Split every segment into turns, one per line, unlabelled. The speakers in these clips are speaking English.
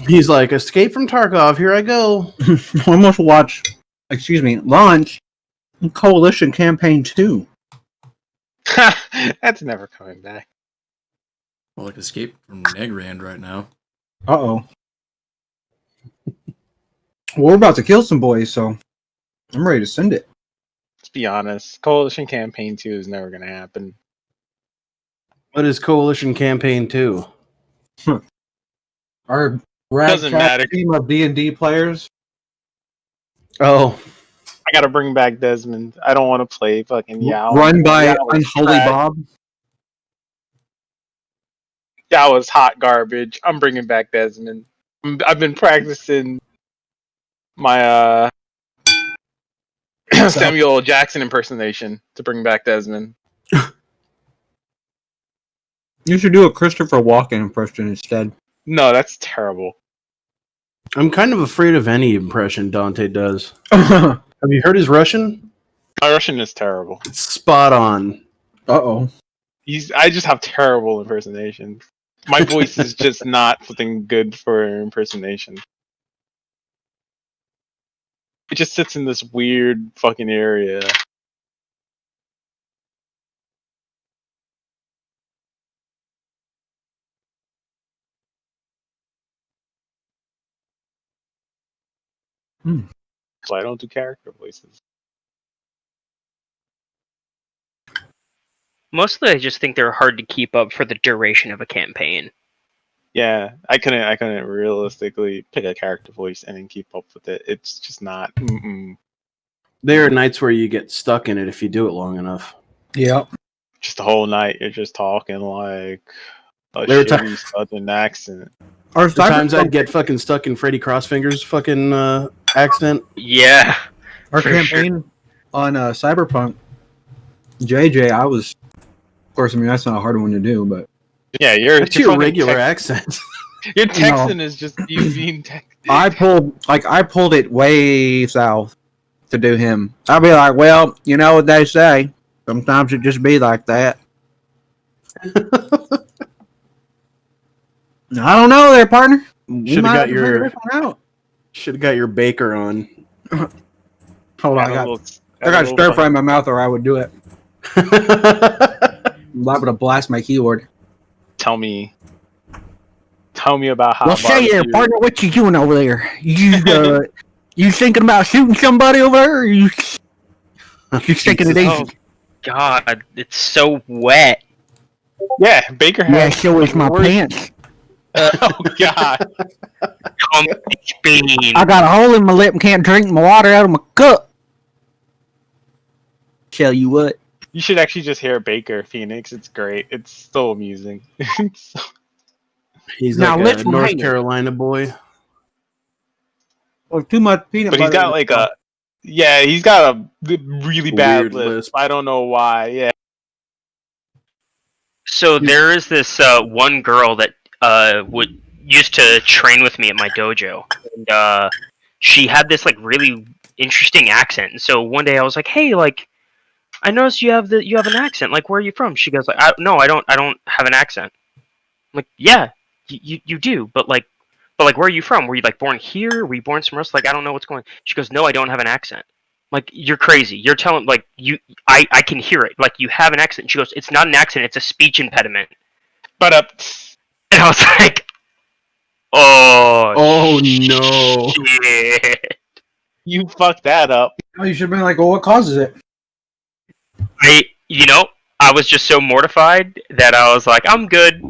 He's like, escape from Tarkov, here I go.
Almost launch Coalition Campaign 2.
That's never coming back.
Well, like Escape from Negrand right now.
Uh-oh. Well, we're about to kill some boys, so I'm ready to send it.
Let's be honest. Coalition Campaign 2 is never going to happen.
What is Coalition Campaign 2?
Our
Doesn't matter.
team of D&D players.
Oh.
I got to bring back Desmond. I don't want to play fucking Yao.
Run by
Yao was
Unholy
trash.
Bob.
That was hot garbage. I'm bringing back Desmond. I've been practicing my Samuel L. Jackson impersonation to bring back Desmond.
You should do a Christopher Walken impression instead.
No, that's terrible.
I'm kind of afraid of any impression Dante does. Have you heard his Russian?
My Russian is terrible.
It's spot on.
Uh-oh.
I just have terrible impersonations. My voice is just not something good for impersonation. It just sits in this weird fucking area. So I don't do character voices.
Mostly, I just think they're hard to keep up for the duration of a campaign.
Yeah, I couldn't realistically pick a character voice and then keep up with it. It's just not.
There are nights where you get stuck in it if you do it long enough.
Yeah.
Just the whole night, you're just talking like a
There were
shitty southern accent.
The times I'd get fucking stuck in Freddy Crossfinger's fucking accent.
Yeah.
Our
for
campaign on Cyberpunk, JJ, I was... Of course, I mean, that's not a hard one to do, but...
Yeah, you're
That's your regular accent.
Your Texan is just you being Texan.
I pulled it way south to do him. I'll be like, well, you know what they say. Sometimes it just be like that. I don't know there, partner.
Should have got your baker on.
Hold on, I got stir fry in my mouth, or I would do it. I'm liable to blast my keyboard.
Tell me about how.
Well, say there, partner, what you doing over there? You thinking about shooting somebody over there? Or you taking it easy?
Oh God, it's so wet.
Yeah, Baker has.
Yeah, so is my pants.
Oh God.
I got a hole in my lip and can't drink my water out of my cup. Tell you what.
You should actually just hear Baker Phoenix. It's great. It's so amusing.
He's
now,
like a North Carolina boy.
Or too much peanut butter.
But he's got like a... Yeah, he's got a really bad lisp. I don't know why. Yeah.
So there is this one girl that used to train with me at my dojo, and she had this like really interesting accent. And so one day I was like, "Hey, like, I noticed you have an accent. Like, where are you from?" She goes, "Like, no, I don't have an accent." I'm like, "Yeah, you do, but like, where are you from? Were you like born here? Were you born somewhere else? Like, I don't know what's going on." She goes, "No, I don't have an accent." I'm like, "You're crazy. You're telling like I can hear it. Like, you have an accent." She goes, "It's not an accent. It's a speech impediment."
But
and I was like, "Oh
no,
shit.
You fucked that up."
Oh, you should have been like, well, what causes it?
I was just so mortified that I was like, I'm good.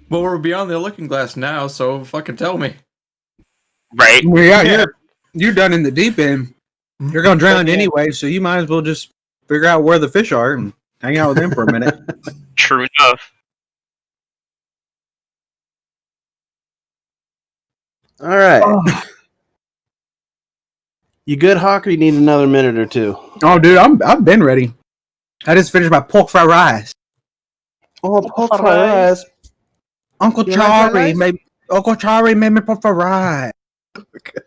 Well, we're beyond the looking glass now, so fucking tell me.
Right?
Yeah, you're done in the deep end. You're gonna drown anyway, so you might as well just figure out where the fish are and hang out with them for a minute.
True enough.
All right. Oh. You good, Hawk, or you need another minute or two?
Oh, dude, I've been ready. I just finished my pork fried rice.
Oh, pork fried rice.
Uncle Charlie made me pork fried rice.
Okay.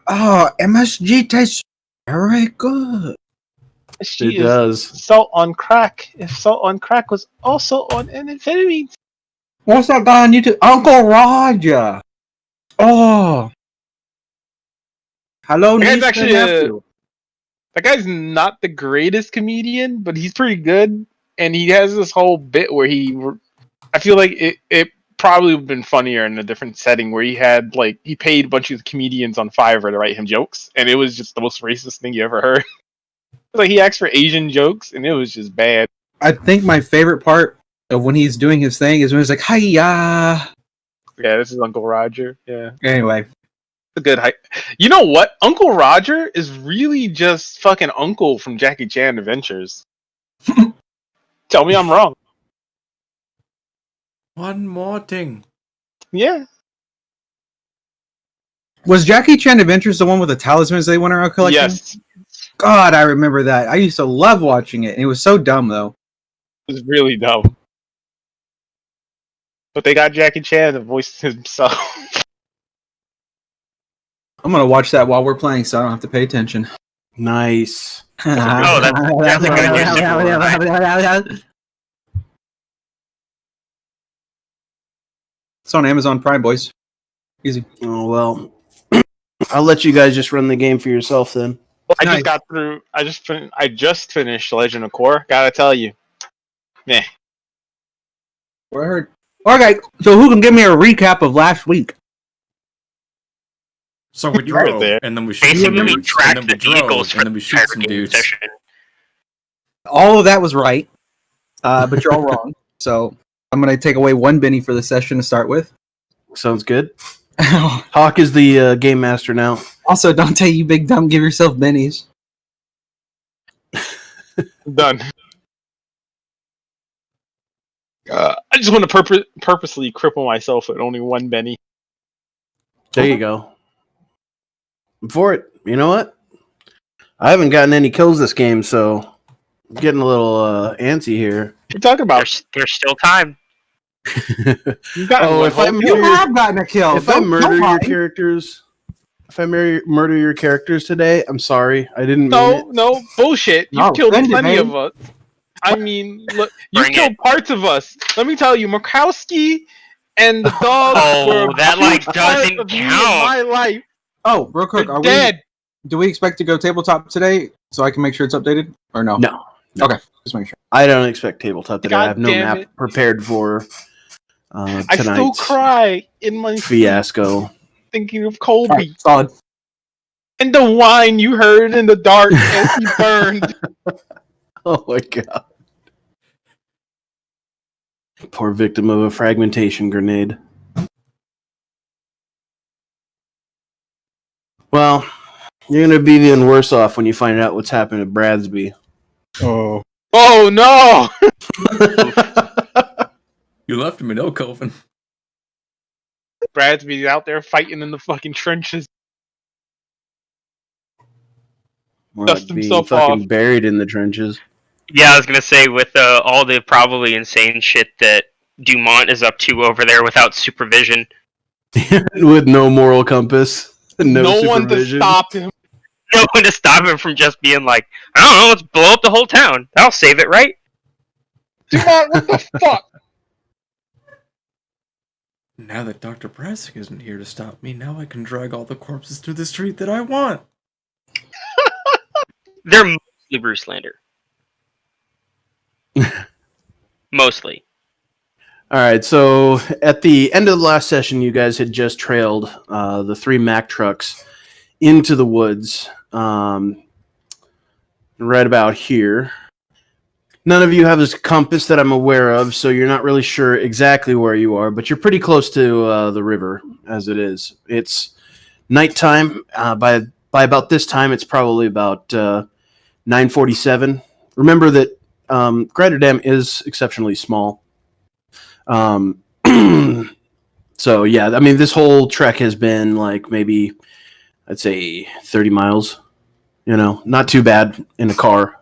Oh, MSG tastes very good.
It does.
Salt on crack. If salt on crack was also on amphetamines.
What's that guy on YouTube? Uncle Roger. Oh. Hello,
That guy's
niece and
actually
nephew.
That guy's not the greatest comedian, but he's pretty good. And he has this whole bit where I feel like it probably would have been funnier in a different setting where he had like he paid a bunch of comedians on Fiverr to write him jokes, and it was just the most racist thing you ever heard. Like he asked for Asian jokes, and it was just bad.
I think my favorite part of when he's doing his thing is when he's like, "Hiya."
Yeah, this is Uncle Roger. Yeah,
Anyway,
it's a good hype. You know what? Uncle Roger is really just fucking Uncle from Jackie Chan Adventures. Tell me I'm wrong.
One more thing.
Yeah.
was Jackie Chan Adventures the one with the talismans they went around collecting?
Yes.
God, I remember that. I used to love watching it. It was so dumb, though.
It was really dumb. But they got Jackie Chan to voice himself.
I'm gonna watch that while we're playing, so I don't have to pay attention.
Nice.
Oh, that's a good use.
It's on Amazon Prime, boys. Easy.
Oh well. I'll let you guys just run the game for yourself then.
I
Nice.
just got through. I just finished Legend of Korra. Gotta tell you, meh.
Word. Okay, so who can give me a recap of last week?
So we
Right
drove,
there.
and then we shoot some
Basically, we
dudes, and
tracked
then
the
we drove,
vehicles for
and then
the
we shoot
entire
some
game
dudes.
session.
All of that was right, but you're all wrong. So I'm gonna take away one Benny for the session to start with.
Sounds good. Hawk is the game master now.
Also, Dante, you big dumb, give yourself Bennies.
Done. I just want to purposely cripple myself with only one Benny.
There you go. For it. You know what? I haven't gotten any kills this game, so I'm getting a little antsy here.
What you talking about?
There's still time.
You got
Oh,
one
if I
whole-
You have gotten a kill.
If I
Don't
murder your
lie.
characters, murder your characters today, I'm sorry. I didn't mean
No,
it.
no bullshit. You
No,
killed
send it,
plenty
man.
of us. I mean, look, you
Bring
killed parts of us. Let me tell you, Murkowski and the dog
Oh,
were a
that,
huge
like,
part
doesn't
of me in
count.
my life.
Oh, real quick,
They're
are
dead.
do we expect to go tabletop today so I can make sure it's updated? Or no?
No.
Okay, just make sure.
I don't expect tabletop today. I have no
God damn
map
it.
prepared for
I still
tonight's
cry in my sleep
fiasco.
thinking of
All
Colby
right, solid.
and the whine you heard in the dark as he burned.
Oh my god. Poor victim of a fragmentation grenade. Well, you're gonna be even worse off when you find out what's happened at Bradsby.
Oh.
Oh no!
You left me, no, Coven.
Bradsby's out there fighting in the fucking trenches.
More
Dust
like being
himself
fucking
off.
buried in the trenches.
Yeah, I was gonna say with all the probably insane shit that Dumont is up to over there without supervision.
With no moral compass. No
one to
supervision.
stop him.
No one to stop him from just being like, I don't know, let's blow up the whole town. That'll save it, right?
Dumont, what the fuck?
Now that Dr. Prasec isn't here to stop me, now I can drag all the corpses through the street that I want.
They're mostly Bruce Lander. Mostly.
All right, so at the end of the last session, you guys had just trailed the 3 Mack trucks into the woods, right about here. None of you have this compass that I'm aware of, so you're not really sure exactly where you are, but you're pretty close to the river as it is. It's nighttime. By about this time, it's probably about 9:47. Remember that Grider Dam is exceptionally small. So yeah, I mean, this whole trek has been like maybe, I'd say 30 miles, not too bad in a car.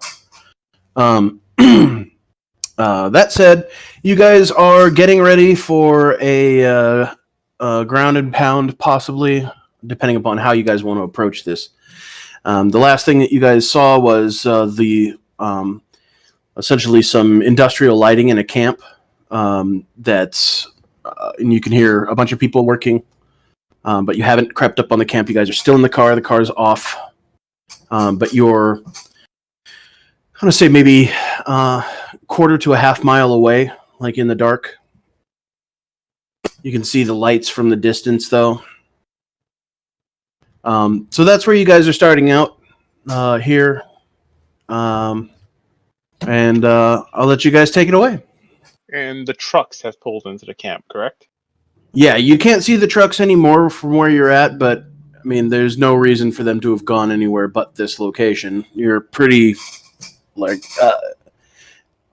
That said, you guys are getting ready for a ground and pound, possibly, depending upon how you guys want to approach this. The last thing that you guys saw was essentially some industrial lighting in a camp that's and you can hear a bunch of people working, but you haven't crept up on the camp. You guys are still in the car. The car's off, but you're, I'm going to say maybe quarter to a half mile away, like in the dark. You can see the lights from the distance, though. So that's where you guys are starting out here. And I'll let you guys take it away.
And the trucks have pulled into the camp, correct?
Yeah, you can't see the trucks anymore from where you're at, but I mean, there's no reason for them to have gone anywhere but this location. You're pretty, like,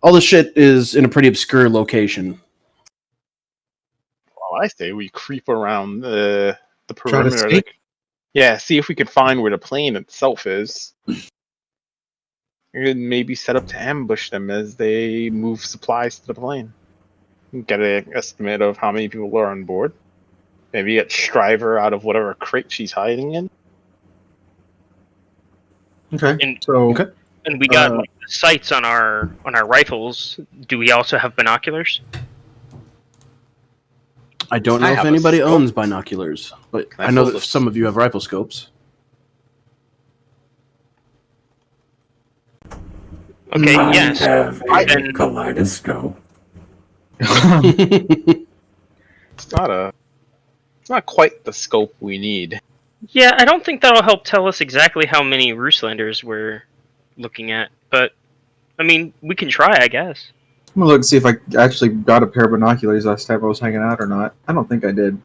all the shit is in a pretty obscure location.
Well, I say we creep around the
Try to
perimeter.
sneak?
Yeah, see if we can find where the plane itself is. And maybe set up to ambush them as they move supplies to the plane. Get an estimate of how many people are on board. Maybe get Schryver out of whatever crate she's hiding in.
Okay.
And-
So
Okay.
And we got like, sights on our rifles. Do we also have binoculars?
I don't know
I
if
have a
anybody
scope.
owns binoculars, but
Can I
I know
pull
that
this?
some of you have rifle scopes.
Okay,
I
yes.
have a
Then-
kaleidoscope.
It's not quite the scope we need.
Yeah, I don't think that'll help tell us exactly how many Ruslanders we're looking at, but I mean, we can try, I guess.
I'm gonna look and see if I actually got a pair of binoculars last time I was hanging out or not. I don't think I did.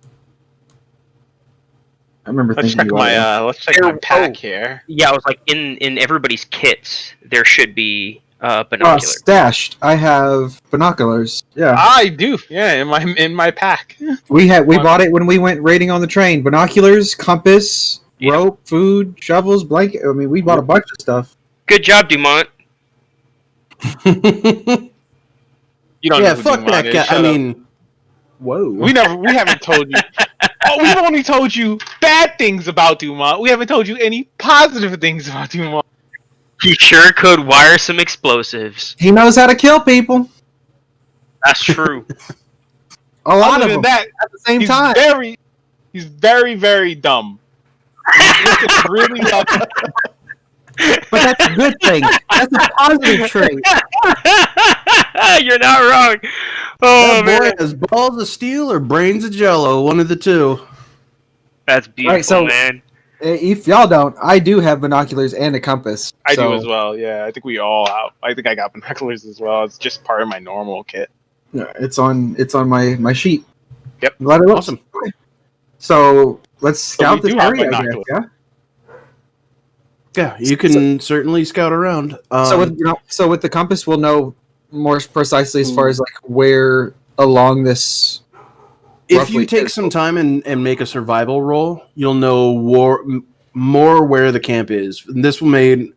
I remember
Let's
thinking
check
you
my
ought
let's check my
There-
pack here.
Yeah, I was like, in everybody's kits, there should be
to.
binoculars.
Stashed. I have binoculars. Yeah,
I do. Yeah, in my pack.
we bought it when we went raiding on the train. Binoculars, compass, rope, food, shovels, blanket. I mean, we bought a bunch of stuff.
Good job, Dumont.
You don't
Yeah,
know who
fuck
Dumont
that
is,
guy.
shut
I
up.
mean,
Whoa.
we haven't told you. Oh, we've only told you bad things about Dumont. We haven't told you any positive things about Dumont.
He sure could wire some explosives.
He knows how to kill people.
That's true.
A lot
Other
of
than
them
that,
at the same
he's
time.
he's very, very dumb. He's really lucky.
But that's a good thing. That's a positive trait.
You're not wrong. Oh
that
man,
boy has balls of steel or brains of jello, one of the two.
that's beautiful,
Right, so-
man.
If y'all don't, I do have binoculars and a compass.
I
so,
do as well. Yeah, I think we all have. I think I got binoculars as well. It's just part of my normal kit.
Yeah, it's on my sheet.
Yep.
I'm glad it looks.
Awesome.
So let's scout
we
this
do have
area, I guess,
binoculars.
yeah.
Yeah, you can certainly scout around.
So with the compass, we'll know more precisely as far as like where along this.
if
roughly
you take
is.
some time and make a survival roll, you'll know more where the camp is. And this will make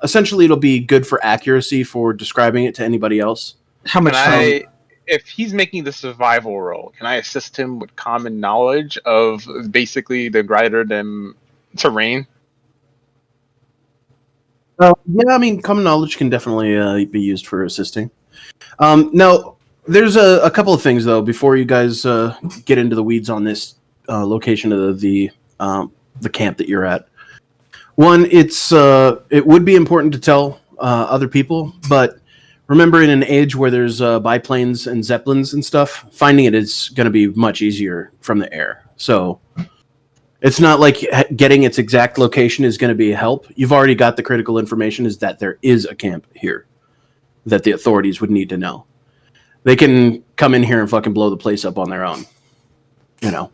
essentially it'll be good for accuracy for describing it to anybody else.
How much
Can
time?
if he's making the survival roll, can I assist him with common knowledge of basically the greater than terrain?
Yeah, I mean, common knowledge can definitely be used for assisting. Now, there's a couple of things though before you guys get into the weeds on this location of the camp that you're at. One, it would be important to tell other people, but remember, in an age where there's biplanes and zeppelins and stuff, finding it is going to be much easier from the air. So it's not like getting its exact location is going to be a help. You've already got the critical information is that there is a camp here that the authorities would need to know. They can come in here and fucking blow the place up on their own, you know.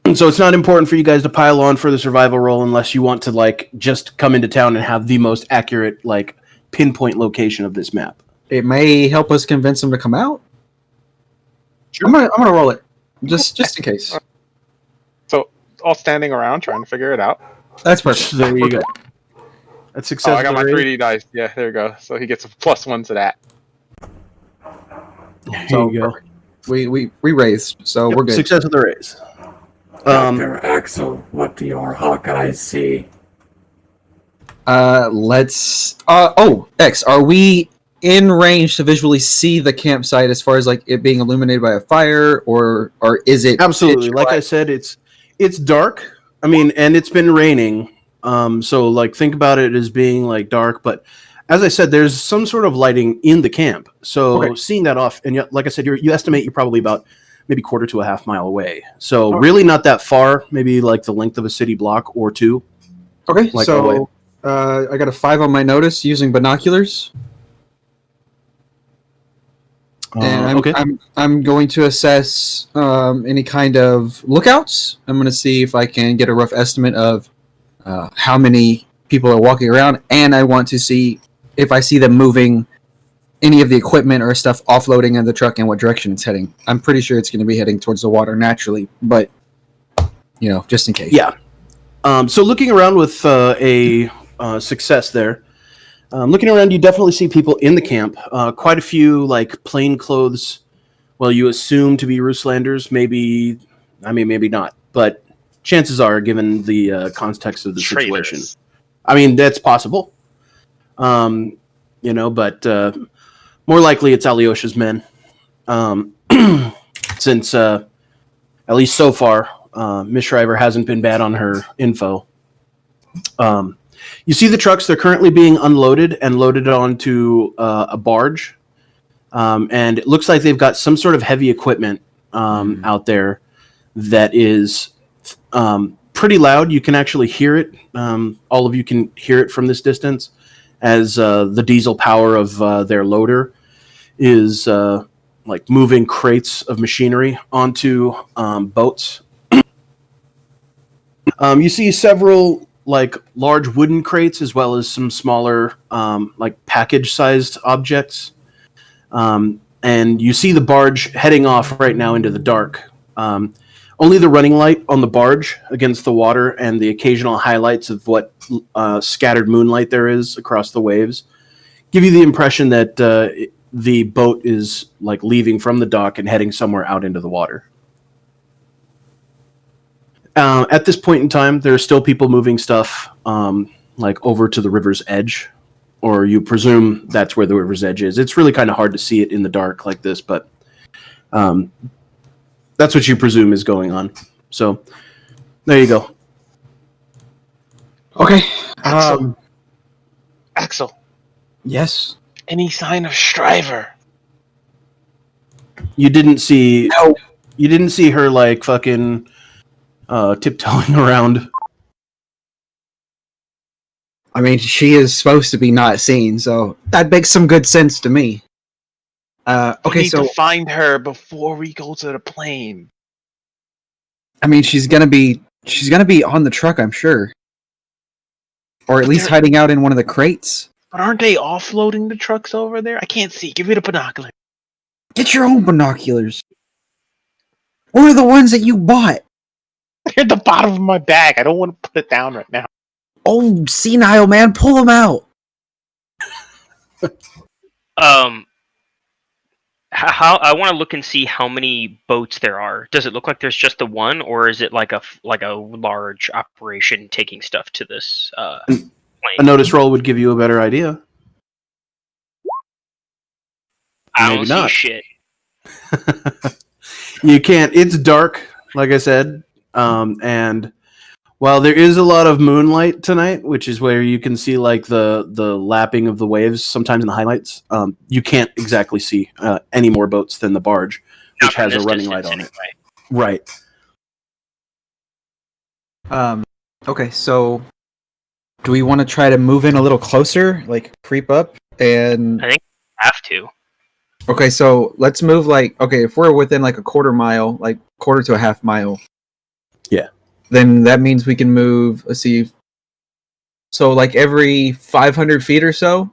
And so it's not important for you guys to pile on for the survival roll unless you want to like just come into town and have the most accurate like pinpoint location of this map.
It may help us convince them to come out. I'm gonna roll it just in case.
So all standing around trying to figure it out.
That's perfect.
There you go. That's success.
Oh, I got my 3D dice. Yeah, there you go. So he gets a +1 to that.
There
So
you go.
perfect. We raised, so we're good.
Success with the raise.
Dr. Axel, what do your Hawkeyes see?
Let's. X. Are we in range to visually see the campsite as far as like it being illuminated by a fire, or is it
Absolutely.
pitch
Like I
black?
said, it's dark. I mean, and it's been raining. So like think about it as being like dark, but as I said, there's some sort of lighting in the camp. So
Okay.
seeing that off, and like I said, you estimate you're probably about maybe quarter to a half mile away. So
Okay.
really not that far. Maybe like the length of a city block or two.
Okay,
Like
so I got a 5 on my notice using binoculars, and
Okay.
I'm going to assess any kind of lookouts. I'm going to see if I can get a rough estimate of how many people are walking around, and I want to see if I see them moving any of the equipment or stuff offloading in the truck and what direction it's heading. I'm pretty sure it's going to be heading towards the water naturally, but just in case.
Yeah. So looking around with a success there, looking around, you definitely see people in the camp. Quite a few like plain clothes. Well, you assume to be Ruslanders. Maybe, I mean, maybe not. But chances are, given the context of the situation,
Traitors.
I mean, that's possible. But more likely it's Alyosha's men. Since at least so far, Miss Schryver hasn't been bad on her info. You see the trucks; they're currently being unloaded and loaded onto a barge, and it looks like they've got some sort of heavy equipment out there that is pretty loud. You can actually hear it. All of you can hear it from this distance, as the diesel power of their loader is like moving crates of machinery onto boats. You see several like large wooden crates as well as some smaller like package-sized objects. And you see the barge heading off right now into the dark. Only the running light on the barge against the water and the occasional highlights of what scattered moonlight there is across the waves give you the impression that the boat is like leaving from the dock and heading somewhere out into the water. At this point in time, there are still people moving stuff like over to the river's edge, or you presume that's where the river's edge is. It's really kind of hard to see it in the dark like this, but that's what you presume is going on. So there you go.
Okay.
Axel,
Yes.
any sign of Schryver?
You didn't see.
No.
You didn't see her like fucking tiptoeing around.
I mean, she is supposed to be not seen, so that makes some good sense to me.
We
Okay,
need
so
to find her before we go to the plane.
I mean, she's gonna be on the truck, I'm sure, or at least hiding out in one of the crates.
But aren't they offloading the trucks over there? I can't see. Give me the binocular.
Get your own binoculars, or the ones that you bought.
They're at the bottom of my bag. I don't want to put it down right now.
Oh, senile man, pull them out.
How I want to look and see how many boats there are. Does it look like there's just the one, or is it like a large operation taking stuff to this plane?
A notice roll would give you a better idea.
I
Maybe
don't
not.
see shit.
You can't. It's dark, like I said, and while there is a lot of moonlight tonight, which is where you can see like the lapping of the waves sometimes in the highlights, you can't exactly see any more boats than the barge,
Not
which
from
has a
this
running light
distance
on it.
anyway.
Right.
Okay, so do we want to try to move in a little closer, like creep up? And
I think we have to.
okay, so let's move if we're within like a quarter mile, like quarter to a half mile.
Yeah.
Then that means we can move, let's see. So like every 500 feet or so,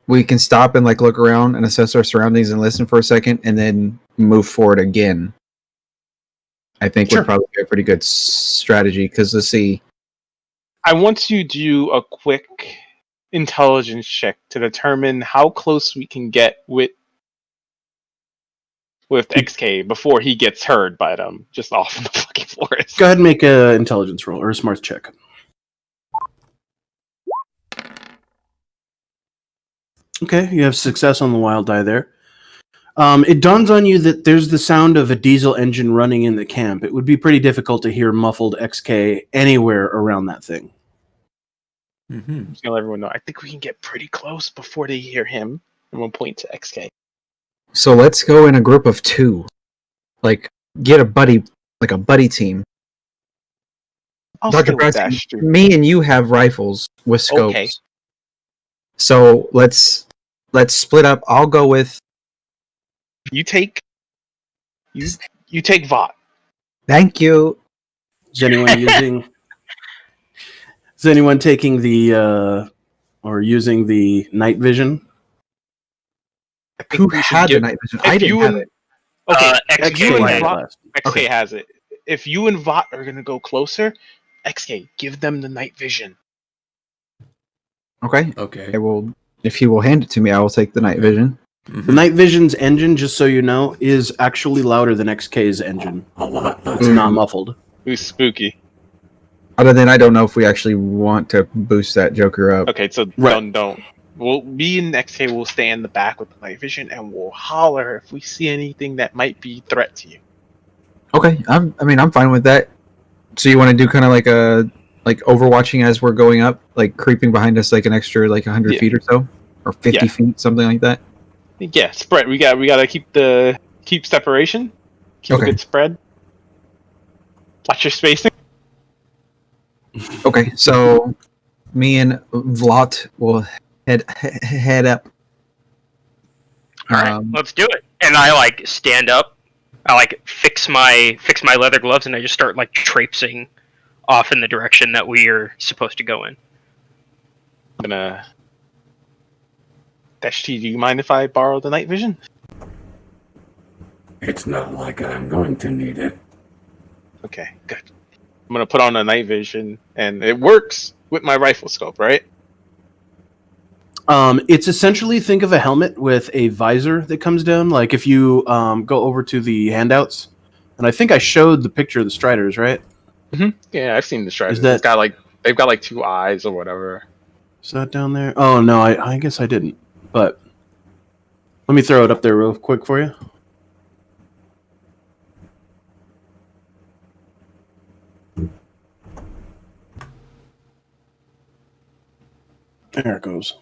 we can stop and like look around and assess our surroundings and listen for a second and then move forward again. I think
Sure.
would probably be a pretty good strategy because let's see.
I want to do a quick intelligence check to determine how close we can get with XK before he gets heard by them just off in the fucking forest.
Go ahead and make an intelligence roll or a smarts check. Okay, you have success on the wild die there. It dawns on you that there's the sound of a diesel engine running in the camp. It would be pretty difficult to hear muffled XK anywhere around that thing.
Mm-hmm.
I'm just gonna let everyone know. I think we can get pretty close before they hear him, and we'll point to XK.
So let's go in a group of 2. Like, get a buddy, like a buddy team.
I'll
Dr.
stay with
Prasec,
Dash, too.
me and you have rifles with scopes.
Okay.
So let's split up. I'll go with.
You take Vought.
Thank you.
Is anyone using? Is anyone taking the or using the night vision?
I think
Who
we should
had the
give-
night vision?
if
I didn't
you
have
and-
it.
Okay,
XK
if you and
had it.
Vought, XK
Okay.
has it. If you and Vought are gonna go closer, XK, give them the night vision.
Okay.
Okay.
I will. If he will hand it to me, I will take the night vision.
The night vision's engine, just so you know, is actually louder than XK's engine. It's not muffled.
Who's spooky?
Other than I don't know if we actually want to boost that Joker up.
Okay, so
Right.
don't. We'll me and XK will stay in the back with the night vision, and we'll holler if we see anything that might be a threat to you.
Okay. I'm fine with that. So you want to do kind of like a overwatching as we're going up, like creeping behind us like an extra 100
Yeah.
feet or so, or 50
Yeah.
feet, something like that.
Yeah, spread. We gotta keep separation. Keep
Okay.
a good spread. Watch your spacing.
Okay. So me and Vought will head up.
All right, let's do it. And I stand up. I fix my leather gloves, and I just start traipsing off in the direction that we are supposed to go in.
I'm gonna. Dash T, do you mind if I borrow the night vision?
It's not like I'm going to need it.
Okay, good. I'm gonna put on a night vision, and it works with my rifle scope, right?
It's essentially, think of a helmet with a visor that comes down. Like if you go over to the handouts, and I think I showed the picture of the Striders, right?
Yeah, I've seen the Striders.
Is that-
It's got they've got 2 eyes or whatever.
Is that down there? Oh no, I guess I didn't. But let me throw it up there real quick for you. There it goes.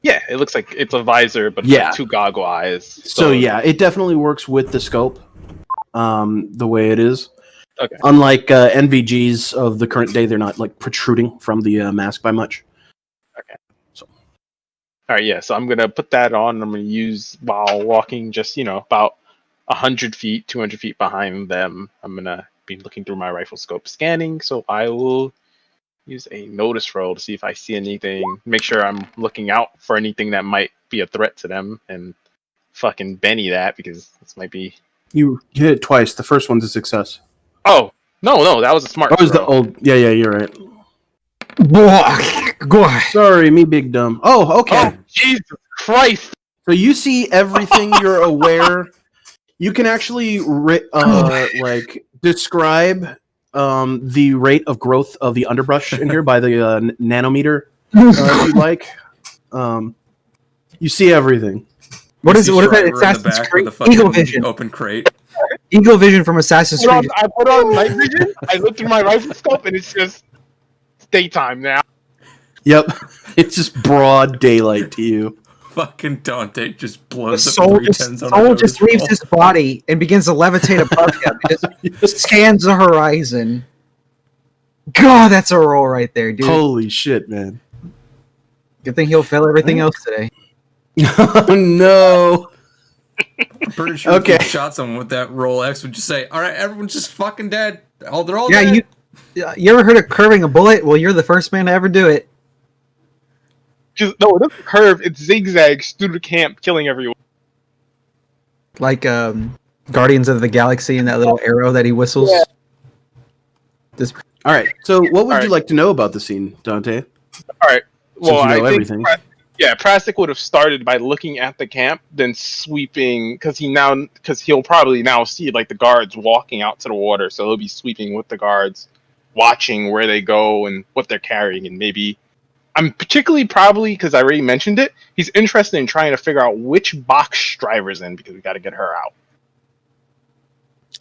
Yeah, it looks like it's a visor, but
Yeah.
2 goggle eyes.
So yeah, it definitely works with the scope, the way it is.
Okay.
Unlike NVGs of the current day, they're not protruding from the mask by much.
All right, yeah. So I'm gonna put that on. I'm gonna use while walking, just about 100 feet, 200 feet behind them. I'm gonna be looking through my rifle scope, scanning. So I will use a notice roll to see if I see anything. Make sure I'm looking out for anything that might be a threat to them, and fucking Benny that because this might be.
You hit it twice. The first one's a success.
Oh no, that was a smart.
That was the
throw.
old. Yeah, you're right.
Go ahead.
Sorry, me big dumb. Oh, okay.
Oh Jesus Christ!
So you see everything. You're aware. You can actually describe the rate of growth of the underbrush in here by the nanometer, if you'd like. You see everything.
What is
You see
that?
Schryver in the
Assassin's
back
Creed
with a fucking
Eagle Vision.
Open crate.
Eagle Vision from Assassin's Creed.
I put on night vision. I look through my rifle scope, and it's just daytime now.
Yep, it's just broad daylight to you.
Fucking Dante just
The
blows up
soul
310s on a
soul just
notice
leaves
roll.
his body and begins to levitate above him. Just scans the horizon. God, that's a roll right there, dude.
Holy shit, man!
Good thing he'll fail everything else today.
Oh no!
I'm pretty sure
Okay.
if you shot someone with that roll X, would just say, all right, everyone's just fucking dead. They're all
Yeah,
dead.
you ever heard of curving a bullet? Well, you're the first man to ever do it.
No, it doesn't curve. It zigzags through the camp, killing everyone.
Like Guardians of the Galaxy and that little arrow that he whistles.
Yeah.
This
All right. So, what would
All
you
right.
like to know about the scene, Dante?
All right. Well,
Since you know
I think
everything.
Prasec would have started by looking at the camp, then sweeping because he'll probably now see the guards walking out to the water, so he'll be sweeping with the guards, watching where they go and what they're carrying, and maybe I'm particularly probably, because I already mentioned it, he's interested in trying to figure out which box Schryver's in, because we got to get her out.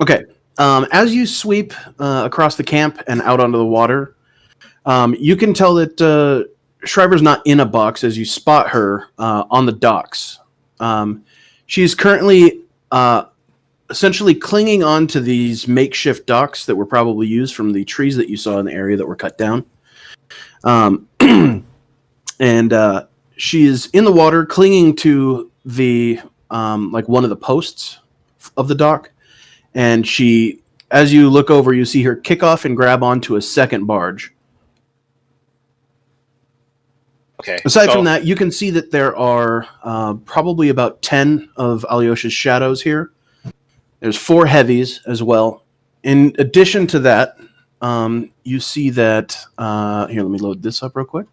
Okay. As you sweep across the camp and out onto the water, you can tell that Schryver's not in a box as you spot her on the docks. She's currently essentially clinging on to these makeshift docks that were probably used from the trees that you saw in the area that were cut down. And she is in the water, clinging to the like one of the posts of the dock. And she, as you look over, you see her kick off and grab onto a second barge.
Okay.
Aside from that, you can see that there are probably about 10 of Alyosha's shadows here. There's 4 heavies as well. In addition to that, you see that... here, let me load this up real quick.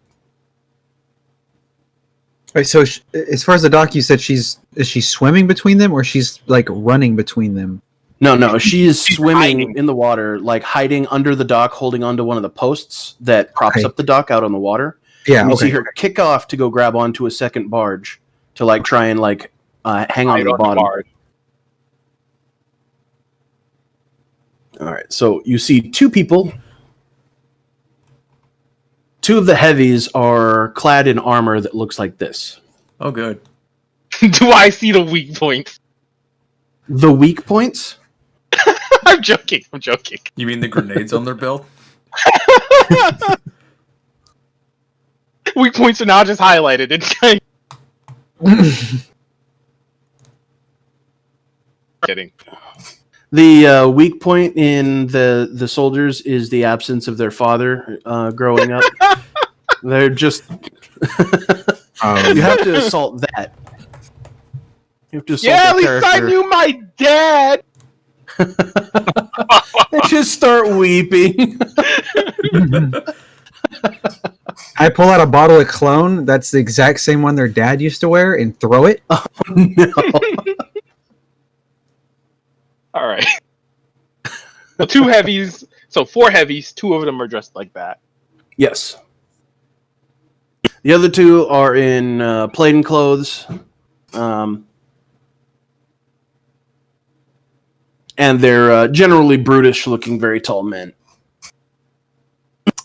Right, so as far as the dock, you said is she swimming between them, or she's like running between them?
No, she's swimming
hiding
in the water, like hiding under the dock, holding onto one of the posts that props
Okay.
up the dock out on the water.
Yeah,
And you
okay.
see her kick off to go grab onto a second barge to like try and like hang on to the bottom. All right, so you see 2 people. 2 of the heavies are clad in armor that looks like this.
Oh, good.
Do I see the weak points?
The weak points?
I'm joking.
You mean the grenades on their belt?
Weak points are now just highlighted. It's kind kidding.
The weak point in the soldiers is the absence of their father growing up. They're just... you have to assault that. You have to assault
Yeah,
that
at least I
character.
knew my dad.
They just start weeping.
I pull out a bottle of cologne that's the exact same one their dad used to wear and throw it.
No.
All right. So 2 heavies. So 4 heavies. 2 of them are dressed like that.
Yes. The other 2 are in plain clothes. And they're generally brutish looking, very tall men.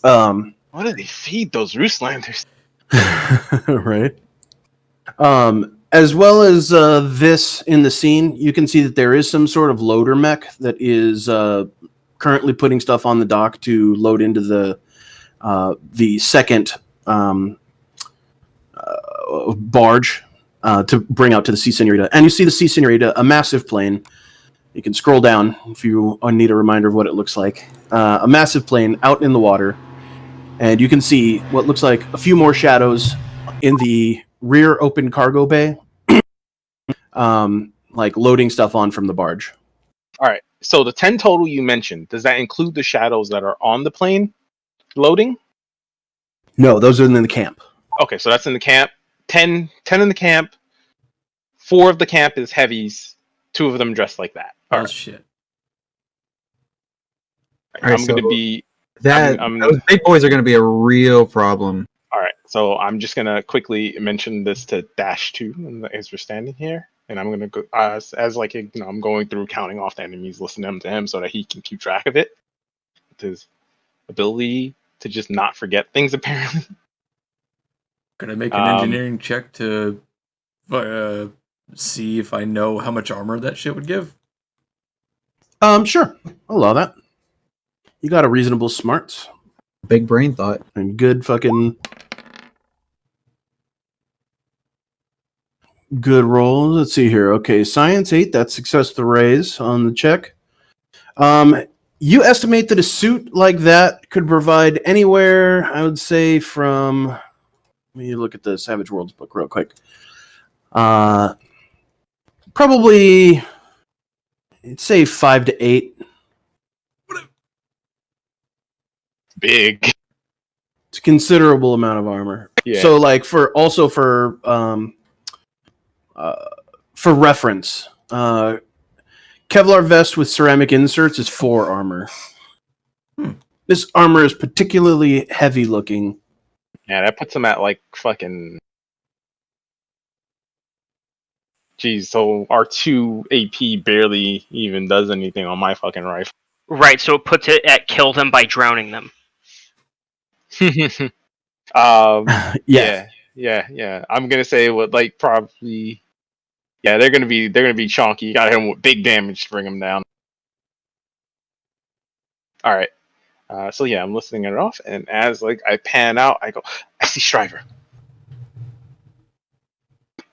What do they feed those Ruslanders?
Right. As well as this in the scene, you can see that there is some sort of loader mech that is currently putting stuff on the dock to load into the second barge to bring out to the Sea Senorita. And you see the Sea Senorita, a massive plane. You can scroll down if you need a reminder of what it looks like. A massive plane out in the water. And you can see what looks like a few more shadows in the rear open cargo bay, like loading stuff on from the barge.
All right. So the 10 total you mentioned, does that include the shadows that are on the plane loading?
No, those are in the camp.
Okay, so that's in the camp. 10 in the camp. 4 of the camp is heavies. 2 of them dressed like that.
Oh, shit.
All right,
I'm going to be...
Those big boys are going to be a real problem.
All right, so I'm just going to quickly mention this to Dash 2 as we're standing here. And I'm going to go, as like, I'm going through counting off the enemies, listening to him so that he can keep track of it. With his ability to just not forget things, apparently.
Gonna make an engineering check to see if I know how much armor that shit would give.
Sure. I'll allow that. You got a reasonable smarts
Big brain thought.
and good fucking good rolls. Let's see here. Okay, science 8. That's success to raise on the check. You estimate that a suit like that could provide anywhere, I would say, from... Let me look at the Savage Worlds book real quick. Probably, I'd say 5 to 8.
Big.
It's a considerable amount of armor.
Yeah.
So, like, for reference, Kevlar vest with ceramic inserts is 4 armor. This armor is particularly heavy looking.
Yeah, that puts him at like fucking. Jeez, so our 2 AP barely even does anything on my fucking rifle.
Right, so it puts it at kill them by drowning them.
Yeah.
Yeah. I'm gonna say what like probably. Yeah, they're gonna be chonky. You gotta hit them with big damage to bring them down. All right. So yeah, I'm listening it off, and as like I pan out, I go, I see Schryver.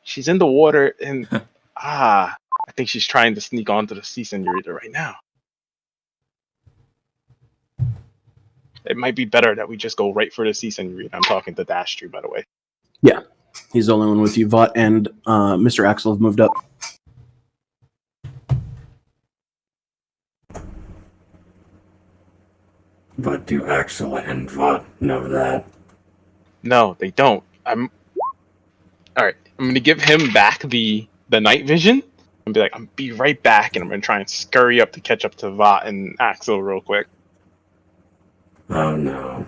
She's in the water, and I think she's trying to sneak onto the sea senorita right now. It might be better that we just go right for the sea senorita. I'm talking to Dash 2, by the way.
Yeah. He's the only one with you. Vought and Mr. Aksel have moved up.
But do Aksel and Vought know that?
No, they don't. All right. I'm gonna give him back the night vision and be like, I'm be right back, and I'm gonna try and scurry up to catch up to Vought and Aksel real quick.
Oh no.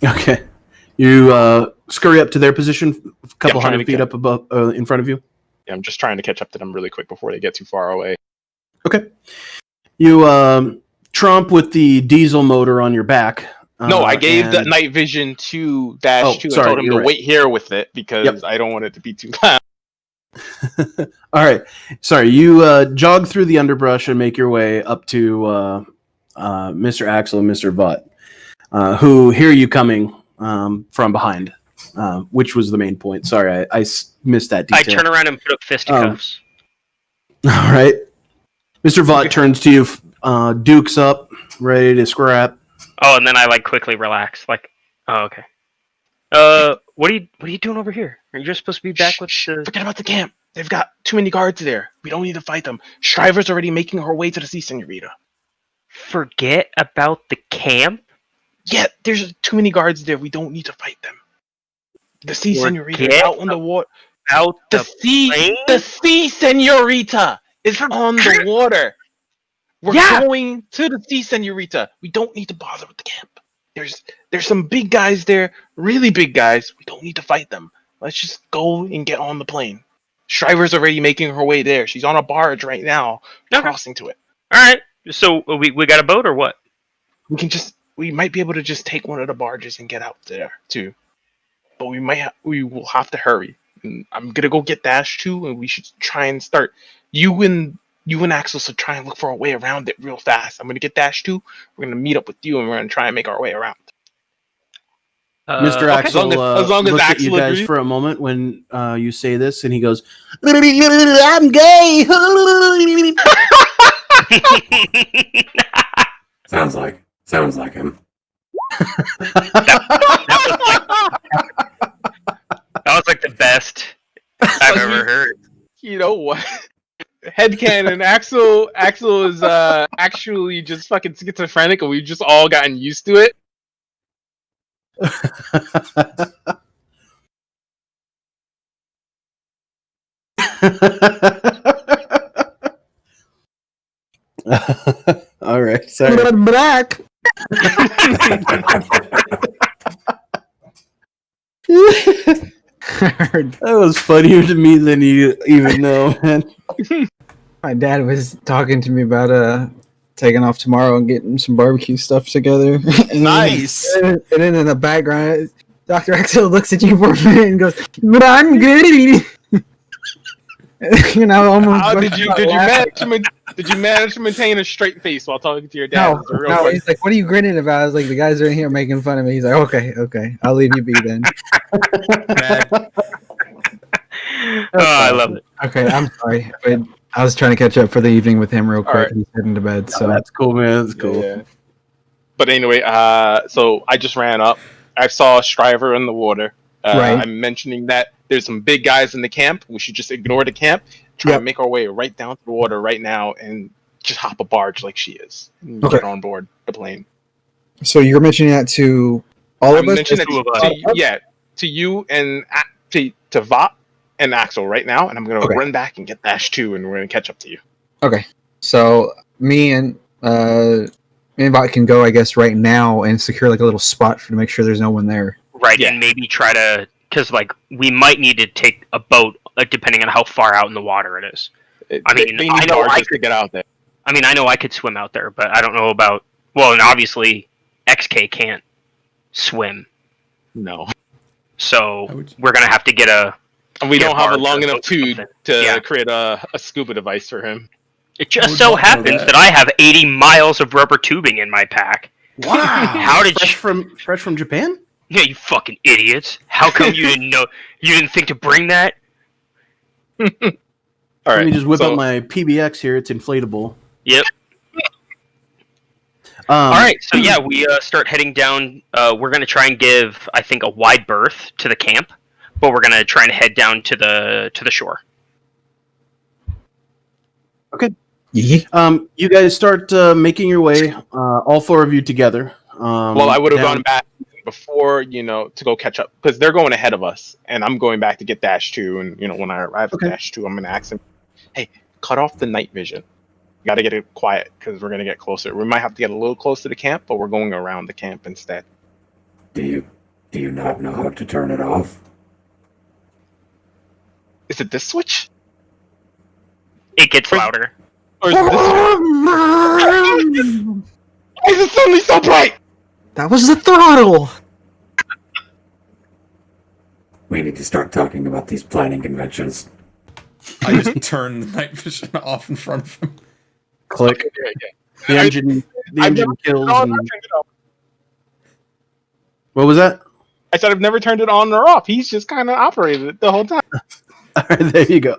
Okay. You scurry up to their position, a couple
trying to
hundred feet
get-
up above, in front of you.
Yeah, I'm just trying to catch up to them really quick before they get too far away.
Okay. You tromp with the diesel motor on your back.
No, I gave the
and-
night vision to Dash 2 and
sorry,
told him
you're
to
right.
wait here with it because
Yep.
I don't want it to be too loud.
All right. Sorry. You jog through the underbrush and make your way up to Mr. Aksel and Mr. Vought, who hear you coming from behind, which was the main point. Sorry, I missed that
I
detail.
turn around and put up fisticuffs.
All right. Mr. Vought turns to you, dukes up, ready to scrap.
Oh, and then I like quickly relax. Like, oh, okay. What are you doing over here? Are you just supposed to be back with the?
Forget about the camp. They've got too many guards there. We don't need to fight them. Schryver's already making her way to the sea senorita.
Forget about the camp.
Yeah, there's too many guards there. We don't need to fight them. The sea senorita is
Forget
out on the water.
Out
The
the
sea senorita is on the water. We're
Yeah.
going to the sea senorita. We don't need to bother with the camp. There's some big guys there, really big guys. We don't need to fight them. Let's just go and get on the plane. Schryver's already making her way there. She's on a barge right now,
Okay.
crossing to it.
All right. So we got a boat or what?
We might be able to just take one of the barges and get out there too. But we will have to hurry. And I'm gonna go get Dash 2, and we should try and start. You and Axel should try and look for a way around it real fast. I'm gonna get Dash 2. We're gonna meet up with you, and we're gonna try and make our way around.
Mr.
Okay.
Axel
As long as
looks at you
Axel
guys
agrees.
for a moment when you say this, and he goes, "I'm gay."
Sounds like him.
That was like the best I've ever heard.
You know what? Headcanon, Axel is actually just fucking schizophrenic, and we've just all gotten used to it.
All right, sorry.
Black.
That was funnier to me than you even know, man.
My dad was talking to me about taking off tomorrow and getting some barbecue stuff together. And
Nice.
Then, and then in the background, Dr. Axel looks at you for a minute and goes, "But I'm good." You know, almost.
How did you manage to maintain a straight face while talking to your dad?
No,
Is the real
no.
question.
He's like, "What are you grinning about?" I was like, "The guys are in here making fun of me." He's like, "Okay, I'll leave you be then."
Oh, I love it.
Okay, I'm sorry, but I was trying to catch up for the evening with him real quick.
Alright.
He's heading to bed, so
That's cool, man. That's cool.
Yeah. But anyway, so I just ran up. I saw Schryver in the water.
Right.
I'm mentioning that there's some big guys in the camp. We should just ignore the camp, try and make our way right down to the water right now, and just hop a barge like she is, and
Okay.
get on board the plane.
So you're mentioning that to all
I'm
of us?
mentioning
two of us.
to you and to Vought and Axel right now, and I'm gonna
Okay.
run back and get Dash 2, and we're gonna catch up to you.
Okay. So me and Anybody can go, I guess, right now and secure like a little spot to make sure there's no one there.
Right,
Yeah.
and maybe try to, because like we might need to take a boat, depending on how far out in the water it is. I mean,
they
I
need
know I
barges to
could-
get out there.
I mean, I know I could swim out there, but I don't know about. Well, and obviously, XK can't swim,
No,
so
I would-
we're gonna have to get a.
and we
Get a
don't have a
barge
long
or
enough tube
something.
to
Yeah.
create a scuba device for him.
It
I
just
would
so
not know
happens
that.
that I have 80 miles of rubber tubing in my pack.
Wow.
How did
fresh from Japan?
Yeah, you fucking idiots! How come you didn't know? You didn't think to bring that?
All
Let
right,
me just whip
so,
out my PBX here. It's inflatable.
Yep. All right, so yeah, we start heading down. We're gonna try and give, I think, a wide berth to the camp, but we're gonna try and head down to the shore.
Yeah.
You guys start making your way, all four of you together.
well, I would have
down-
gone back before, to go catch up because they're going ahead of us, and I'm going back to get Dash 2. And when I arrive
Okay.
at Dash 2, I'm gonna ask him, "Hey, cut off the night vision. Got to get it quiet because we're gonna get closer. We might have to get a little closer to the camp, but we're going around the camp instead."
Do you not know how to turn it off?
Is it this switch?
It gets louder.
Or is it this switch? Why is it suddenly so bright?
That was the throttle.
We need to start talking about these planning conventions.
I just turn the night vision off in front of him.
click. The
I-
engine. The
I've
engine
never
kills.
turned it on
And,
or turned it off.
what was that?
I said I've never turned it on or off. He's just kind of operated it the whole time.
All right, there you go.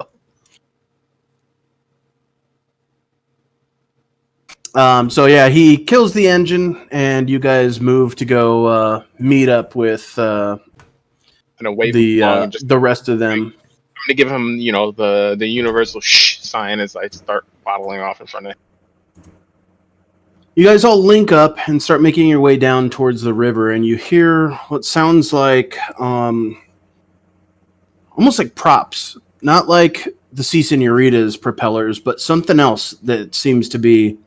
So yeah, he kills the engine, and you guys move to go meet up with
And away from
the
and just
the rest of them.
I'm gonna give him, the universal shh sign as I start bottling off in front of him.
You guys all link up and start making your way down towards the river, and you hear what sounds like almost like props, not like the Sea Senorita's propellers, but something else that seems to be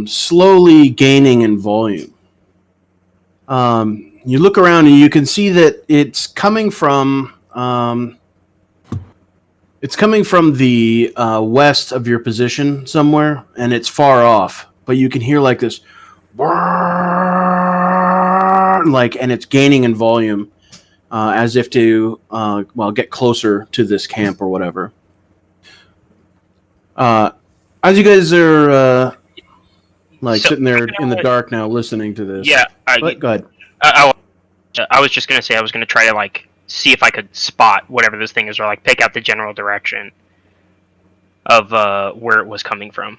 slowly gaining in volume. You look around and you can see that it's coming from the west of your position somewhere, and it's far off. But you can hear like this, and it's gaining in volume, as if to get closer to this camp or whatever. As you guys are
So,
sitting there in the dark now, listening to this.
Yeah,
Go ahead.
I was just gonna say I was gonna try to see if I could spot whatever this thing is, or pick out the general direction of where it was coming from.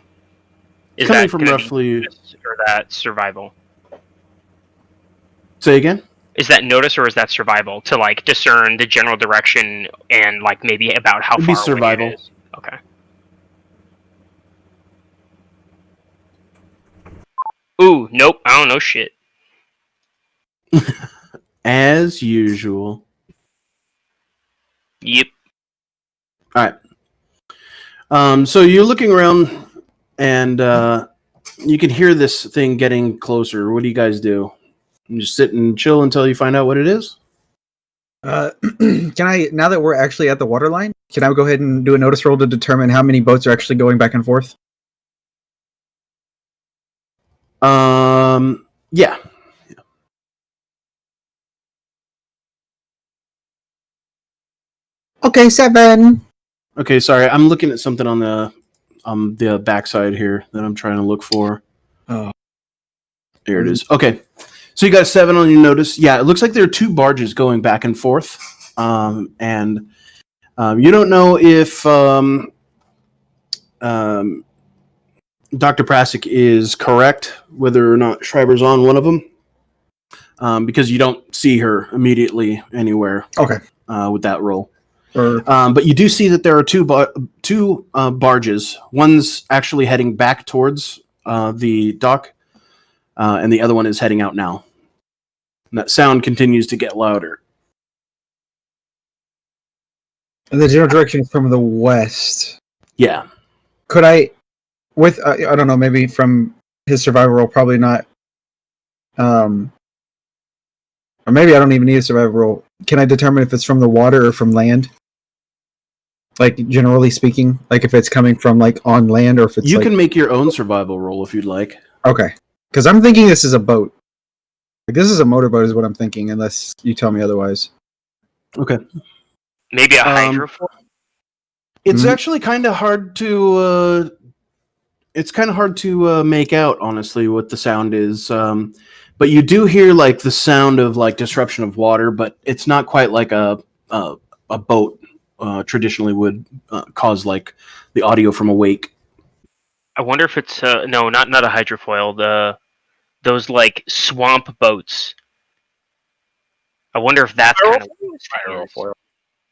Is
Coming
that
from
gonna be
roughly.
notice, or that survival?
Say again.
Is that notice or is that survival to discern the general direction and maybe about how
It'd be
far
survival.
away it is? Okay. Ooh, nope. I don't know shit.
As usual.
Yep.
All right. So you're looking around, and you can hear this thing getting closer. What do you guys do? You just sit and chill until you find out what it is?
Can I, now that we're actually at the waterline, can I go ahead and do a notice roll to determine how many boats are actually going back and forth?
Yeah.
Okay, 7.
Okay, sorry. I'm looking at something on the backside here that I'm trying to look for.
Oh.
There it is. Okay. So you got 7 on your notice. Yeah, it looks like there are 2 barges going back and forth. And you don't know if Dr. Prasec is correct, whether or not Schryver's on one of them, because you don't see her immediately anywhere.
Okay.
With that roll.
Or
But you do see that there are 2 barges. One's actually heading back towards the dock, and the other one is heading out now. And that sound continues to get louder.
the general direction is from the west.
Yeah.
Could I, with I don't know, maybe from his survival roll, probably not. Or maybe I don't even need a survival roll. Can I determine if it's from the water or from land? Like, generally speaking, like if it's coming from like on land or if it's
You
like...
can make your own survival roll if you'd like.
Okay. Because I'm thinking this is a boat. Like, this is a motorboat is what I'm thinking, unless you tell me otherwise.
Okay.
Maybe a hydrofoil?
It's
Mhm.
actually kind of hard to. It's kind of hard to make out, honestly, what the sound is. But you do hear like the sound of like disruption of water, but it's not quite like a boat traditionally would cause like the audio from a wake.
I wonder if it's no, not a hydrofoil. Those like swamp boats. I wonder if that's kind of what this thing is.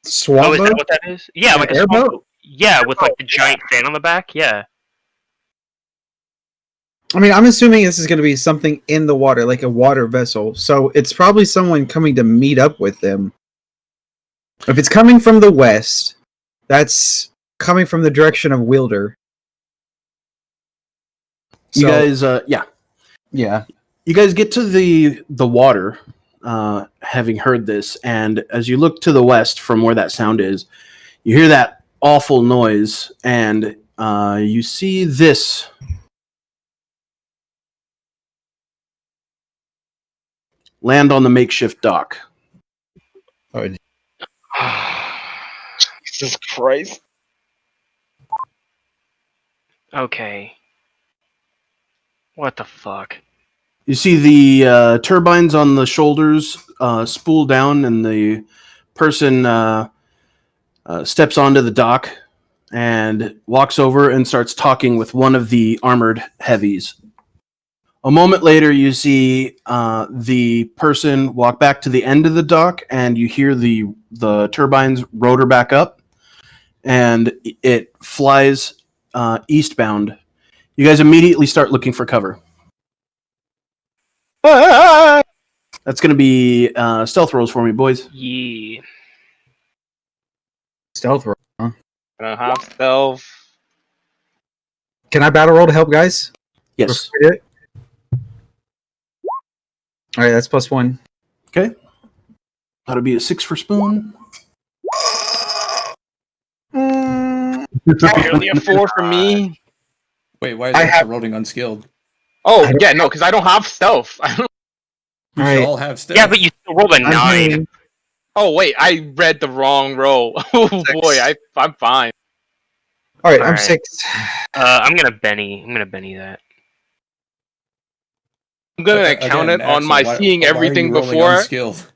Swamp
Oh, is
boat?
that what that is? Yeah,
An
like a swamp
airboat?
boat. Yeah, with like the giant fan on the back. Yeah.
I mean, I'm assuming this is going to be something in the water, like a water vessel. So it's probably someone coming to meet up with them. If it's coming from the west, that's coming from the direction of Wilder.
You
So-
guys,
Yeah.
you guys get to the water, having heard this, and as you look to the west from where that sound is, you hear that awful noise, and you see this. Land on the makeshift dock.
Jesus Christ.
Okay. What the fuck?
You see the turbines on the shoulders spool down, and the person steps onto the dock and walks over and starts talking with one of the armored heavies. A moment later, you see the person walk back to the end of the dock, and you hear the turbines rotor back up, and it flies eastbound. You guys immediately start looking for cover.
Ah!
That's going to be stealth rolls for me, boys.
Yeah.
Stealth roll. Huh?
I don't have stealth.
Can I battle roll to help, guys?
Yes.
Before we do it? All right, that's +1.
Okay. That'll be a 6 for Spoon.
Only a 4 for me.
Wait, why is
I
that
have-
rolling unskilled?
Oh,
I don't-
yeah, no, because I don't have stealth.
We
All right.
should all have stealth.
Yeah, but you still rolled a
I'm
9.
hitting-
Oh, wait, I read the wrong roll. Oh, boy, I'm fine.
All right, I'm
Alright.
6.
I'm gonna Benny that.
I'm going to
Again,
count it on
Axel,
my
why-
seeing
why are you
everything
rolling
before.
unskilled?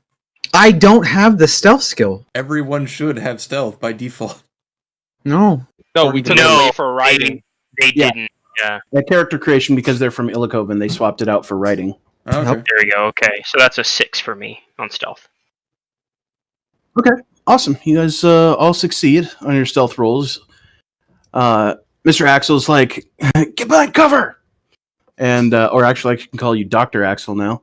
I don't have the stealth skill.
Everyone should have stealth by default.
No.
No, we took it
No,
away for writing.
They
Yeah.
didn't. Yeah.
That character creation, because they're from Illicoven, they swapped it out for writing.
Okay.
Nope.
There we go. Okay, so that's a 6 for me on stealth.
Awesome. You guys all succeed on your stealth rolls. Mr. Axel's like, get behind cover! And, or actually, I can call you Dr. Axel now.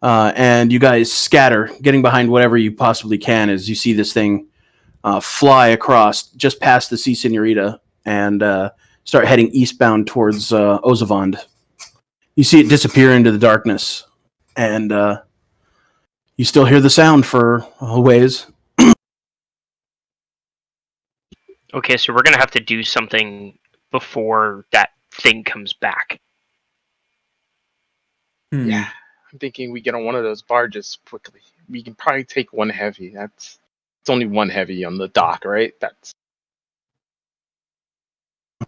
And you guys scatter, getting behind whatever you possibly can as you see this thing fly across just past the Sea Senorita and start heading eastbound towards Ozavond. You see it disappear into the darkness, and you still hear the sound for a ways.
Okay, so we're gonna have to do something before that thing comes back.
Yeah. I'm thinking we get on one of those barges quickly. We can probably take one heavy. It's only one heavy on the dock, right?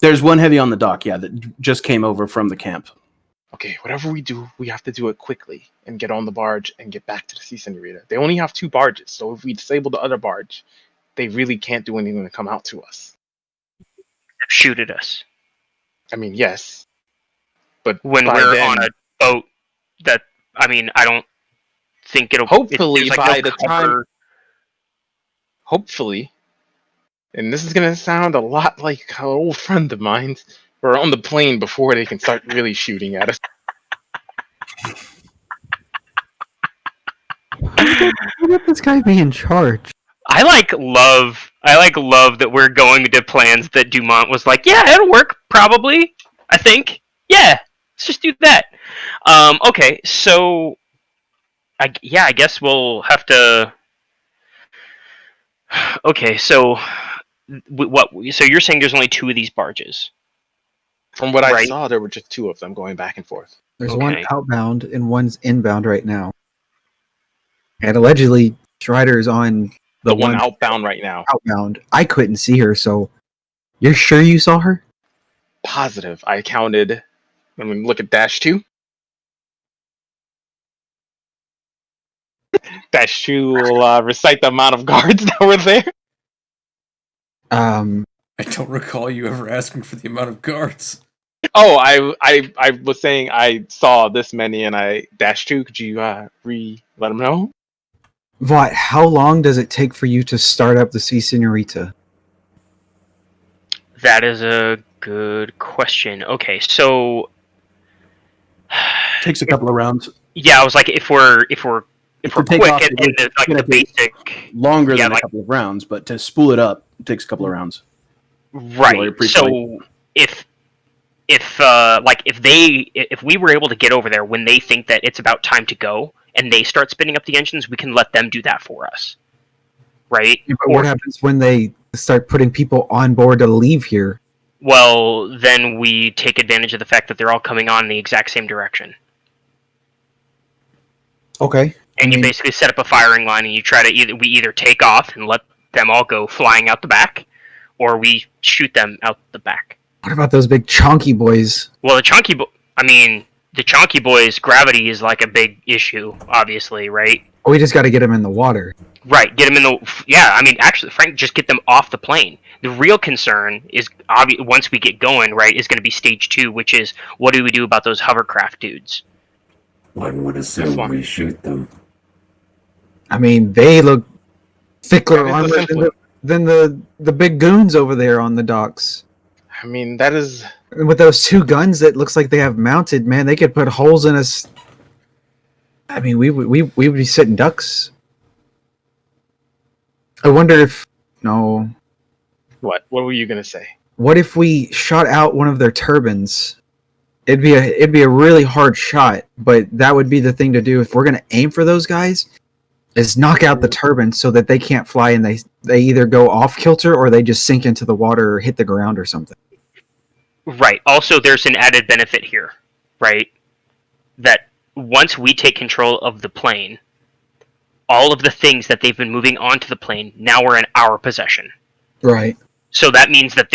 There's one heavy on the dock, yeah, that just came over from the camp.
Okay. Whatever we do, we have to do it quickly and get on the barge and get back to the Sea Senorita. They only have 2 barges, so if we disable the other barge, they really can't do anything to come out to us.
Shoot at us
I mean, yes, but
when
by
we're
then-
on a boat. That I mean, I don't think it'll.
Hopefully
there's,
by
no
the
cover.
hopefully, and this is gonna sound a lot like an old friend of mine, we're on the plane before they can start really shooting at us.
Let this guy be in charge.
I love that we're going to plans that Dumont was like, yeah, it'll work probably. I think, yeah, Let's just do that. Okay, so I guess we'll have to. Okay, so what? So you're saying there's only 2 of these barges,
From what I
right?
saw, there were just 2 of them going back and forth.
There's one
Okay.
outbound and one's inbound right now. And allegedly, Strider's on
The one outbound right now.
outbound. I couldn't see her, so you're sure you saw her?
Positive. I counted. Let me look at -2. -2 will recite the amount of guards that were there.
I don't recall you ever asking for the amount of guards.
Oh, I was saying I saw this many, and I -2. Could you let them know?
Vought, how long does it take for you to start up the Sea Senorita?
That is a good question. Okay, so
Takes a couple of rounds.
yeah, I was like, if we're
To
quick
take off,
and
it's
like
gonna
the
take
basic,
longer
yeah,
than
like-
a couple of rounds, but to spool it up, it takes a couple of rounds.
right?
Well, you're
So if we were able to get over there when they think that it's about time to go and they start spinning up the engines, we can let them do that for us, right?
Yeah, but what happens when they start putting people on board to leave here?
Well, then we take advantage of the fact that they're all coming on in the exact same direction.
Okay.
And you basically set up a firing line, and you try to either take off and let them all go flying out the back, or we shoot them out the back.
What about those big chonky boys?
Well, the chonky boys' gravity is like a big issue, obviously, right?
We just got to get them in the water.
Right, get them in the... Yeah, I mean, actually, Frank, just get them off the plane. The real concern is, once we get going, right, is going to be stage 2, which is, what do we do about those hovercraft dudes?
One would assume
fine.
we shoot them.
I mean, they look thicker
That is
armored
essentially-
than the big goons over there on the docks.
I mean, that is.
And with those 2 guns that looks like they have mounted, man, they could put holes in us. I mean, we would be sitting ducks. I wonder if no.
What were you gonna say?
What if we shot out one of their turbines? It'd be a really hard shot, but that would be the thing to do if we're gonna aim for those guys. Is knock out the turbine so that they can't fly and they either go off kilter or they just sink into the water or hit the ground or something.
Right. Also, there's an added benefit here, right? That once we take control of the plane, all of the things that they've been moving onto the plane now are in our possession.
Right.
So that means that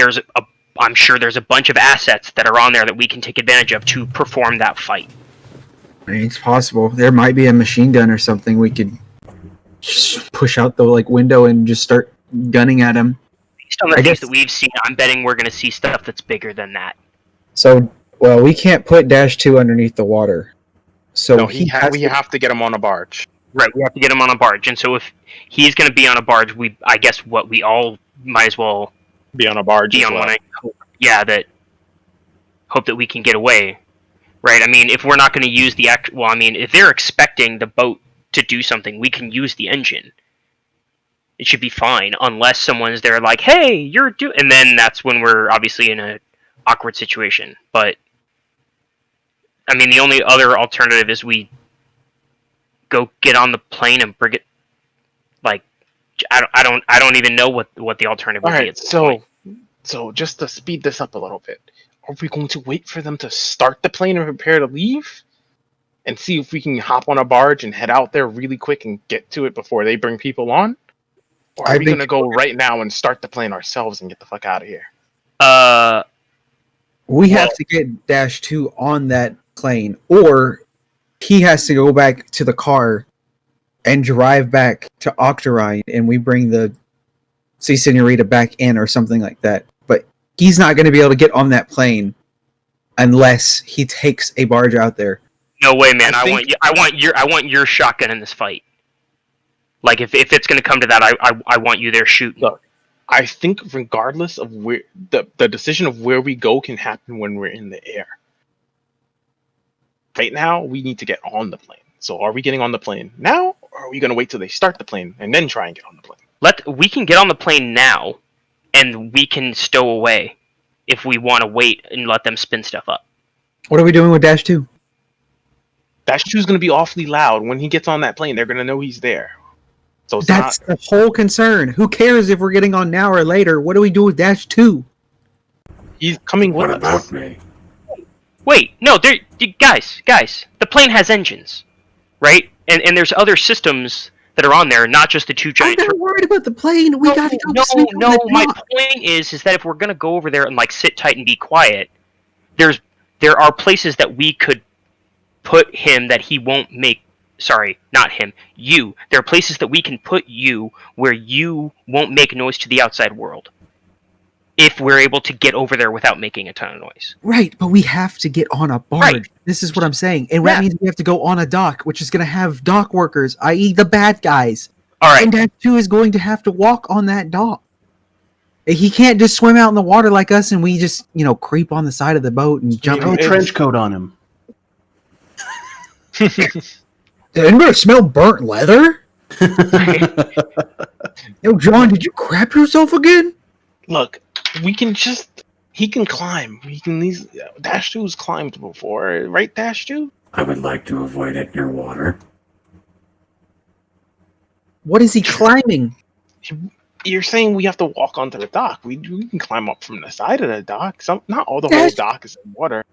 I'm sure there's a bunch of assets that are on there that we can take advantage of to perform that fight.
I mean, it's possible. There might be a machine gun or something we could just push out the window and just start gunning at him.
Based on the
I
things
guess-
that we've seen, I'm betting we're going to see stuff that's bigger than that.
So, well, we can't put -2 underneath the water. So
No,
he
we have to get him on a barge.
Right, we have to get him on a barge, and so if he's going to be on a barge, I guess we all might as well
Be on a barge.
be
as
on
well.
one. Hope that we can get away, right? I mean, if we're not going to use if they're expecting the boat to do something, we can use the engine. It should be fine, unless someone's there like, "Hey, and then that's when we're obviously in a awkward situation. But I mean, the only other alternative is we go get on the plane and bring it. Like, I don't even know what the alternative would
All
be.
right, so just to speed this up a little bit, are we going to wait for them to start the plane and prepare to leave, and see if we can hop on a barge and head out there really quick and get to it before they bring people on? Or are we going to go right now and start the plane ourselves and get the fuck out of here?
We have to get -2 on that plane, or he has to go back to the car and drive back to Octarine, and we bring the Sea Senorita back in or something like that. But he's not going to be able to get on that plane unless he takes a barge out there.
No way, man!
I
I want your shotgun in this fight. Like, if it's going to come to that, I want you there shooting.
Look, I think regardless of where the decision of where we go can happen when we're in the air. Right now, we need to get on the plane. So are we getting on the plane now, or are we going to wait till they start the plane and then try and get on the plane?
We can get on the plane now, and we can stow away if we want to wait and let them spin stuff up.
What are we doing with Dash 2?
Dash 2 is going to be awfully loud. When he gets on that plane, they're going to know he's there. So it's
That's
not.
the whole concern. Who cares if we're getting on now or later? What do we do with Dash 2?
He's coming with
What
us.
about me?
Wait, no, guys, the plane has engines, right? And there's other systems that are on there, not just the two
I'm
giant.
not worried about the plane. We gotta go
no,
sneak on
no.
the
My
dock.
point is that if we're gonna go over there and like sit tight and be quiet, there are places that we could put him that he won't make. Sorry, not him. You. There are places that we can put you where you won't make noise to the outside world. If we're able to get over there without making a ton of noise.
Right, but we have to get on a barge.
Right.
This is what I'm saying. And
Yeah.
that means we have to go on a dock, which is going to have dock workers, i.e. the bad guys.
All right.
And Dash 2 is going to have to walk on that dock. He can't just swim out in the water like us and we just, creep on the side of the boat and jump
Throw a
in.
trench coat on him.
Did anybody smell burnt leather? Yo, John, did you crap yourself again?
Look, we can just. He can climb. Dash 2's climbed before, right, Dash 2?
I would like to avoid it near water.
What is he climbing?
You're saying we have to walk onto the dock. We can climb up from the side of the dock. Not all the whole dock is in water.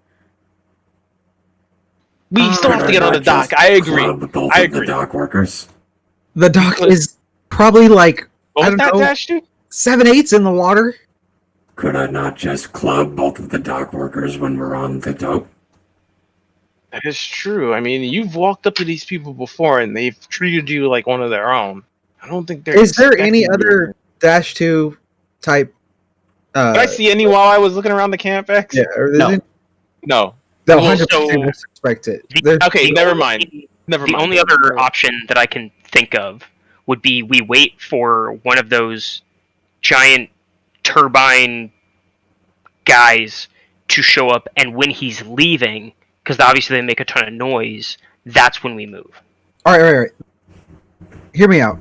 We still have to get on the dock. I agree.
Both
I
of the
agree.
dock workers.
The dock is probably like
What
I
was
don't
that,
know.
Dash 2?
7/8 in the water.
Could I not just club both of the dock workers when we're on the dock?
That is true. I mean, you've walked up to these people before, and they've treated you like one of their own. I don't think they're.
Is there any
expecting you.
other Dash 2 type?
Did I see any while I was looking around the camp, X?
Yeah,
No.
No.
they'll
Well,
100%
so-
respect it.
The-
There's-
Okay, never mind. Never
The
mind.
only other option that I can think of would be we wait for one of those giant turbine guys to show up, and when he's leaving, because obviously they make a ton of noise, that's when we move.
All right. Hear me out.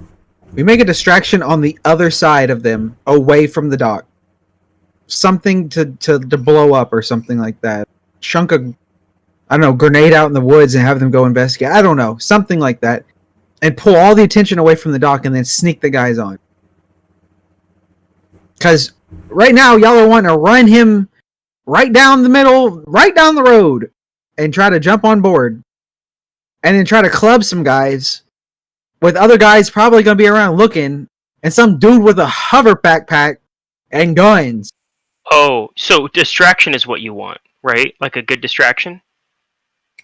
We make a distraction on the other side of them, away from the dock. Something to blow up or something like that. Chunk a, I don't know, grenade out in the woods and have them go investigate. I don't know, something like that, and pull all the attention away from the dock, and then sneak the guys on. Because right now, y'all are wanting to run him right down the middle, right down the road, and try to jump on board, and then try to club some guys, with other guys probably going to be around looking, and some dude with a hover backpack and guns.
Oh, so distraction is what you want, right? Like a good distraction?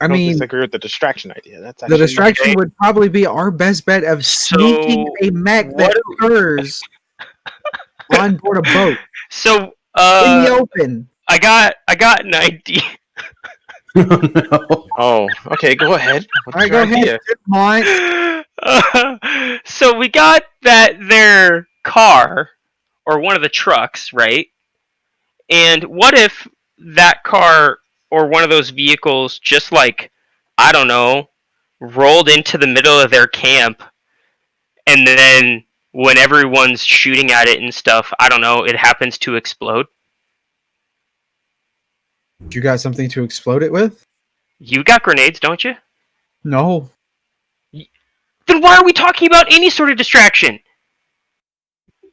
I
I don't
mean,
disagree with the distraction idea. That's
the
actually
distraction would probably be our best bet of sneaking a mech that occurs on board a boat
So,
in the open.
I got an idea.
No.
Oh, okay. Go ahead. What's
All right,
your
go
idea?
ahead. Mine.
So we got their car or one of the trucks, right? And what if that car or one of those vehicles just like, I don't know, rolled into the middle of their camp, and then when everyone's shooting at it and stuff, I don't know, it happens to explode?
You got something to explode it with?
You got grenades, don't you?
No.
Then why are we talking about any sort of distraction?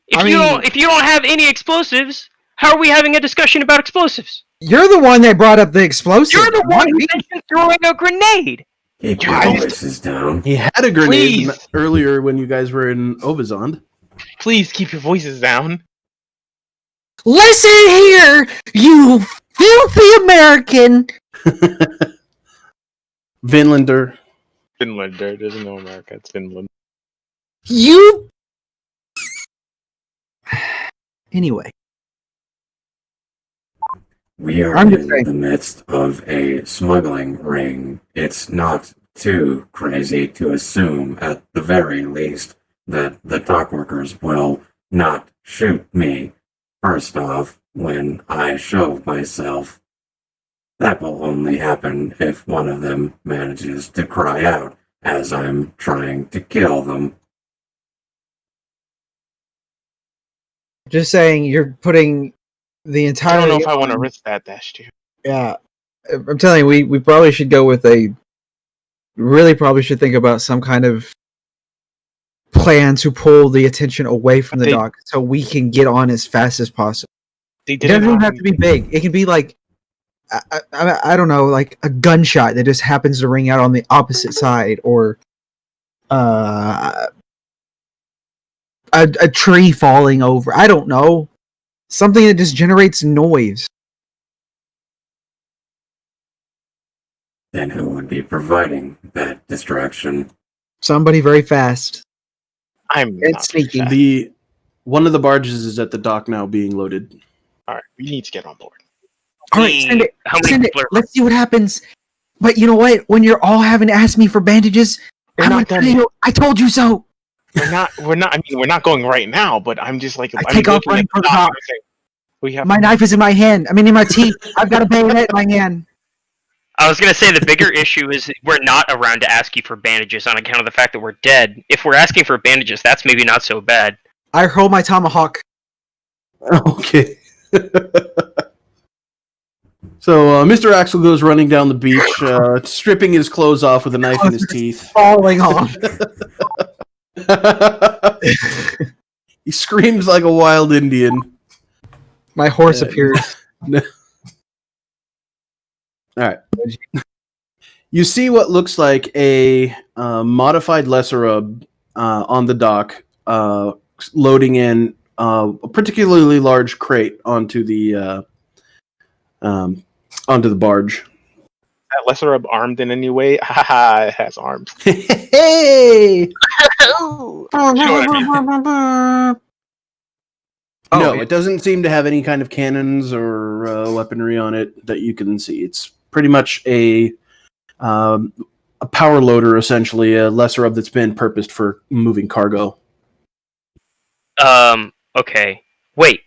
If
I
you
mean-
don't have any explosives, how are we having a discussion about explosives?
You're the one that brought up the explosive.
You're the
not
one who
me.
mentioned throwing a grenade.
Keep your
Guys.
voices down.
He had a grenade
Please.
earlier when you guys were in Ovazond.
Please keep your voices down.
Listen here, you filthy American.
Vinlander.
Finland. There's no America. It's Finland.
You. Anyway,
We are
I'm just
in
saying.
the midst of a smuggling ring. It's not too crazy to assume, at the very least, that the dock workers will not shoot me. First off, when I show myself, that will only happen if one of them manages to cry out as I'm trying to kill them.
just saying, you're putting the
I
entire.
don't know if I want to risk that, Dash 2.
Yeah, I'm telling you, we probably should go with probably should think about some kind of plan to pull the attention away from the dock so we can get on as fast as possible. It doesn't have to be big. It can be like, I don't know, like a gunshot that just happens to ring out on the opposite side, or a tree falling over. I don't know. Something that just generates noise.
Then who would be providing that distraction?
Somebody very fast.
I'm
It's
not
sneaky.
fast.
One of the barges is at the dock now, being loaded.
All right, we need to get on board.
All right, send it.
How many
Send it.
people are-
Let's see what happens. But you know what? When you're all having to ask me for bandages,
We're
I'm
not
gonna
done.
tell you, I told you so.
We're not. I mean, we're not going right now. But I'm just like,
I
I'm
take off
looking
running
at
for
the
the
dock
dock.
and saying, we have.
My knife is in my hand. I mean, in my teeth. I've got a bayonet in my hand.
I was gonna say the bigger issue is we're not around to ask you for bandages on account of the fact that we're dead. If we're asking for bandages, that's maybe not so bad.
I hurl my tomahawk.
Okay. So Mr. Axel goes running down the beach, stripping his clothes off with a knife in his teeth.
Falling off.
He screams like a wild Indian.
My horse
Yeah.
appears.
All right. You see what looks like a modified Lesserub on the dock, loading in a particularly large crate onto the barge.
That lesser armed in any way? Haha, it has arms.
Hey!
You know what I mean?
No, it doesn't seem to have any kind of cannons or weaponry on it that you can see. It's pretty much a power loader, essentially, a lesser of that's been purposed for moving cargo.
Okay. Wait.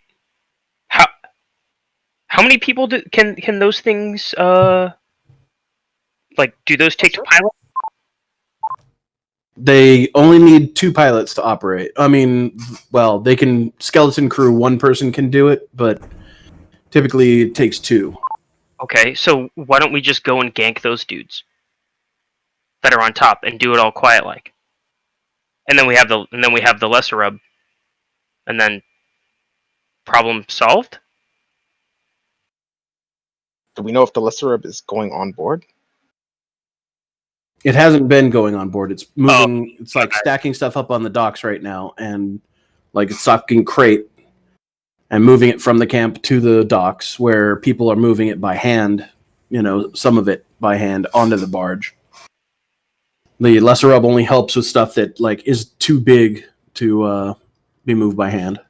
How many people can those things like do those take to pilot?
They only need 2 pilots to operate. I mean, well, they can skeleton crew, 1 person can do it, but typically it takes 2.
Okay, so why don't we just go and gank those dudes that are on top and do it all quiet like? And then we have the lesser rub. And then problem solved?
Do we know if the lesser is going on board?
It hasn't been going on board. It's moving. It's like stacking stuff up on the docks right now, and like it's stocking crate and moving it from the camp to the docks where people are moving it by hand. You know, some of it by hand onto the barge. The lesser rub only helps with stuff that like is too big to be moved by hand.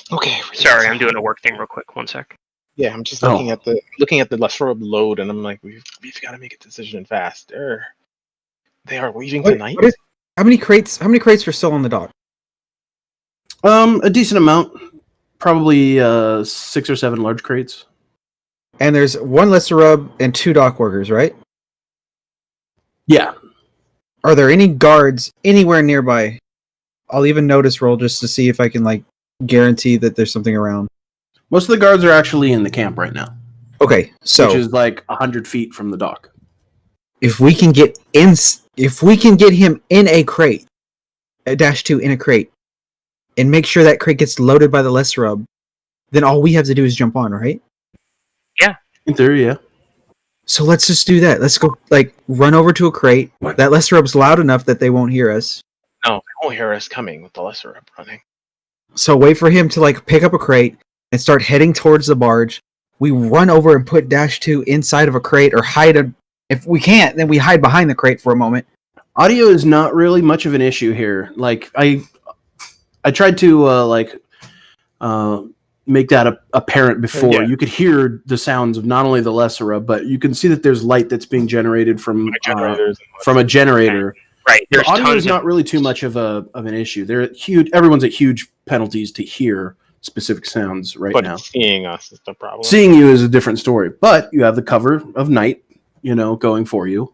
Okay.
Sorry, I'm doing a work thing real quick. 1 sec.
Yeah, I'm just looking at the lesser load, and I'm like, we've got to make a decision fast. They are leaving tonight.
How many crates are still on the dock?
A decent amount, probably 6 or 7 large crates.
And there's 1 lesser rub and 2 dock workers, right?
Yeah.
Are there any guards anywhere nearby? I'll even notice roll just to see if I can like guarantee that there's something around.
Most of the guards are actually in the camp right now,
Okay, so
which is like 100 feet from the dock.
if we can get him in a crate, a -2 in a crate, and make sure that crate gets loaded by the lesser rub, then all we have to do is jump on, right?
In theory, yeah.
So let's just do that. Let's go, like, run over to a crate.
What?
That lesser rub's loud enough that they won't hear us.
No, they won't hear us coming with the lesser running.
So wait for him to, like, pick up a crate and start heading towards the barge. We run over and put -2 inside of a crate or if we can't, then we hide behind the crate for a moment.
Audio is not really much of an issue here. Like I tried to make that apparent before.
Yeah.
You could hear the sounds of not only the Lessera, but you can see that there's light that's being generated from
Generators.
a generator.
Right.
The
There's
audio
tons
is not really too much of an issue. Everyone's at huge penalties to hear specific sounds right
But
now.
seeing us is the problem.
Seeing you is a different story, but you have the cover of night, going for you.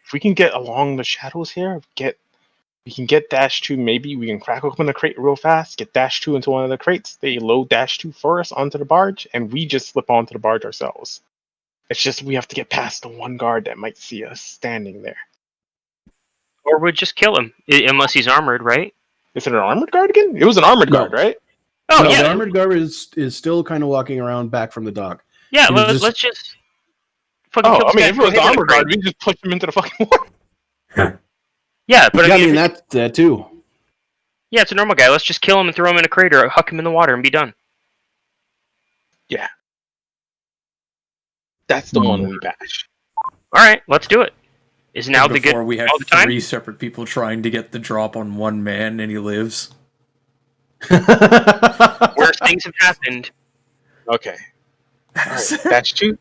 If we can get along the shadows here, we can get Dash 2, maybe we can crack open the crate real fast, get Dash 2 into one of the crates, they load Dash 2 for us onto the barge, and we just slip onto the barge ourselves. It's just we have to get past the one guard that might see us standing there.
Or we'd just kill him, unless he's armored, right?
Is it an armored guard again? It was an armored guard, right?
Oh,
No,
yeah.
the armored guard is still kind of walking around back from the dock.
Yeah,
You
let's just fucking
Oh,
kill
I
this
mean,
guy
if it was
and
the
throw him in
armored
the
guard,
crate.
we just push him into the fucking water.
Yeah, but
Yeah,
I mean,
that too.
yeah, it's a normal guy. Let's just kill him and throw him in a crate or huck him in the water and be done.
That's the one we bash.
All right, let's do it. Is now the good
Before we have
all the time?
3 separate people trying to get the drop on one man and he lives.
Worse things have happened.
Okay. Alright, Dash 2.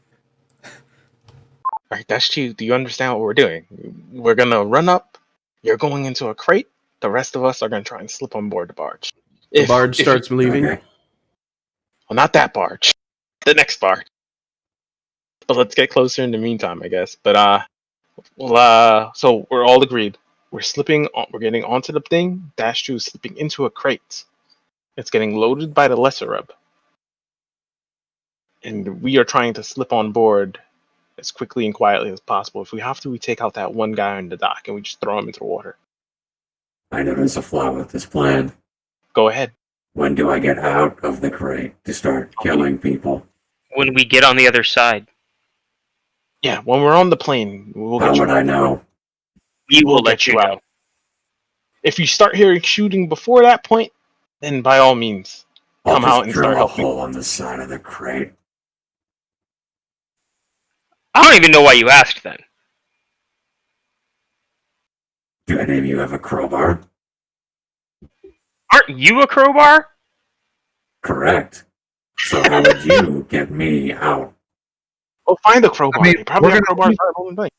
Alright, Dash 2, do you understand what we're doing? We're gonna run up, you're going into a crate, the rest of us are gonna try and slip on board the barge.
The barge starts leaving.
Okay.
Well, not that barge. The next barge. But let's get closer in the meantime, I guess. But so we're all agreed. We're getting onto the thing. Dash 2 is slipping into a crate. It's getting loaded by the lesser rub. And we are trying to slip on board as quickly and quietly as possible. If we have to, we take out that one guy on the dock and we just throw him into the water.
I notice a flaw with this plan.
Go ahead.
When do I get out of the crate to start killing people?
When we get on the other side,
Yeah, when we're on the plane, we'll
How
get you
would
out.
I know?
we will
We'll
let
get
you
you
know.
out. If you start hearing shooting before that point, then by all means,
I'll
come
just
out and
drill
start
a
helping.
hole on the side of the crate.
I don't even know why you asked then.
Do any of you have a crowbar?
Aren't you a crowbar?
Correct. So how would you get me out?
Go find a crowbar.
I mean,
They probably
we're
have
gonna-
crowbars for everyone thing.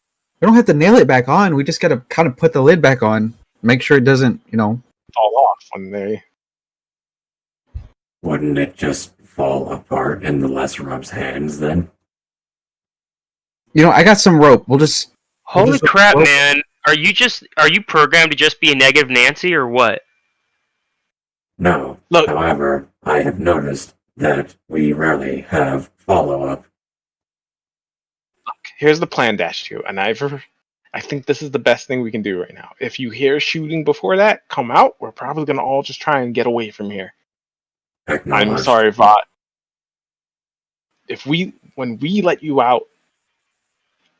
We don't have to nail it back on. We just gotta kind of put the lid back on. Make sure it doesn't,
Fall off when they.
Wouldn't it just fall apart in the lesser rub's hands then?
I got some rope. We'll just
Holy
just-
crap,
well-
man! Are you programmed to just be a negative Nancy or what?
No.
Look.
However, I have noticed that we rarely have follow-up.
Here's the plan, Dash 2, and I think this is the best thing we can do right now. If you hear shooting before that, come out. We're probably gonna all just try and get away from here. I'm
Acknowledged.
sorry, Vought. When we let you out,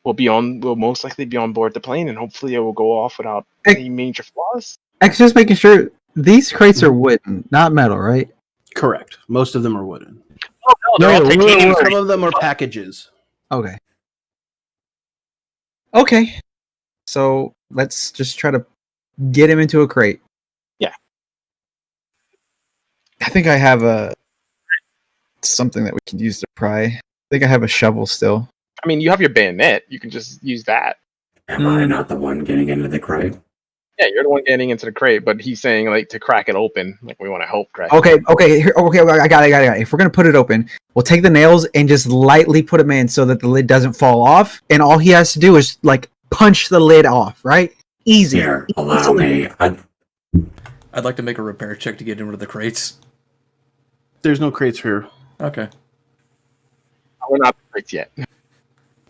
we'll most likely be on board the plane, and hopefully it will go off without any major flaws.
actually just making sure these crates are wooden, not metal, right?
Correct. Most of them are wooden.
Oh no, they're all
No,
titanium.
Some of them are packages.
Okay. Okay. So let's just try to get him into a crate.
Yeah.
I think I have something that we can use to pry. I think I have a shovel still.
I mean, you have your bayonet. You can just use that.
Am I not the one getting into the crate?
Yeah, you're the one getting into the crate, but he's saying like to crack it open. Like we want to help crack.
Okay, I got it. If we're gonna put it open, we'll take the nails and just lightly put them in so that the lid doesn't fall off. And all he has to do is like punch the lid off, right? Easy.
Here, allow me.
I'd like to make a repair check to get into the crates.
There's no crates here.
Okay.
We're not the crates yet.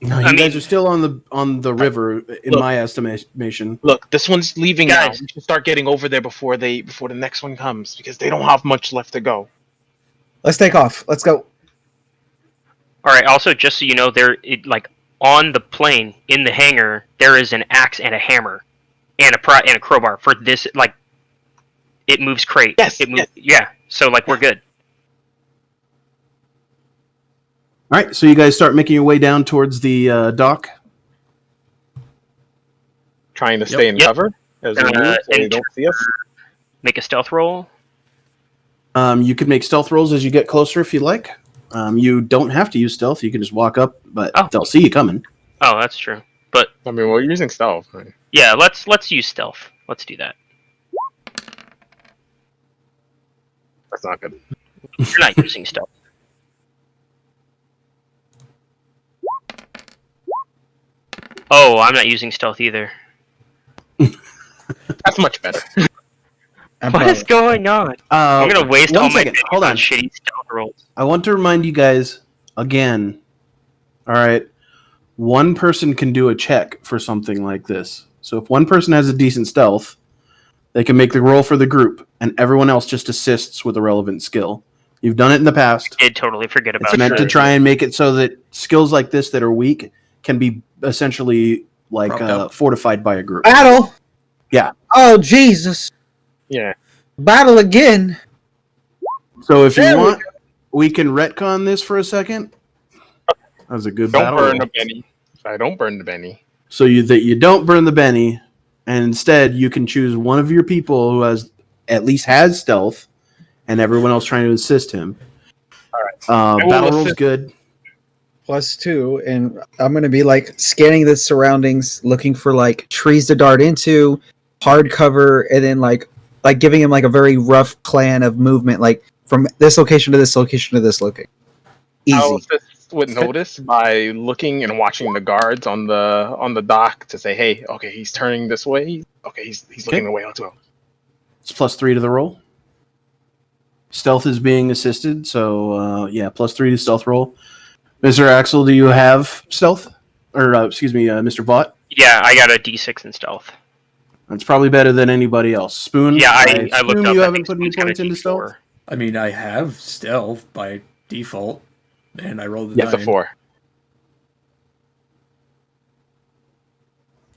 No, you guys are still on the river, in
Look.
my estimation.
Look, this one's leaving now.
Guys.
We should start getting over there before the next one comes because they don't have much left to go.
Let's take off. Let's go.
All right. Also, just so you know, on the plane in the hangar, there is an axe and a hammer, and a crowbar for this. Like, it moves crate.
Yes,
It moves. Yeah. So we're good.
All right, so you guys start making your way down towards the dock.
Trying to stay in
Yep.
cover as we move so they
and-
don't see us.
Make a stealth roll.
You could make stealth rolls as you get closer if you like. You don't have to use stealth. You can just walk up, but
Oh.
they'll see you coming.
Oh, that's true. But
I mean, we're using stealth. Right?
yeah, let's use stealth. Let's do that.
That's not good.
You're not using stealth. Oh, I'm not using stealth either.
That's much better.
What is going on? I'm gonna waste all my
second. Hold on.
shitty stealth rolls.
I want to remind you guys again. All right, one person can do a check for something like this. So if one person has a decent stealth, they can make the roll for the group, and everyone else just assists with a relevant skill. You've done it in the past.
I did totally forget about
It's meant to
that.
try and make it so that skills like this that are weak can be essentially like
Propped up.
fortified by a group.
Battle.
Yeah.
Oh Jesus!
Yeah.
Battle again.
So if you
There we
want, we can retcon this for a second. That was a good
Don't
battle.
burn the Benny. I don't burn the Benny.
So you don't burn the Benny, and instead you can choose one of your people who at least has stealth, and everyone else trying to assist him.
All right.
Battle roll's good.
+2, and I'm gonna be like scanning the surroundings, looking for like trees to dart into, hard cover, and then like giving him like a very rough plan of movement, like from this location to this location to this location. Easy.
I'll assist with notice by looking and watching the guards on the dock to say, hey, okay, he's turning this way. Okay, he's looking away as well.
It's +3 to the roll. Stealth is being assisted, so yeah, +3 to stealth roll. Mr. Axel, do you have stealth? Or excuse me, Mr. Vought?
Yeah, I got a D6 in stealth.
That's probably better than anybody else. Spoon?
Yeah, I
assume
looked up.
you
I
haven't
think
put any
Spoon's got a
points into stealth?
D4.
I mean, I have stealth by default, and I rolled the
Yes, a
9.
4.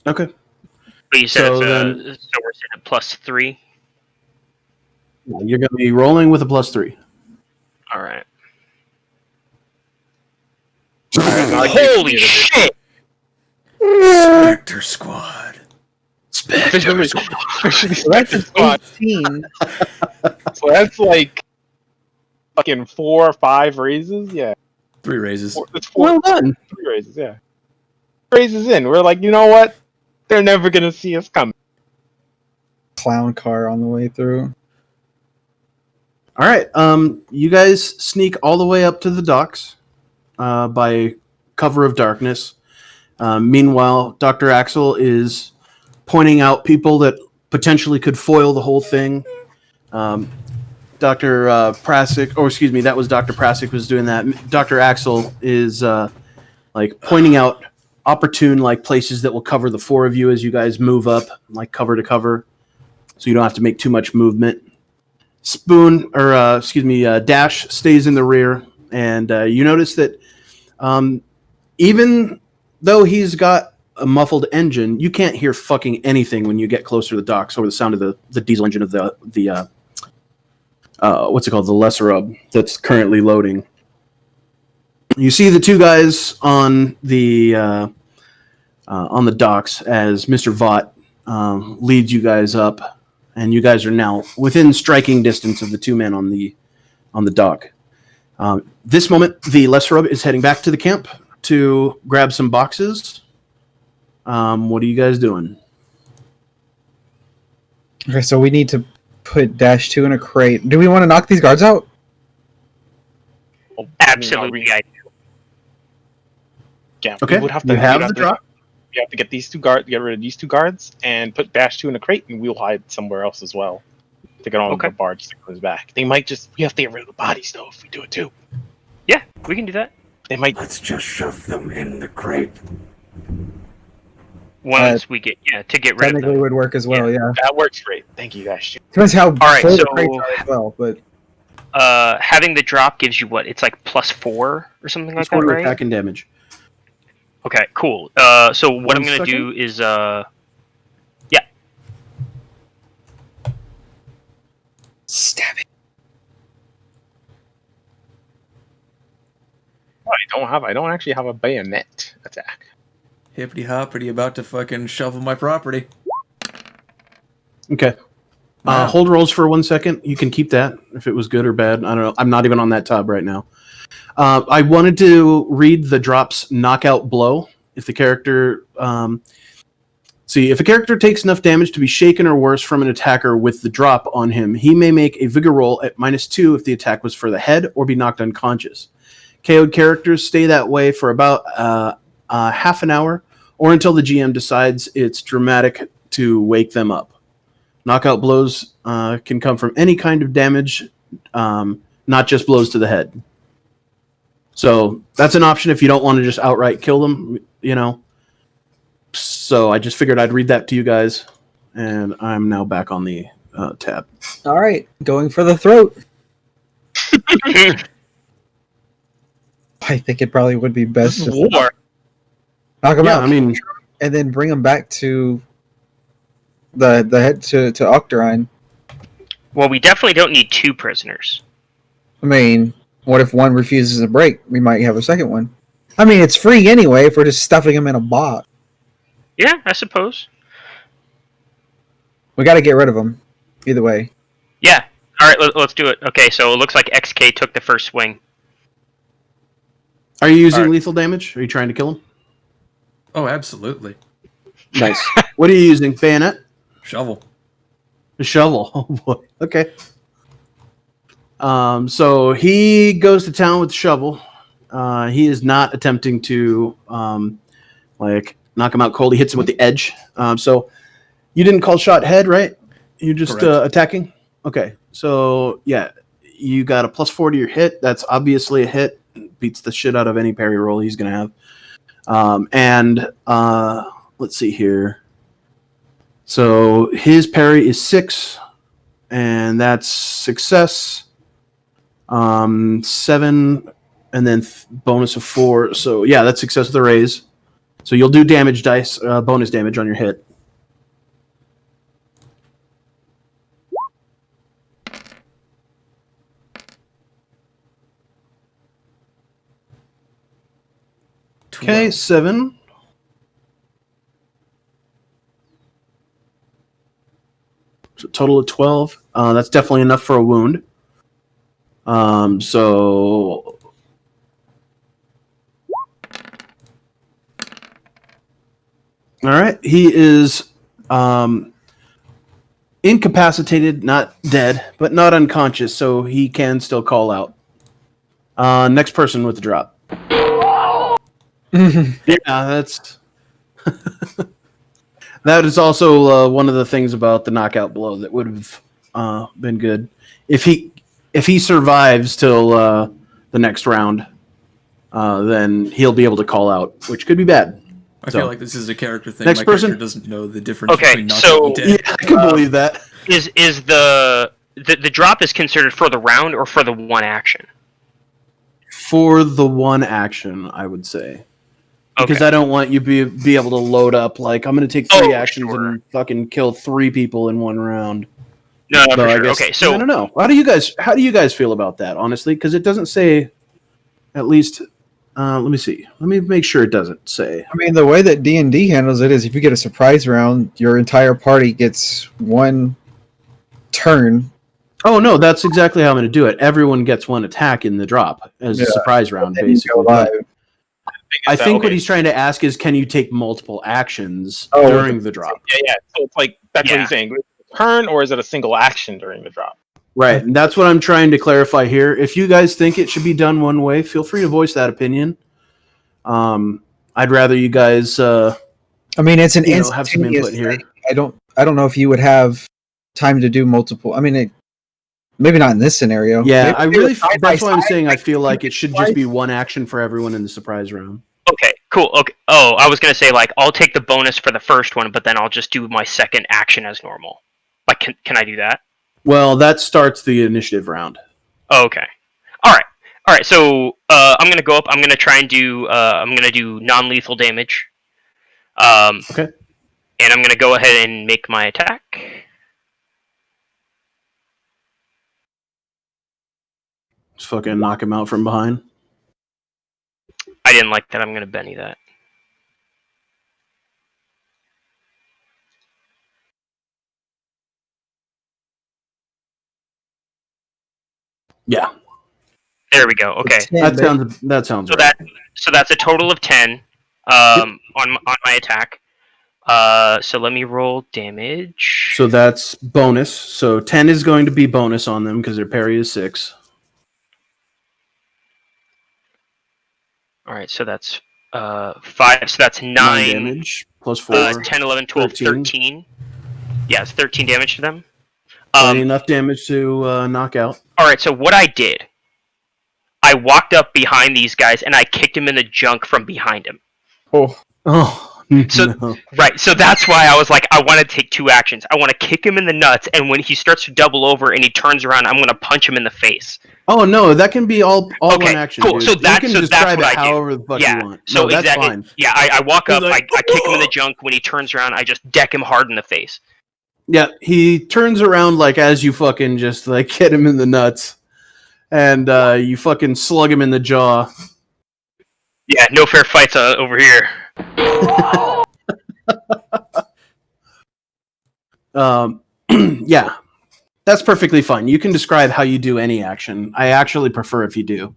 Okay.
But you said
So
so
then-
so we're sitting at +3.
You're going to be rolling with a +3.
All right.
Holy
shit!
Spectre Squad.
Officially
So
Spectre
that's
Squad.
18.
So that's like fucking 4 or 5 raises. Yeah,
3 raises.
It's 4,
Well done.
3 raises. Yeah, raises in. We're like, you know what? They're never gonna see us coming.
Clown car on the way through.
All right. You guys sneak all the way up to the docks by cover of darkness. Meanwhile, Dr. Axel is pointing out people that potentially could foil the whole thing. Dr. Prasec, or excuse me, that was Dr. Prasec was doing that. Dr. Axel is like pointing out opportune like places that will cover the 4 of you as you guys move up, like cover to cover, so you don't have to make too much movement. Spoon, or excuse me, Dash stays in the rear, and you notice that even though he's got a muffled engine, you can't hear fucking anything when you get closer to the docks over the sound of the diesel engine of the what's it called, the Lesserub that's currently loading. You see the 2 guys on the docks as Mr. Vought leads you guys up. And you guys are now within striking distance of the 2 men on the dock. This moment, the Lesserub is heading back to the camp to grab some boxes. What are you guys doing?
Okay, so we need to put -2 in a crate. Do we want to knock these guards out?
Absolutely, I do.
Yeah.
Okay.
We would have to.
You have
we'd
the
to-
drop?
We have to get these 2 guards, get rid of these 2 guards, and put -2 in a crate, and we'll hide somewhere else as well to get on
Okay.
the barge that comes back. They might just. We have to get rid of the bodies though if we do it too.
Yeah, we can do that.
They might.
Let's just shove them in the crate.
Once we get to get rid of
Technically
them.
would work as well, yeah.
That works great. Thank you guys.
Depends how
right,
full the
so-
crates are as well, but
Having the drop gives you what? It's like +4 or something like
It's
that,
for
right?
attack and damage.
Okay, cool. So what I'm gonna do is
stab it.
I don't actually have a bayonet attack.
Hippity hoppity, about to fucking shovel my property.
Okay.
Wow.
Hold rolls for 1 second. You can keep that if it was good or bad. I don't know. I'm not even on that tab right now. I wanted to read the drop's knockout blow. If the character See, if a character takes enough damage to be shaken or worse from an attacker with the drop on him, he may make a vigor roll at -2 if the attack was for the head or be knocked unconscious. KO'd characters stay that way for about half an hour or until the GM decides it's dramatic to wake them up. Knockout blows can come from any kind of damage, not just blows to the head. So that's an option if you don't want to just outright kill them, you know. So I just figured I'd read that to you guys, and I'm now back on the tab.
All right, going for the throat. I think it probably would be best
This
to
is war.
knock him
Yeah,
out.
I mean,
and then bring him back to the head to Octarine.
Well, we definitely don't need 2 prisoners.
I mean, what if one refuses a break? We might have a second one. I mean, it's free anyway if we're just stuffing him in a box.
Yeah, I suppose.
We got to get rid of him. Either way.
Yeah. All right, let's do it. Okay, so it looks like XK took the first swing.
are you using
Alright.
lethal damage? Are you trying to kill him?
Oh, absolutely.
Nice. What are you using? Bayonet?
Shovel.
A shovel. Oh boy. Okay. So he goes to town with the shovel. He is not attempting to knock him out cold. He hits him with the edge. So you didn't call shot head, right? You're just
Correct.
attacking. Okay. So yeah, you got a +4 to your hit. That's obviously a hit. Beats the shit out of any parry roll he's gonna have. Let's see here. So his parry is 6, and that's success. 7, and then bonus of 4. So yeah, that's success with the raise. So you'll do damage dice, bonus damage on your hit. Okay, 7. So total of 12. That's definitely enough for a wound. So all right, he is incapacitated, not dead, but not unconscious, so he can still call out. Next person with the drop. Yeah, that's that is also one of the things about the knockout blow that would have been good if he survives till the next round. Then he'll be able to call out, which could be bad.
I feel like this is a character thing.
Next
My
person.
character doesn't know the difference
Okay,
between knockout
so-
and dead.
Yeah, I can believe that.
Is the drop is considered for the round or for the one action?
For the one action, I would say. Because
Okay.
I don't want you be able to load up like I'm going to take 3
Oh,
actions
sure.
and fucking kill 3 people in one round.
No,
So
for
I
sure.
guess,
Okay, so
I don't know. How do you guys feel about that? Honestly, because it doesn't say. At least, let me see. Let me make sure it doesn't say.
I mean, the way that D&D handles it is if you get a surprise round, your entire party gets one turn.
Oh no, that's exactly how I'm going to do it. Everyone gets one attack in the drop as a
Yeah.
surprise round,
Then you go
basically.
live.
I think
okay.
what he's trying to ask is, can you take multiple actions
Oh,
during the drop?
Yeah. So it's like that's what
Yeah.
he's saying. Is it a turn or is it a single action during the drop?
Right, and that's what I'm trying to clarify here. If you guys think it should be done one way, feel free to voice that opinion. I'd rather you guys,
I mean, it's an
have some
instantaneous
input here.
thing. I don't know if you would have time to do multiple. I mean, maybe not in this scenario.
Yeah,
Maybe
I
do
really.
it side by
That's why I'm
side,
saying I
like,
feel like it should just be
twice.
one action for everyone in the surprise round.
okay, cool. Okay. Oh, I was gonna say like I'll take the bonus for the first one, but then I'll just do my second action as normal. Like, can I do that?
Well, that starts the initiative round.
Oh, okay. All right. So I'm gonna go up. I'm gonna try and do. I'm gonna do non-lethal damage.
Okay.
And I'm gonna go ahead and make my attack.
Just fucking knock him out from behind.
I didn't like that. I'm gonna Benny that.
Yeah,
There we go. Okay.
that sounds
So
right.
that's a total of 10 on my attack. So let me roll damage.
So that's bonus. So 10 is going to be bonus on them because their parry is 6.
All right, so that's 5. So that's 9
damage plus 4.
10, 11, 12, 13. Yeah, it's 13 damage to them.
Plenty enough damage to knock out.
All right, so what I did, I walked up behind these guys and I kicked him in the junk from behind him.
Oh.
So
No.
right, so that's why I was like, I want to take 2 actions. I want to kick him in the nuts, and when he starts to double over and he turns around, I'm going to punch him in the face.
Oh no, that can be all
Okay,
one action.
cool.
Dude.
So
you
that's-
can
so
describe
that's what
it
I do.
however the fuck
Yeah,
you want.
so
No, that's
exactly.
fine.
Yeah, I walk
He's
up,
like,
I kick him in the junk. When he turns around, I just deck him hard in the face.
Yeah, he turns around like as you fucking just like hit him in the nuts, and you fucking slug him in the jaw.
Yeah, no fair fights over here.
Yeah, that's perfectly fine. You can describe how you do any action. I actually prefer if you do.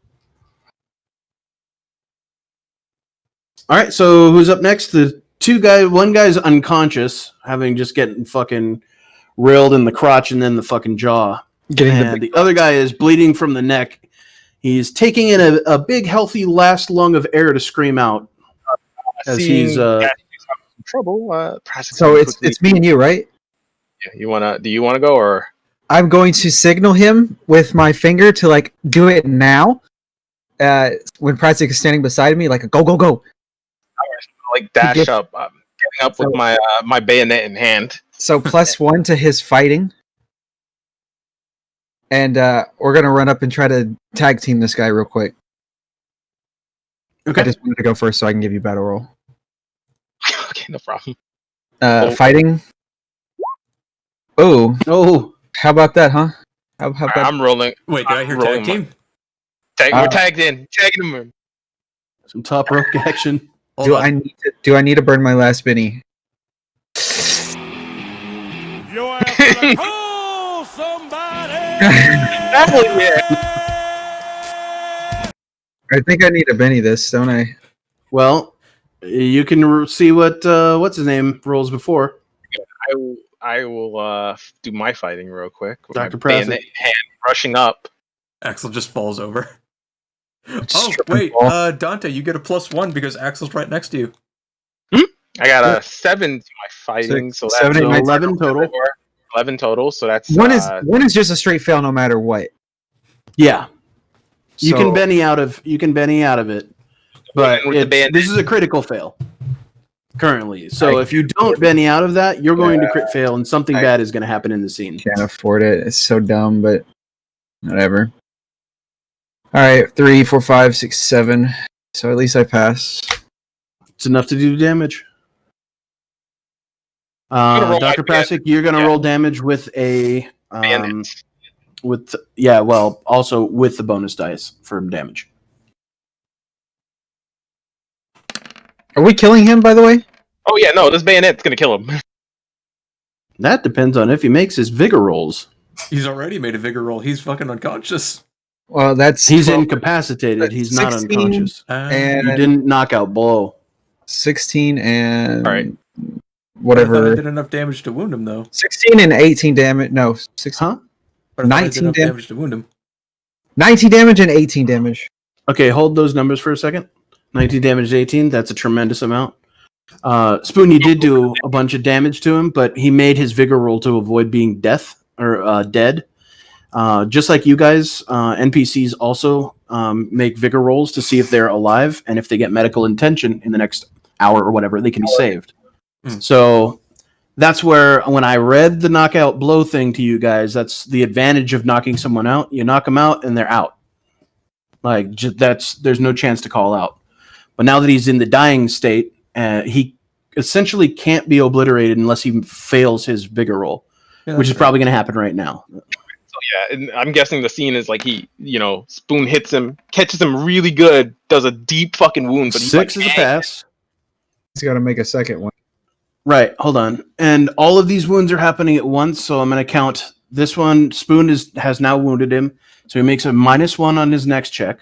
All right, so who's up next? The one guy's unconscious, having just getting fucking railed in the crotch and then the fucking jaw. And the other guy is bleeding from the neck. He's taking in a big, healthy last lung of air to scream out. As he's
trouble. Prasec,
So
quickly-
it's me and you, right?
Yeah, do you wanna go or
I'm going to signal him with my finger to like do it now. When Prasec is standing beside me, like go, go, go.
like dash
Get-
up? I'm getting up with my bayonet in hand.
So +1 to his fighting. And we're gonna run up and try to tag team this guy real quick.
okay.
I just wanted to go first so I can give you battle roll.
Okay, no problem.
Fighting. Oh, how about that, huh? How about
I'm rolling.
Wait, did I hear
rolling
tag team?
We're tagged in. Tagging him.
Some top rope action.
Hold
do
on.
I need to burn my last Benny?
Your ass better call somebody.
Hell yeah.
I think I need to Benny this, don't I?
Well, you can see what what's his name rolls before.
I will do my fighting real quick. With
Dr.
my bayonet
Prasec.
in hand, rushing up.
Axel just falls over.
Just
Oh,
trip and
wait,
fall.
Dante, you get a +1 because Axel's right next to you.
I got a 7 to my fighting, so that's
7
So
and
11 total.
11 total. So that's
One is just a straight fail no matter what.
Yeah, you
So-
can Benny out of it, but
with the bayonet.
this is a critical fail currently. So if you don't Benny out of that, you're going to crit fail, and something bad is going to happen in the scene.
Can't afford it. It's so dumb, but whatever. All right, 3, 4, 5, 6, 7. So at least I pass.
It's enough to do damage.
gonna roll
Dr.
my
Prasec, you're going to
yeah.
roll damage with a
Bayonet.
also with the bonus dice for damage.
Are we killing him, by the way?
Oh yeah, no, this bayonet's gonna kill him.
That depends on if he makes his vigor rolls.
He's already made a vigor roll. He's fucking unconscious.
Well, that's
He's
12,
incapacitated. He's not
16
unconscious.
and
You didn't knock out blow.
16 and
All right.
I thought I
whatever.
did enough damage to wound him, though.
16 and 18 damage. No, 16.
Huh?
But I thought I did
19
enough
damage.
damage to wound him.
19 damage and 18 damage.
Okay, hold those numbers for a second. 19 damage to 18. That's a tremendous amount. Spoon, you did do a bunch of damage to him, but he made his vigor roll to avoid being dead. Just like you guys, NPCs also make vigor rolls to see if they're alive, and if they get medical attention in the next hour or whatever, they can be saved. So that's where, when I read the knockout blow thing to you guys, that's the advantage of knocking someone out. You knock them out, and they're out. Like, there's no chance to call out. But now that he's in the dying state, he essentially can't be obliterated unless he fails his vigor roll,
Yeah,
which is
that's
probably going to happen right now.
So yeah, and I'm guessing the scene is like Spoon hits him, catches him really good, does a deep fucking wound, but he's
6
like,
is a pass.
He's got to make a second one.
Right, hold on. And all of these wounds are happening at once, so I'm going to count this one. Spoon has now wounded him, so he makes a -1 on his next check.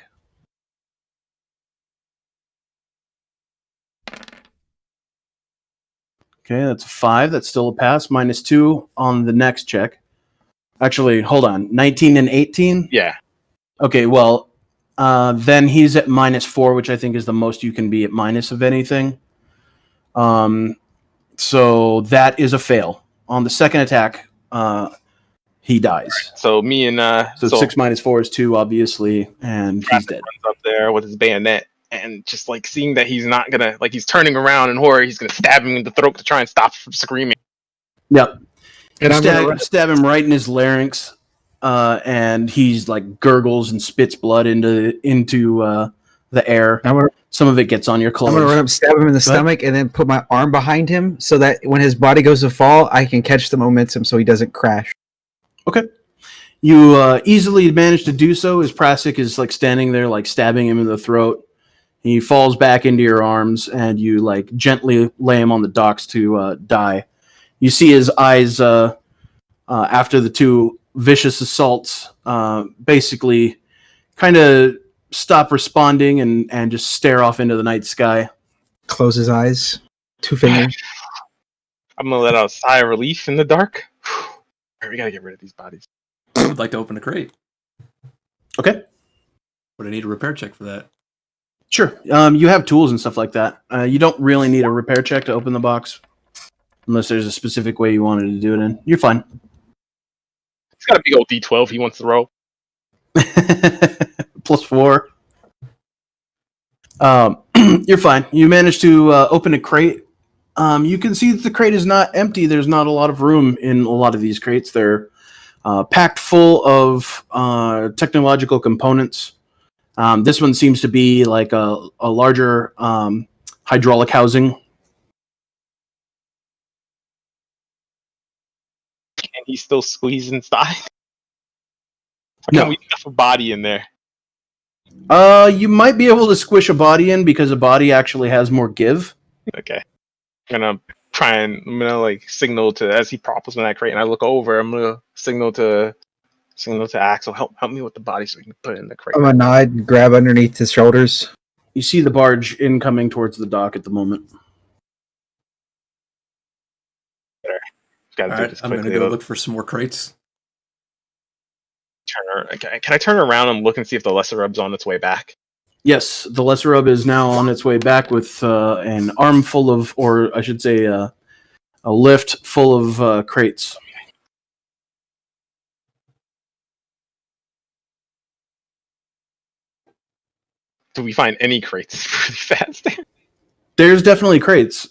Okay, that's a 5. That's still a pass. -2 on the next check. Actually, hold on. 19 and 18?
Yeah.
Okay, well, then he's at -4, which I think is the most you can be at minus of anything. So that is a fail. On the second attack, he dies.
So me and
So 6 -4 is 2, obviously, and he's dead.
runs up there with his bayonet, and just like seeing that he's not gonna, like, he's turning around in horror, he's gonna stab him in the throat to try and stop him from screaming.
Yep.
And I'm
stab,
gonna
stab him right in his larynx, and he's like gurgles and spits blood into the air. Some of it gets on your
I'm
clothes.
gonna run up, stab him in the stomach, and then put my arm behind him so that when his body goes to fall, I can catch the momentum so he doesn't crash.
Okay. You easily manage to do so as Prasec is like standing there, like stabbing him in the throat. He falls back into your arms, and you like gently lay him on the docks to die. You see his eyes after the 2 vicious assaults basically kind of stop responding and just stare off into the night sky.
Close his eyes. 2 fingers.
I'm gonna let out a sigh of relief in the dark. Alright, we gotta get rid of these bodies.
I would like to open a crate.
Okay.
Would I need a repair check for that?
Sure. You have tools and stuff like that. You don't really need a repair check to open the box unless there's a specific way you wanted to do it in. You're fine.
He's got a big old D12 he wants to roll.
+4. You're fine. You managed to open a crate. You can see that the crate is not empty. There's not a lot of room in a lot of these crates. They're packed full of technological components. This one seems to be like a larger hydraulic housing.
And he's still squeezing inside.
No.
Can we stuff a body in there?
You might be able to squish a body in because a body actually has more give.
Okay. I'm gonna like signal to, as he props in that crate and I look over, I'm gonna signal to Axel, help me with the body so we can put it in the crate.
I'm gonna nod and grab underneath his shoulders.
You see the barge incoming towards the dock at the moment.
Gotta
All
do
right,
this
I'm going to
quickly.
go look for some more crates.
Can I turn around and look and see if the lesser rub's on its way back?
Yes, the lesser rub is now on its way back with an armful of, or I should say, a lift full of crates.
Do we find any crates really fast?
There's definitely crates.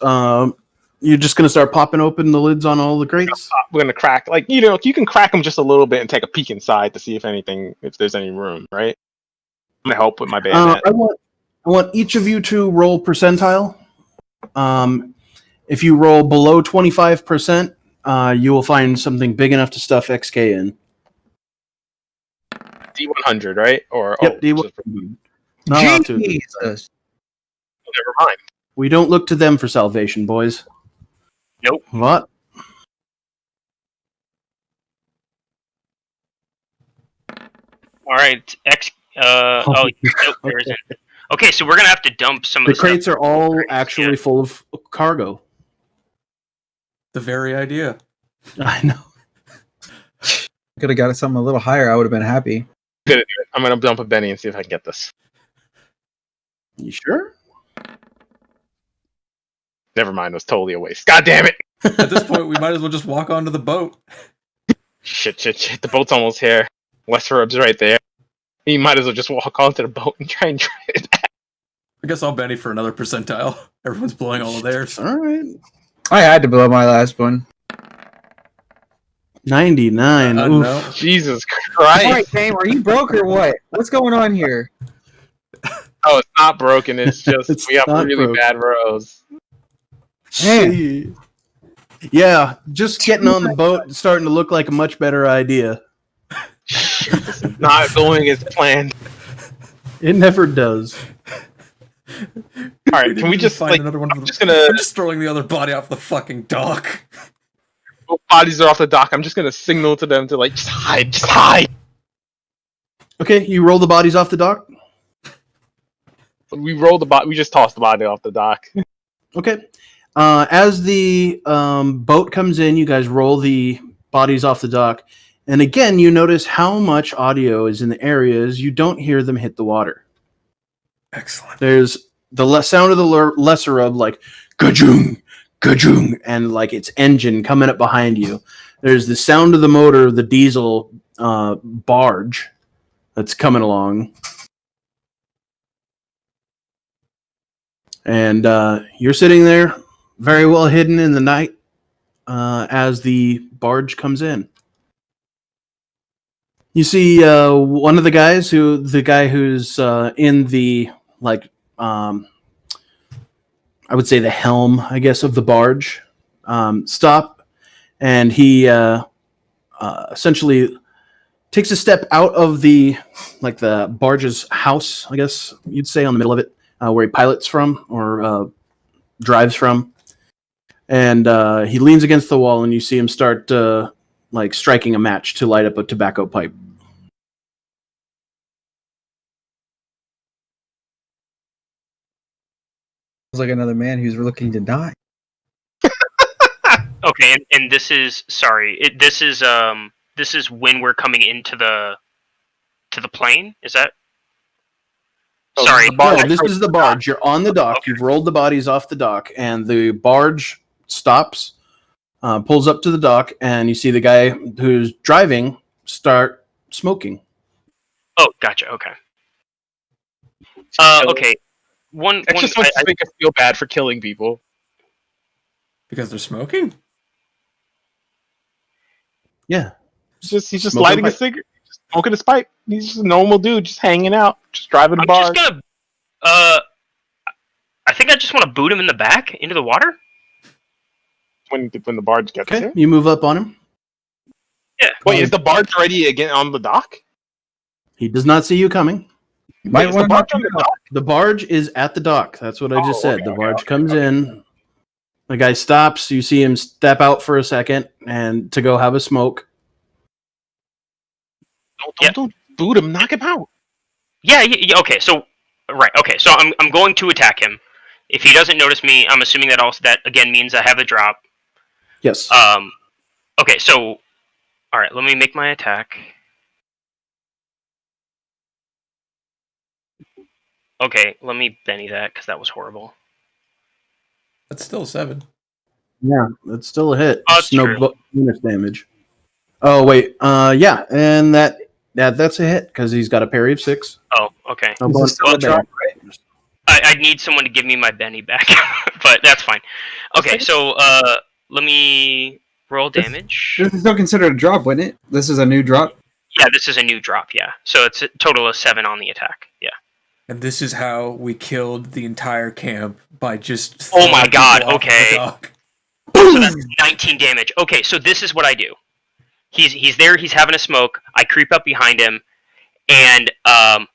You're just going to start popping open the lids on all the crates?
We're gonna crack, like, you can crack them just a little bit and take a peek inside to see if there's any room, right? I'm gonna help with my bayonet.
I want each of you to roll percentile. If you roll below 25%, you will find something big enough to stuff XK in.
D100, right? Or
Yep, D100. Not allowed to.
Jesus.
Never mind.
We don't look to them for salvation, boys.
Nope.
What?
All right. Nope, there isn't. Okay, so we're gonna have to dump some of
The
the
crates
stuff.
are all actually full of cargo.
The very idea.
I know.
Could have got something a little higher. I would have been happy.
I'm gonna dump a Benny and see if I can get this.
You sure?
Never mind, it was totally a waste. God damn it!
At this point, we might as well just walk onto the boat.
Shit. The boat's almost here. Westerub's right there. You might as well just walk onto the boat and try and drive it back.
I guess I'll Benny for another percentile. Everyone's blowing all of theirs.
All right.
I had to blow my last one.
99. Oof.
No.
Jesus
All right,
Christ!
Dame, are you broke or what? What's going on here?
Oh, it's not broken. It's just
It's
we have
not
really
broken.
bad rows.
Gee. Yeah, just getting on the boat is starting to look like a much better idea.
This is not going as planned.
It never does.
All right, can we just
find
like?
another one?
I'm just gonna.
I'm just throwing the other body off the fucking dock.
Both bodies are off the dock. I'm just gonna signal to them to like just hide.
Okay, you roll the bodies off the dock.
We rolled the body. We just tossed the body off the dock.
Okay. As the boat comes in, you guys roll the bodies off the dock, and again, you notice how much audio is in the areas you don't hear them hit the water.
Excellent.
There's the sound of the lesser of like ka-jung, ka-jung, and like its engine coming up behind you. There's the sound of the motor of the diesel barge that's coming along. And you're sitting there very well hidden in the night as the barge comes in. You see one of the guys who's in the like I would say the helm, I guess, of the barge, stop, and he essentially takes a step out of the barge's house, I guess you'd say, on the middle of it, where he pilots from or drives from, and he leans against the wall, and you see him start striking a match to light up a tobacco pipe.
Like another man who's looking to die.
Okay, and this is this is when we're coming into the plane. Is that?
Oh,
Sorry.
No, this is the barge. You're on the dock. Okay. You've rolled the bodies off the dock, and the barge stops, pulls up to the dock, and you see the guy who's driving start smoking.
Oh, gotcha. Okay. Okay.
That just wants to make us feel bad for killing people.
Because they're smoking?
Yeah.
He's just lighting a cigarette, just smoking his pipe. He's just a normal dude, just hanging out, just driving a bar.
Just gonna, I think I just want to boot him in the back into the water.
When the barge gets there.
You move up on him.
Yeah.
Wait, is the barge already again on the dock?
He does not see you coming.
Wait, is the barge on the dock?
The barge is at the dock. That's what I just said.
Okay,
the barge comes in. The guy stops. You see him step out for a second and to go have a smoke.
Don't boot him. Knock him out.
Yeah. Okay. So right. Okay. So I'm going to attack him. If he doesn't notice me, I'm assuming that again means I have the drop.
Yes.
Okay. So all right. Let me make my attack. Okay. Let me Benny that because that was horrible.
That's still 7.
Yeah, that's still a hit.
Oh, that's
no bonus damage. Oh wait, yeah, and that's a hit because he's got a parry of 6.
Oh, okay.
No bonus
drop,
right?
I need someone to give me my Benny back, but that's fine. Okay, so let me roll damage.
This is still considered a drop, wouldn't it? This is a new drop.
Yeah, this is a new drop. Yeah, so it's a total of 7 on the attack. Yeah.
And this is how we killed the entire camp by just.
Oh my god! Okay. So that's 19 damage. Okay, so this is what I do. He's there. He's having a smoke. I creep up behind him, and I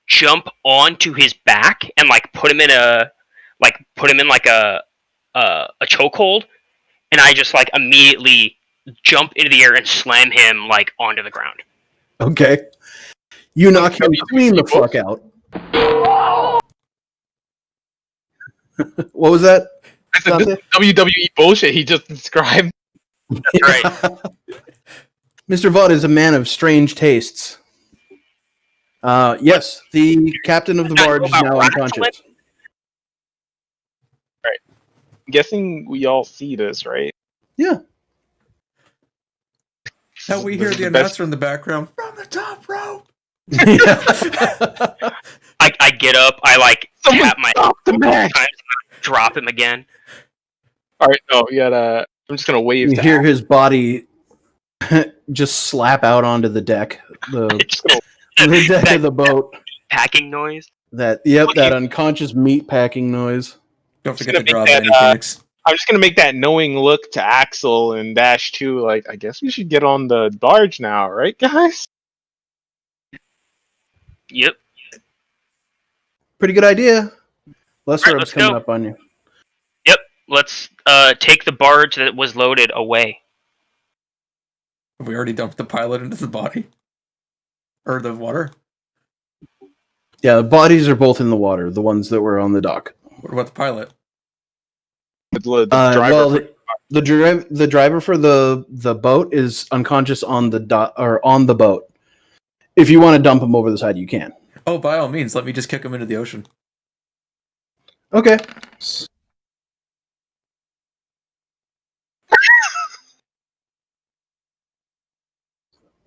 jump onto his back and put him in a chokehold, and I just immediately jump into the air and slam him onto the ground.
Okay. You knock him clean the fuck out. What was that?
That's the WWE bullshit he just described.
That's right.
Mr. Vought is a man of strange tastes. Yes, the captain of the barge is now unconscious.
Right. I'm guessing we all see this, right?
Yeah.
Now we hear the announcer in the background from the top rope.
I get up. I tap my times, drop him again.
All right. No, yeah. I'm just gonna wave.
You hear his body just slap out onto the deck, the deck of the boat.
Packing noise.
That unconscious meat packing noise.
Don't forget to drop any Phoenix.
I'm just gonna make that knowing look to Axel and Dash 2. I guess we should get on the barge now, right, guys?
Yep.
Pretty good idea. Lesser
Right,
Up's coming up on you.
Yep. Let's take the barge that was loaded away.
Have we already dumped the pilot into the body? Or the water?
Yeah, the bodies are both in the water, the ones that were on the dock.
What about the pilot?
The driver.
Well, the driver for the boat is unconscious on on the boat. If you want to dump him over the side, you can.
Oh, by all means, let me just kick him into the ocean.
Okay.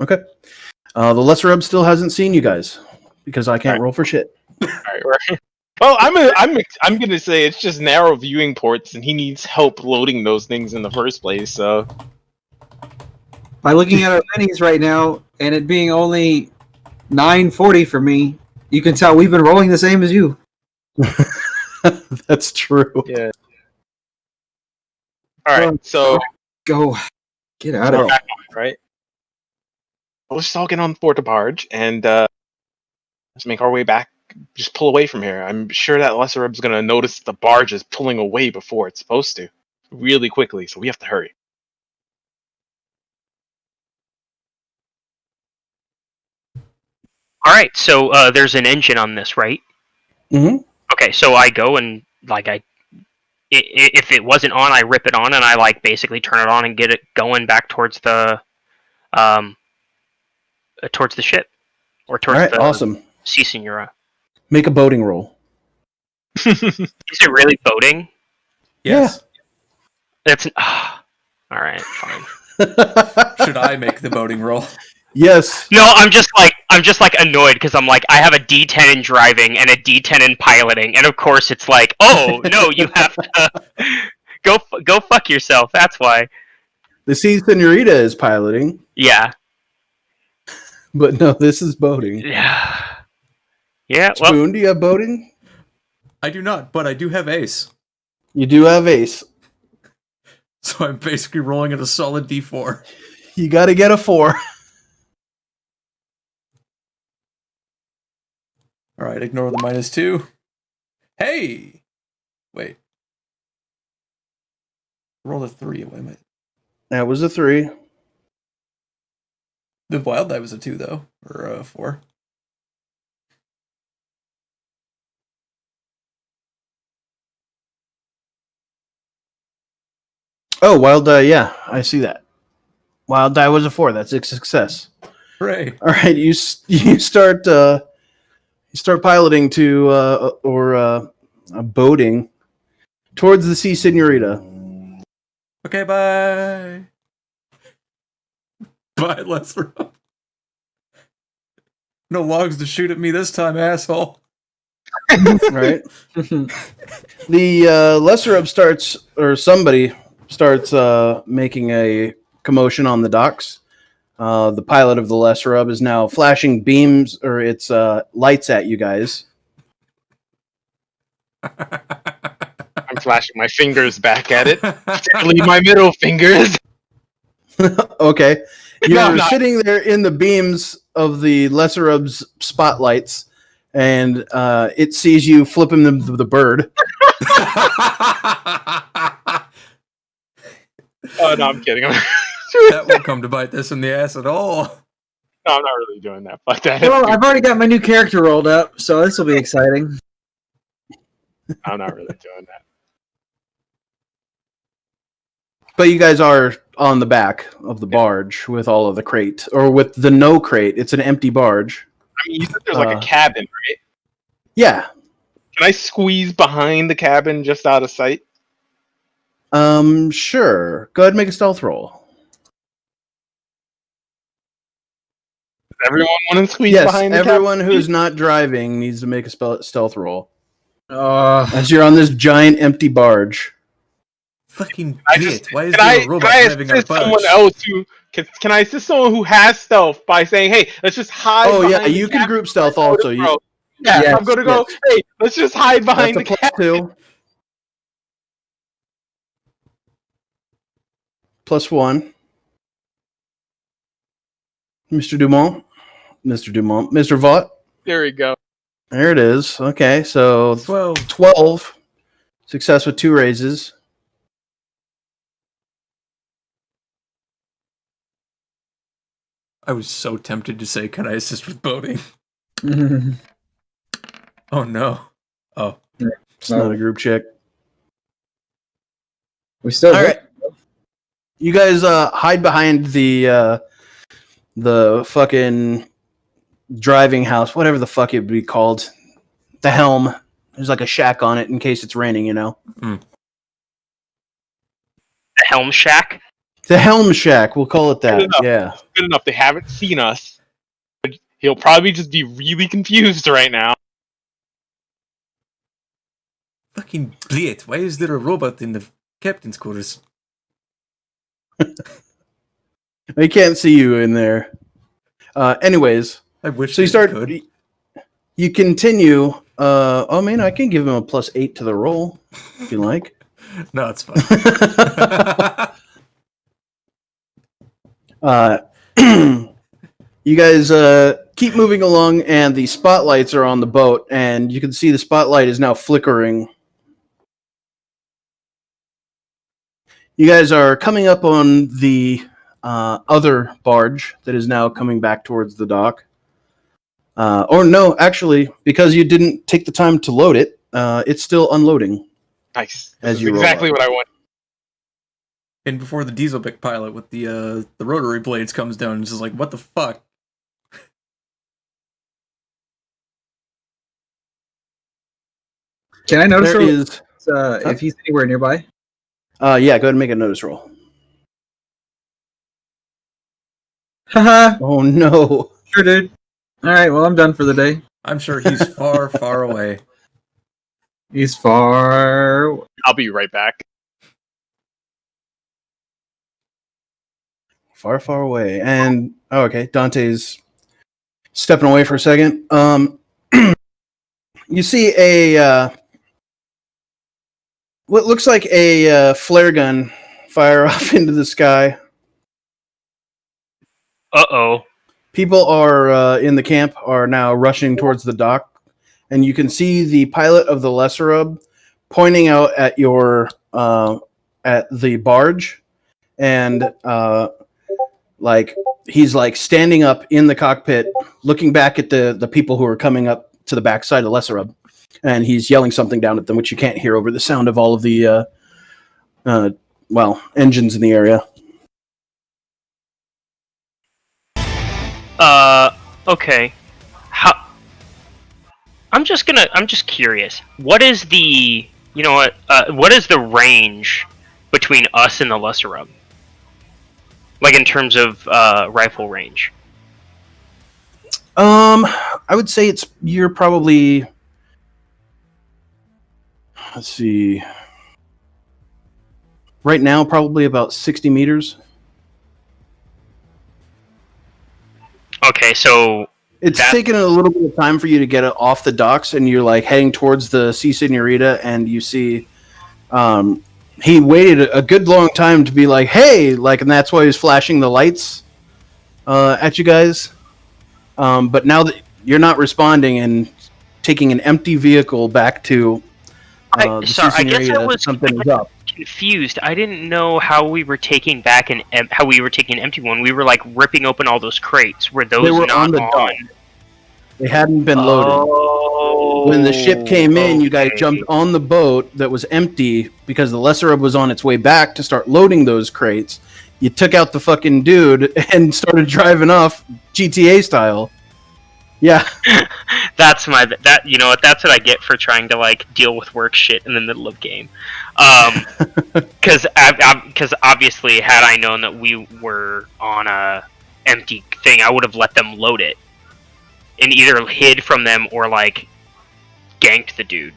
Okay. The lesser Ub still hasn't seen you guys because I can't roll for shit.
All right. Well, I'm gonna say it's just narrow viewing ports, and he needs help loading those things in the first place. So,
By looking at our minis right now, and it being only 9:40 for me, you can tell we've been rolling the same as you.
That's true.
yeah. All right. So
Go, get out of
we're
here.
back on, right? Let's just all get on board the barge and let's make our way back. Just pull away from here. I'm sure that Lesser Rib's gonna notice the barge is pulling away before it's supposed to, really quickly. So we have to hurry.
All right, so there's an engine on this, right?
Mm-hmm.
Okay, so I go and if it wasn't on, I rip it on and I basically turn it on and get it going back towards the ship or towards
All right.
the
Awesome.
Sea Senora.
Make a boating roll.
Is it really boating?
Yes.
That's all right, fine.
Should I make the boating roll?
Yes.
No, I'm just annoyed because I'm like I have a D10 in driving and a D10 in piloting, and of course it's like, oh no, you have to go fuck yourself. That's why.
The Sea Senorita is piloting,
Yeah.
but no, this is boating.
Yeah. Yeah. Well,
Spoon, do you have boating?
I do not, but I do have ace.
You do have ace.
So I'm basically rolling at a solid D4.
You got to get a 4.
All right, ignore the -2. Hey! Wait. Roll a 3. Wait a minute.
That was a 3.
The wild die was a 2, though. Or a 4.
Oh, wild die. Yeah, I see that. Wild die was a 4. That's a success.
Hooray.
All right, you start piloting to boating towards the Sea Senorita.
Okay, bye. Bye, Lesser. No logs to shoot at me this time, asshole.
Right. The lesser Ub somebody starts making a commotion on the docks. The pilot of the lesser Ub is now flashing beams or its lights at you guys.
I'm flashing my fingers back at it. Particularly my middle fingers.
Okay. You're
No.
sitting there in the beams of the lesser Ub's spotlights, and it sees you flipping the bird.
Oh no, I'm kidding.
That won't come to bite this in the ass at all.
No, I'm not really doing that. But that
Well, I've already got my new character rolled up, so this will be exciting.
I'm not really doing that.
But you guys are on the back of the barge with all of the crate, or with the no crate. It's an empty barge.
I mean, you said there's like a cabin, right?
Yeah.
Can I squeeze behind the cabin just out of sight?
Sure. Go ahead and make a stealth roll.
Does everyone want to squeeze
Yes,
behind the
everyone
cabin?
who's not driving needs to make a stealth roll.
As
As you're on this giant empty barge.
Fucking
I
idiot.
just-
Why is
Can
there
I,
a robot
can I
driving our
assist someone
barge?
else who can I assist someone who has stealth by saying, "Hey, let's just hide"?
Oh yeah,
behind the
you can
cabin
group stealth
for the
also.
bro. Yeah,
Yes,
I'm gonna go.
yes.
Hey, let's just hide behind
That's
the
a plus
cabin.
2. Plus 1. Mr. Dumont. Mr. Vought.
There we go.
There it is. Okay, so
12.
12. Success with 2 raises.
I was so tempted to say, can I assist with boating? Oh no. Oh.
It's not a group check.
We still
All right. You guys hide behind the fucking driving house, whatever the fuck it would be called. The helm. There's like a shack on it in case it's raining, you know?
The Helm Shack?
The helm shack, we'll call it that. Yeah.
Good enough. They haven't seen us. But he'll probably just be really confused right now.
Fucking Bliet, why is there a robot in the captain's quarters?
They can't see you in there. Anyways,
I wish
so you
they
start.
could.
You continue. Oh man, I can give him a +8 to the roll if you like.
No, it's fine.
You guys keep moving along, and the spotlights are on the boat, and you can see the spotlight is now flickering. You guys are coming up on the other barge that is now coming back towards the dock. Or no, actually, because you didn't take the time to load it, it's still unloading.
Nice.
As
This
you
is
roll
exactly
up.
what I want.
And before the Dieselbic pilot with the rotary blades comes down, it's just like, what the fuck?
Can I notice
There is.
if he's anywhere nearby?
Yeah, go ahead and make a notice roll.
Haha,
Oh no.
sure, dude. All right, well, I'm done for the day.
I'm sure he's far, far away.
He's far.
I'll be right back.
Far, far away. And oh, okay, Dante's stepping away for a second. You see a what looks like a flare gun fire off into the sky.
Uh-oh.
People are in the camp are now rushing towards the dock, and you can see the pilot of the Lesserub pointing out at your at the barge, and like he's like standing up in the cockpit, looking back at the people who are coming up to the backside of Lesserub, and he's yelling something down at them, which you can't hear over the sound of all of the engines in the area.
Okay. I'm just curious. What is the, what is the range between us and the Lesser Rub? Like in terms of rifle range?
I would say you're probably, let's see, right now probably about 60 meters.
Okay, so
it's taken a little bit of time for you to get it off the docks, and you're like heading towards the Sea Senorita, and you see he waited a good long time to be like, hey, like, and that's why he's flashing the lights at you guys. But now that you're not responding and taking an empty vehicle back to the Sea
I guess I was
something is up.
confused. I didn't know how we were taking back an empty one. We were like ripping open all those crates. Were those
They were
not
on the dock. They hadn't been loaded. When the ship came in, you guys jumped on the boat that was empty because the Lesser Rub was on its way back to start loading those crates. You took out the fucking dude and started driving off GTA style. Yeah.
That's what I get for trying to like deal with work shit in the middle of game. Because obviously, had I known that we were on a empty thing, I would have let them load it and either hid from them or like ganked the dude.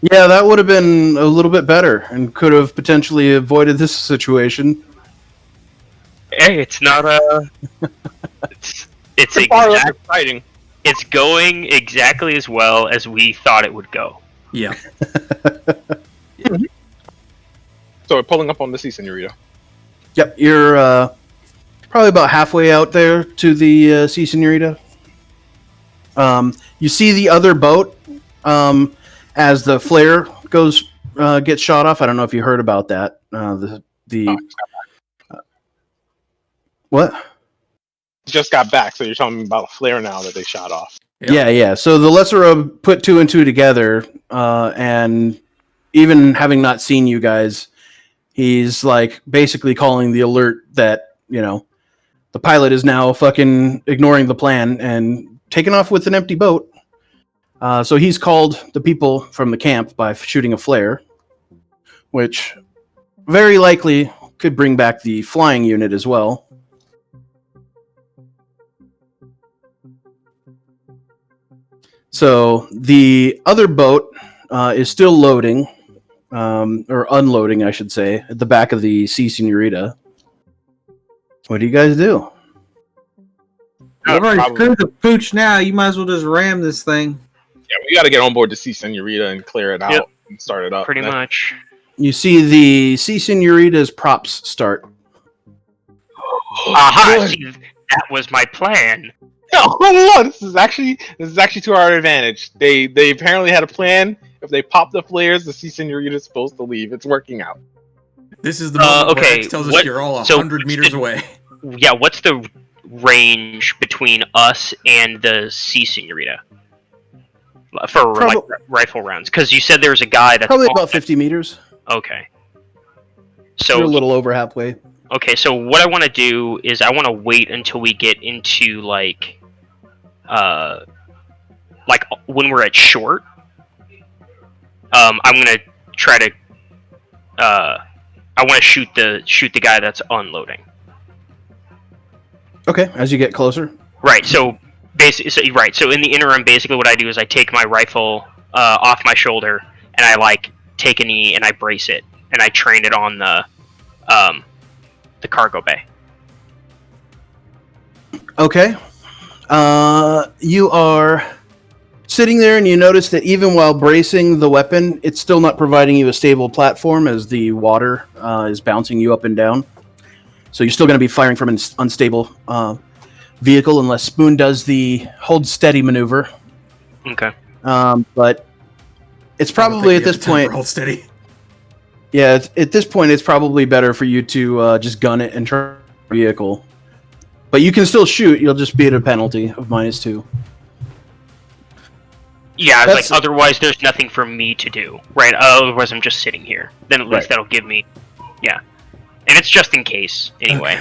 Yeah, that would have been a little bit better and could have potentially avoided this situation.
Hey, it's not it's
exciting.
It's going exactly as well as we thought it would go.
Yeah.
So we're pulling up on the Sea Senorita.
Yep, you're probably about halfway out there to the Sea Senorita. You see the other boat as the flare gets shot off. I don't know if you heard about that. What?
Just got back, so you're telling me about a flare now that they shot off.
Yeah. So the lesser put 2 and 2 together, and even having not seen you guys, he's like basically calling the alert that, the pilot is now fucking ignoring the plan and taking off with an empty boat. So he's called the people from the camp by shooting a flare, which very likely could bring back the flying unit as well. So the other boat is still loading, or unloading, I should say, at the back of the Sea Senorita. What do you guys do?
You've already
probably-
screwed the pooch now. You might as well just ram this thing.
Yeah, we got to get on board the Sea Senorita and clear it out
Yep.
and start it up.
Pretty much.
You see the Sea Senorita's props start.
Aha!
Good.
See, that was my plan.
No, no, this is actually to our advantage. They apparently had a plan. If they pop the flares, the Sea Senorita is supposed to leave. It's working out.
This is the moment where
okay,
X tells us
what-
you're all
so
100 meters
the-
away.
Yeah, what's the range between us and the Sea Senorita for
Prob-
like rifle rounds? Because you said there was a guy that's
Probably about 50 meters.
Okay.
You're a
So
little over halfway.
okay, so what I want to do is I want to wait until we get into like when we're at short. I'm gonna try to. I want to shoot the guy that's unloading.
Okay, as you get closer.
Right. So basically, So in the interim, basically, what I do is I take my rifle off my shoulder and I take a knee and I brace it and I train it on the cargo bay.
Okay. You are sitting there and you notice that even while bracing the weapon, it's still not providing you a stable platform as the water is bouncing you up and down. So you're still going to be firing from an unstable vehicle unless Spoon does the hold steady maneuver.
Okay.
But it's probably at this point...
Hold steady.
Yeah, at this point, it's probably better for you to just gun it and try the vehicle. But you can still shoot. You'll just be at a penalty of -2.
Yeah,
That's-
otherwise there's nothing for me to do, right? Otherwise I'm just sitting here. Then at least
Right.
that'll give me, yeah. And it's just in case, anyway.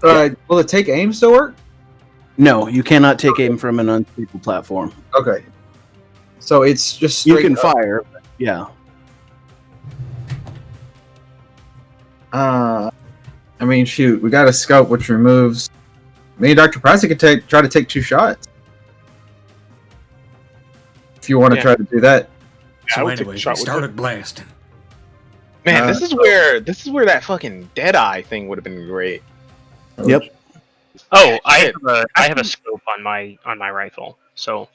Will it take aim still work?
No, you cannot take aim from an unstable platform.
Okay. So it's just
You
straight
can
up.
fire, but yeah.
I mean, shoot, we got a scope which removes. Me and Dr. Prasec could try to take 2 shots. If you want to
Yeah.
try to do that.
I
So
would take a
anyway, we
shot with
started blasting.
Man, this is where that fucking Deadeye thing would have been great.
Yep.
Oh, I
Shit.
have a scope on my rifle. So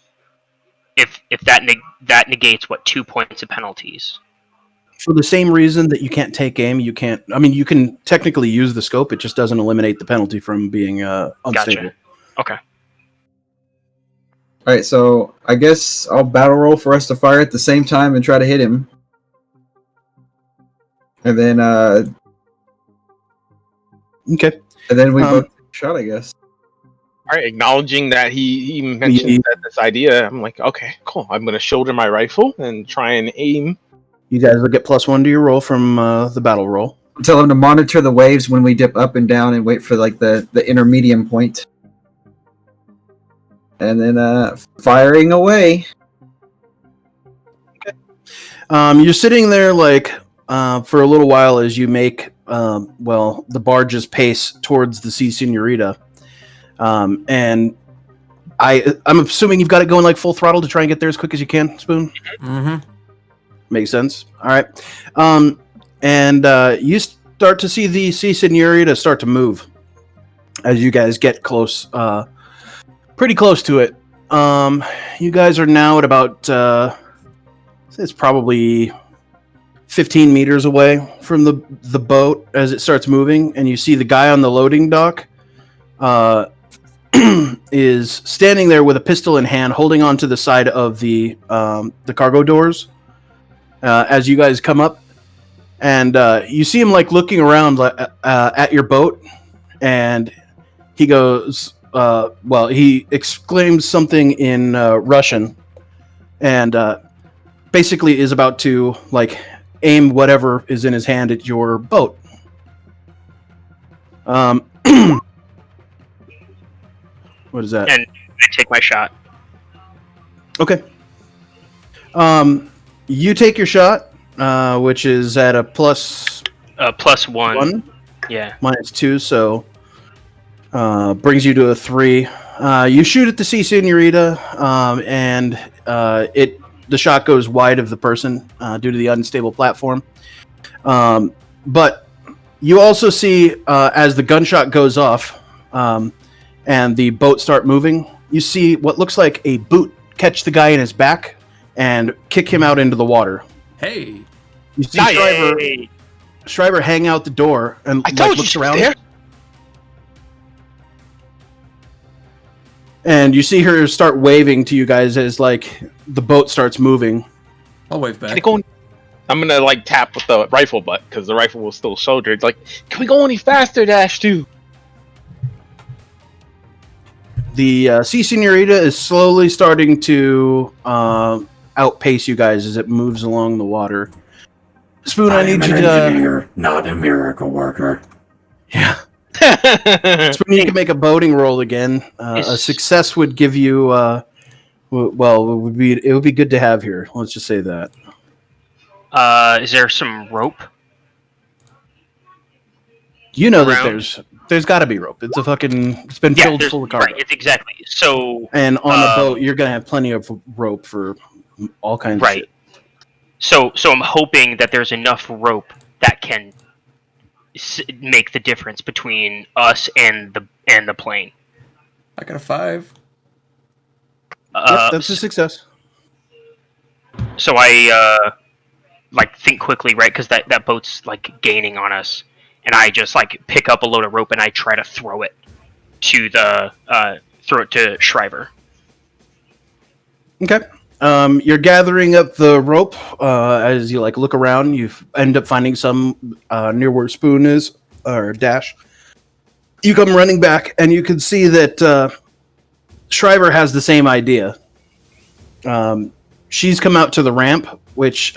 if that negates 2 points of penalties.
For the same reason that you can't take aim, you can't. I mean, you can technically use the scope. It just doesn't eliminate the penalty from being unstable.
Gotcha. Okay.
All right, so I guess I'll battle roll for us to fire at the same time and try to hit him. And then
Okay.
we
Um,
both take a shot, I guess.
All right, acknowledging that he mentioned this idea, I'm like, okay, cool. I'm gonna shoulder my rifle and try and aim.
You guys will get +1 to your roll from the battle roll.
Tell him to monitor the waves when we dip up and down and wait for the intermediate point. And then firing away.
You're sitting there for a little while as you make the barge's pace towards the Sea Senorita, and I'm assuming you've got it going full throttle to try and get there as quick as you can, Spoon.
Mm-hmm.
Makes sense. All right, and you start to see the Sea Senorita start to move as you guys get close, pretty close to it. You guys are now at about it's probably 15 meters away from the boat as it starts moving, and you see the guy on the loading dock is standing there with a pistol in hand, holding onto the side of the cargo doors as you guys come up, and you see him looking around at your boat, and he goes, he exclaims something in Russian, and basically is about to like aim whatever is in his hand at your boat. What is that?
And I take my shot.
Okay. You take your shot, which is at a plus
+1.
1,
Yeah.
-2, so brings you to a 3. You shoot at the Sea Senorita, and the shot goes wide of the person due to the unstable platform. But you also see as the gunshot goes off and the boat start moving, you see what looks like a boot catch the guy in his back and kick him out into the water.
Hey,
You see Schryver hang out the door and
I told
looks
you
around.
there.
And you see her start waving to you guys as like the boat starts moving.
I'll wave back.
Can it go? I'm gonna like tap with the rifle butt because the rifle will still shoulder. It's like, can we go any faster, -2?
The Sea Senorita is slowly starting to outpace you guys as it moves along the water. Spoon, I
I am
need
an
you to.
engineer, not a miracle worker.
Yeah. Spoon, you can make a boating roll again. A success would give you. It would be good to have here. Let's just say that.
Is there some rope?
You know that
Around?
there's got to be rope. It's been filled
there's-
full of cargo.
Right, it's exactly. So
And on a boat, you're gonna have plenty of rope for all kinds of
right.
shit.
So I'm hoping that there's enough rope that can make the difference between us and the plane.
I got a 5.
Yep, that's a success.
So I like think quickly, right? Because that boat's like gaining on us, and I just like pick up a load of rope and I try to throw it to Schryver.
Okay. You're gathering up the rope as you like look around. You end up finding some near where Spoon is or Dash. You come running back, and you can see that Schryver has the same idea. She's come out to the ramp, which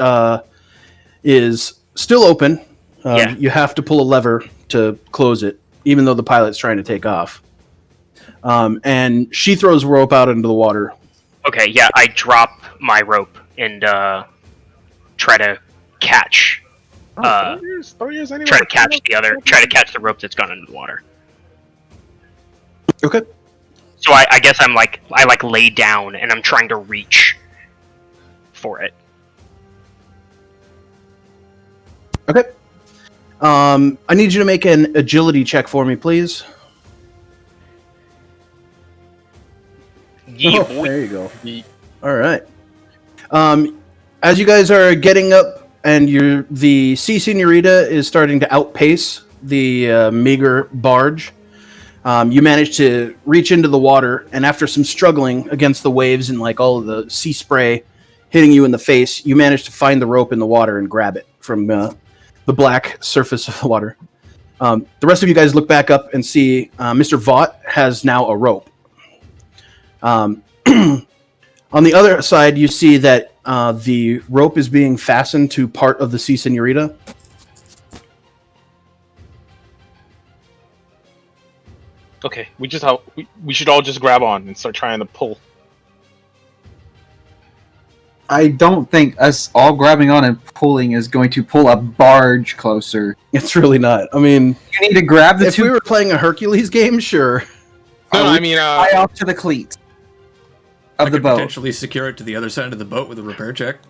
is still open.
Yeah.
You have to pull a lever to close it, even though the pilot's trying to take off. And she throws rope out into the water.
Okay, yeah, I drop my rope and try to catch.
Try to
Try to catch the rope that's gone into the water.
Okay.
So I guess I lay down and I'm trying to reach for it.
Okay. I need you to make an agility check for me, please.
Yeah,
Oh, there you go. All right. As you guys are getting up, and the Sea Senorita is starting to outpace the meager barge, you manage to reach into the water, and after some struggling against the waves and like all of the sea spray hitting you in the face, you manage to find the rope in the water and grab it from the black surface of the water. The rest of you guys look back up and see Mr. Vought has now a rope. On the other side, you see that the rope is being fastened to part of the Sea Senorita.
Okay, we should all just grab on and start trying to pull.
I don't think us all grabbing on and pulling is going to pull a barge closer.
It's really not. I mean,
You need to grab the
if we were playing a Hercules game, sure.
No, I mean,
tie off to the cleat
I
of the
could
boat.
potentially secure it to the other side of the boat with a repair check.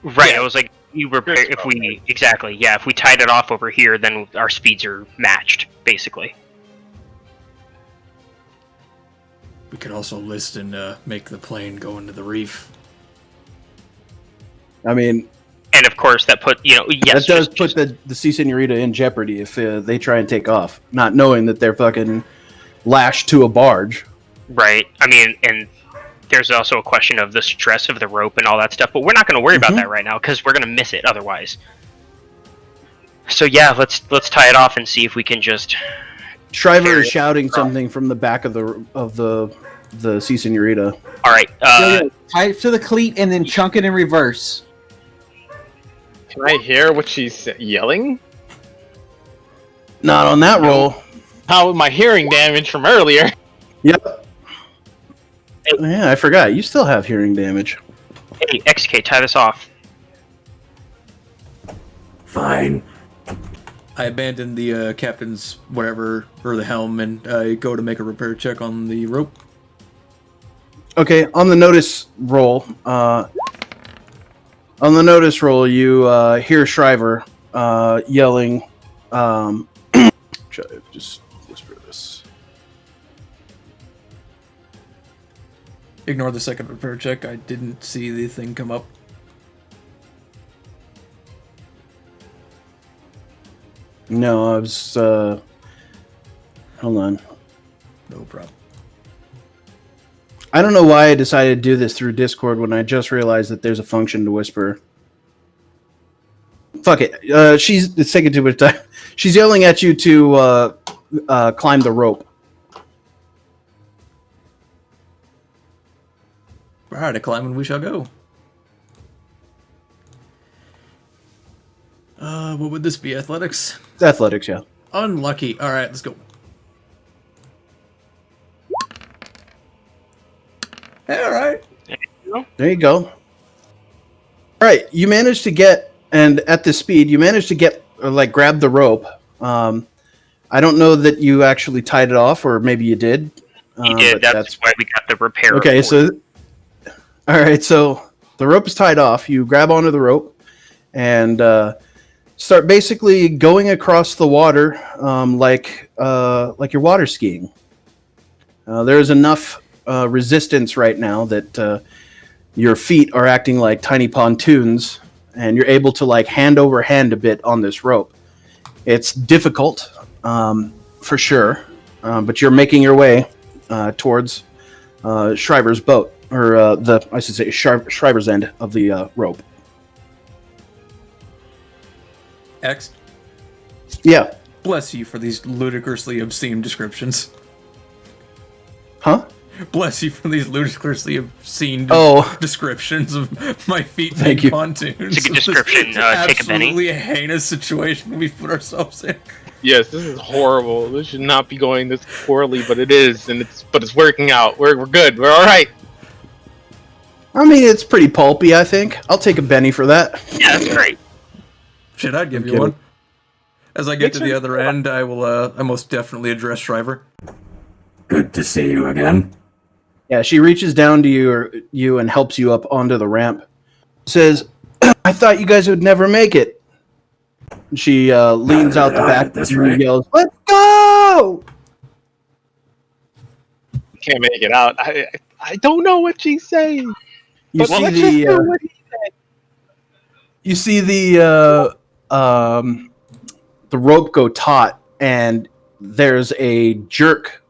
Right,
Yeah.
I was like, if we tied it off over here, then our speeds are matched, basically.
We could also list and make the plane go into the reef.
I mean,
And of course, that put
that does put the Sea Senorita in jeopardy if they try and take off, not knowing that they're fucking lashed to a barge.
right. I mean, and there's also a question of the stress of the rope and all that stuff, but we're not going to worry about that right now because we're going to miss it otherwise. So yeah, let's tie it off and see if we can just
Schryver is shouting something from the back of the Sea Senorita.
All right.
Tie it to the cleat and then chunk it in reverse.
Can I hear what she's yelling?
Not on that roll.
How was my hearing damage from earlier?
Yep. Yeah, I forgot. You still have hearing damage.
Hey, XK, tie this off.
Fine.
I abandon the captain's whatever, or the helm, and I go to make a repair check on the rope.
Okay, on the notice roll, you hear Schryver yelling. Just whisper this.
Ignore the second repair check. I didn't see the thing come up.
No, I was. Hold on.
No problem.
I don't know why I decided to do this through Discord when I just realized that there's a function to whisper. Fuck it. It's taking too much time. She's yelling at you to climb the rope.
Alright, a climbing we shall go. What would this be? Athletics?
It's athletics, yeah.
Unlucky. Alright, let's go. Alright.
There you go. All right, you managed to get, and at this speed, you managed to get, or like, grab the rope. I don't know that you actually tied it off, or maybe you did.
You did. That's why we got the repair.
Okay, so, all right, so the rope is tied off. You grab onto the rope and start basically going across the water like you're water skiing. There is enough resistance right now that your feet are acting like tiny pontoons, and you're able to like hand over hand a bit on this rope. It's difficult, for sure, but you're making your way towards Schryver's boat, or I should say Schryver's end of the rope.
X,
Yeah.
bless you for these ludicrously obscene descriptions.
Huh?
Bless you for these ludicrously obscene descriptions of my feet
Thank
being
you.
pontoons.
It's a good description. Take a penny.
Absolutely heinous situation we've put ourselves in.
Yes, this is horrible. This should not be going this poorly, but it is, but it's working out. We're good. We're all right.
I mean, it's pretty pulpy, I think. I'll take a Benny for that.
Yeah, that's great.
Shit, I'd give
I'm
you
kidding.
one. As I get to the other end, I will I most definitely address Schryver.
Good to see you again.
Yeah, she reaches down to you and helps you up onto the ramp. Says, "I thought you guys would never make it." She leans out the back and yells, "Let's go!"
Can't make it out. I don't know what she's saying.
You
But
see
let's just do
the
what he said.
you see the rope go taut, and there's a jerk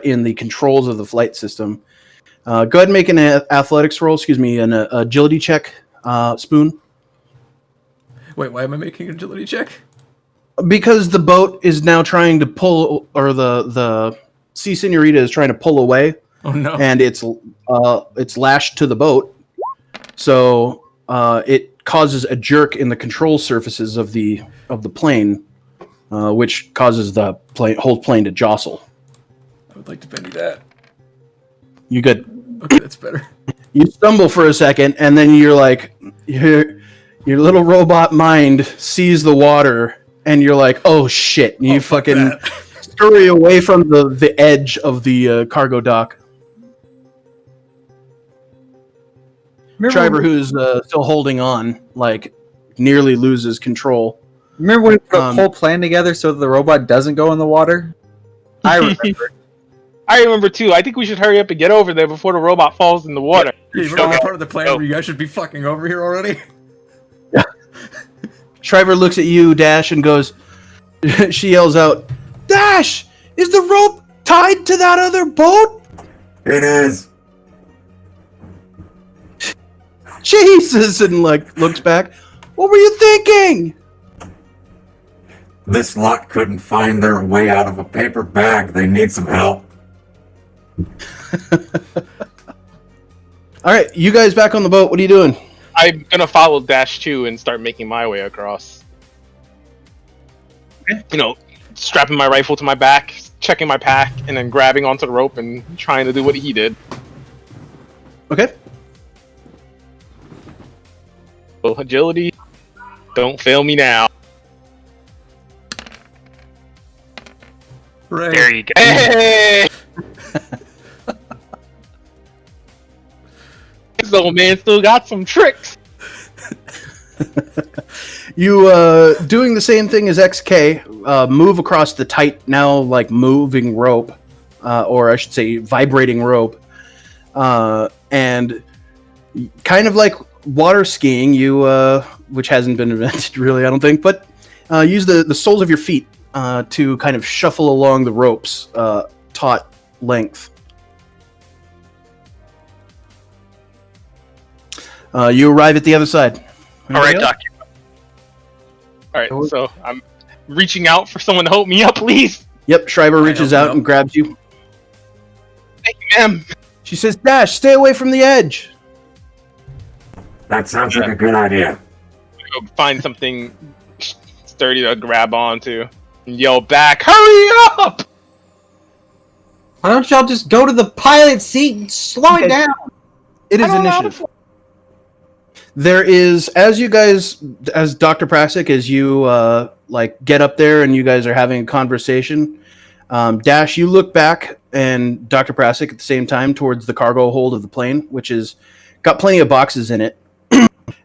in the controls of the flight system. Go ahead and make an athletics roll. Excuse me, an agility check, Spoon.
Wait, why am I making an agility check?
Because the boat is now trying to pull, or the Sea Senorita is trying to pull away.
Oh no.
And it's lashed to the boat, so it causes a jerk in the control surfaces of the plane, which causes the whole plane to jostle.
I would like to penny that.
You good?
Okay, that's better.
You stumble for a second, and then you're like, your little robot mind sees the water, and you're like, oh shit! And you fucking scurry away from the edge of the cargo dock. Schryver, who's still holding on, like, nearly loses control.
Remember when we put a whole plan together so that the robot doesn't go in the water? I remember.
I remember too. I think we should hurry up and get over there before the robot falls in the water.
Hey, we're not part of the plan where you guys should be fucking over here already.
Schryver looks at you, Dash, and goes, she yells out, "Dash, is the rope tied to that other boat?"
It is.
Jesus, and like looks back. What were you thinking?
This lot couldn't find their way out of a paper bag. They need some help.
All right, you guys back on the boat. What are you doing?
I'm gonna follow Dash 2 and start making my way across. You know, strapping my rifle to my back, checking my pack, and then grabbing onto the rope and trying to do what he did.
Okay.
Well, agility, don't fail me now.
Right.
There you go.
Hey! This old man still got some tricks.
You doing the same thing as XK, move across the tight, now like moving rope, or I should say vibrating rope, and kind of like water skiing, you which hasn't been invented really, I don't think, but use the soles of your feet to kind of shuffle along the rope's taut length. You arrive at the other side.
All right, Doctor.
Alright, so I'm reaching out for someone to help me up, please.
Yep, Schryver reaches
help
out
you
and grabs you.
Thank you, ma'am.
She says, Dash, stay away from the edge.
That sounds like a good idea.
Go find something sturdy to grab onto and yell back, "Hurry up!"
Why don't y'all just go to the pilot seat and slow it down?
It is
I don't know how to
initiative. There is, as you guys, as Dr. Prasec, as you like get up there and you guys are having a conversation, Dash, you look back and Dr. Prasec at the same time towards the cargo hold of the plane, which is got plenty of boxes in it,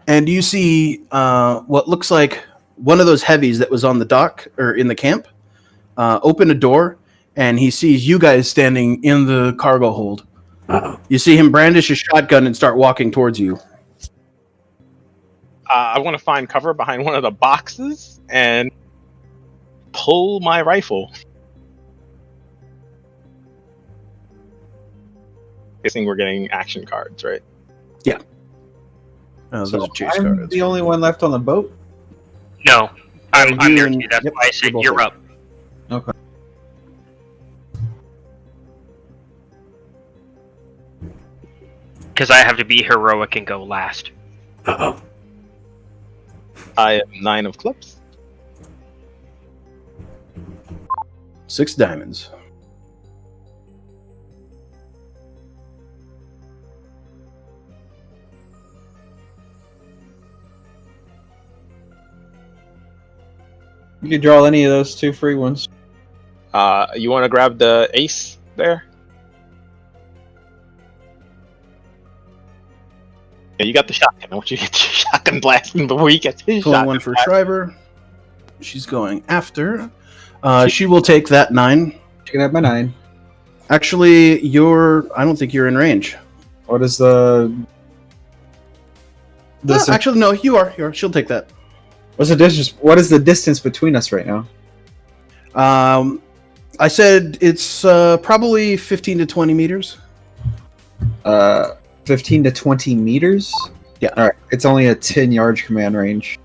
and you see what looks like one of those heavies that was on the dock or in the camp open a door, and he sees you guys standing in the cargo hold.
Uh-oh.
You see him brandish his shotgun and start walking towards you.
I want to find cover behind one of the boxes and pull my rifle. Guessing we're getting action cards, right?
Oh,
So
those are chase
I'm
cards.
the only one left on the boat?
No, I'm
you
there
and-
too. That's
yep,
why I said
you're
you're
both
up.
Okay.
Because I have to be heroic and go last.
Uh-oh.
I have 9 of clubs.
6 diamonds.
You can draw any of those 2 free ones.
You want to grab the ace there? Yeah, you got the shotgun. I want you to get your shotgun blasting before you get his
Pulling
shotgun.
one for Schryver. She's going after. She will take that 9.
You can have my 9.
Actually, I don't think you're in range.
What is the...
Actually, no, you are. She'll take that.
What's the distance? What is the distance between us right now?
I said it's probably 15 to 20 meters.
15 to 20 meters?
Yeah.
Alright, it's only a 10-yard command range.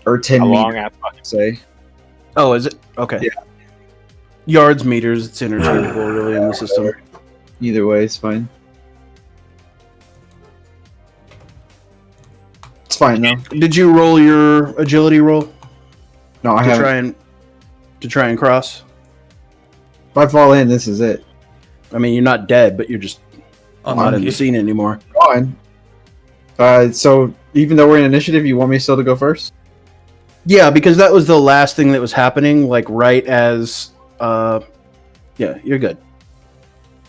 Or 10
How long
meters,
after?
say.
Oh, is it? Okay.
Yeah.
Yards, meters, it's interchangeable really in the system.
Either way, it's fine. It's fine, though.
Did you roll your agility roll
No, I
to
haven't.
try and cross?
If I fall in, this is it.
I mean, you're not dead, but you're just not in
Unlucky.
the scene anymore.
Fine. So, even though we're in initiative, you want me still to go first?
Yeah, because that was the last thing that was happening, like right as yeah, you're good.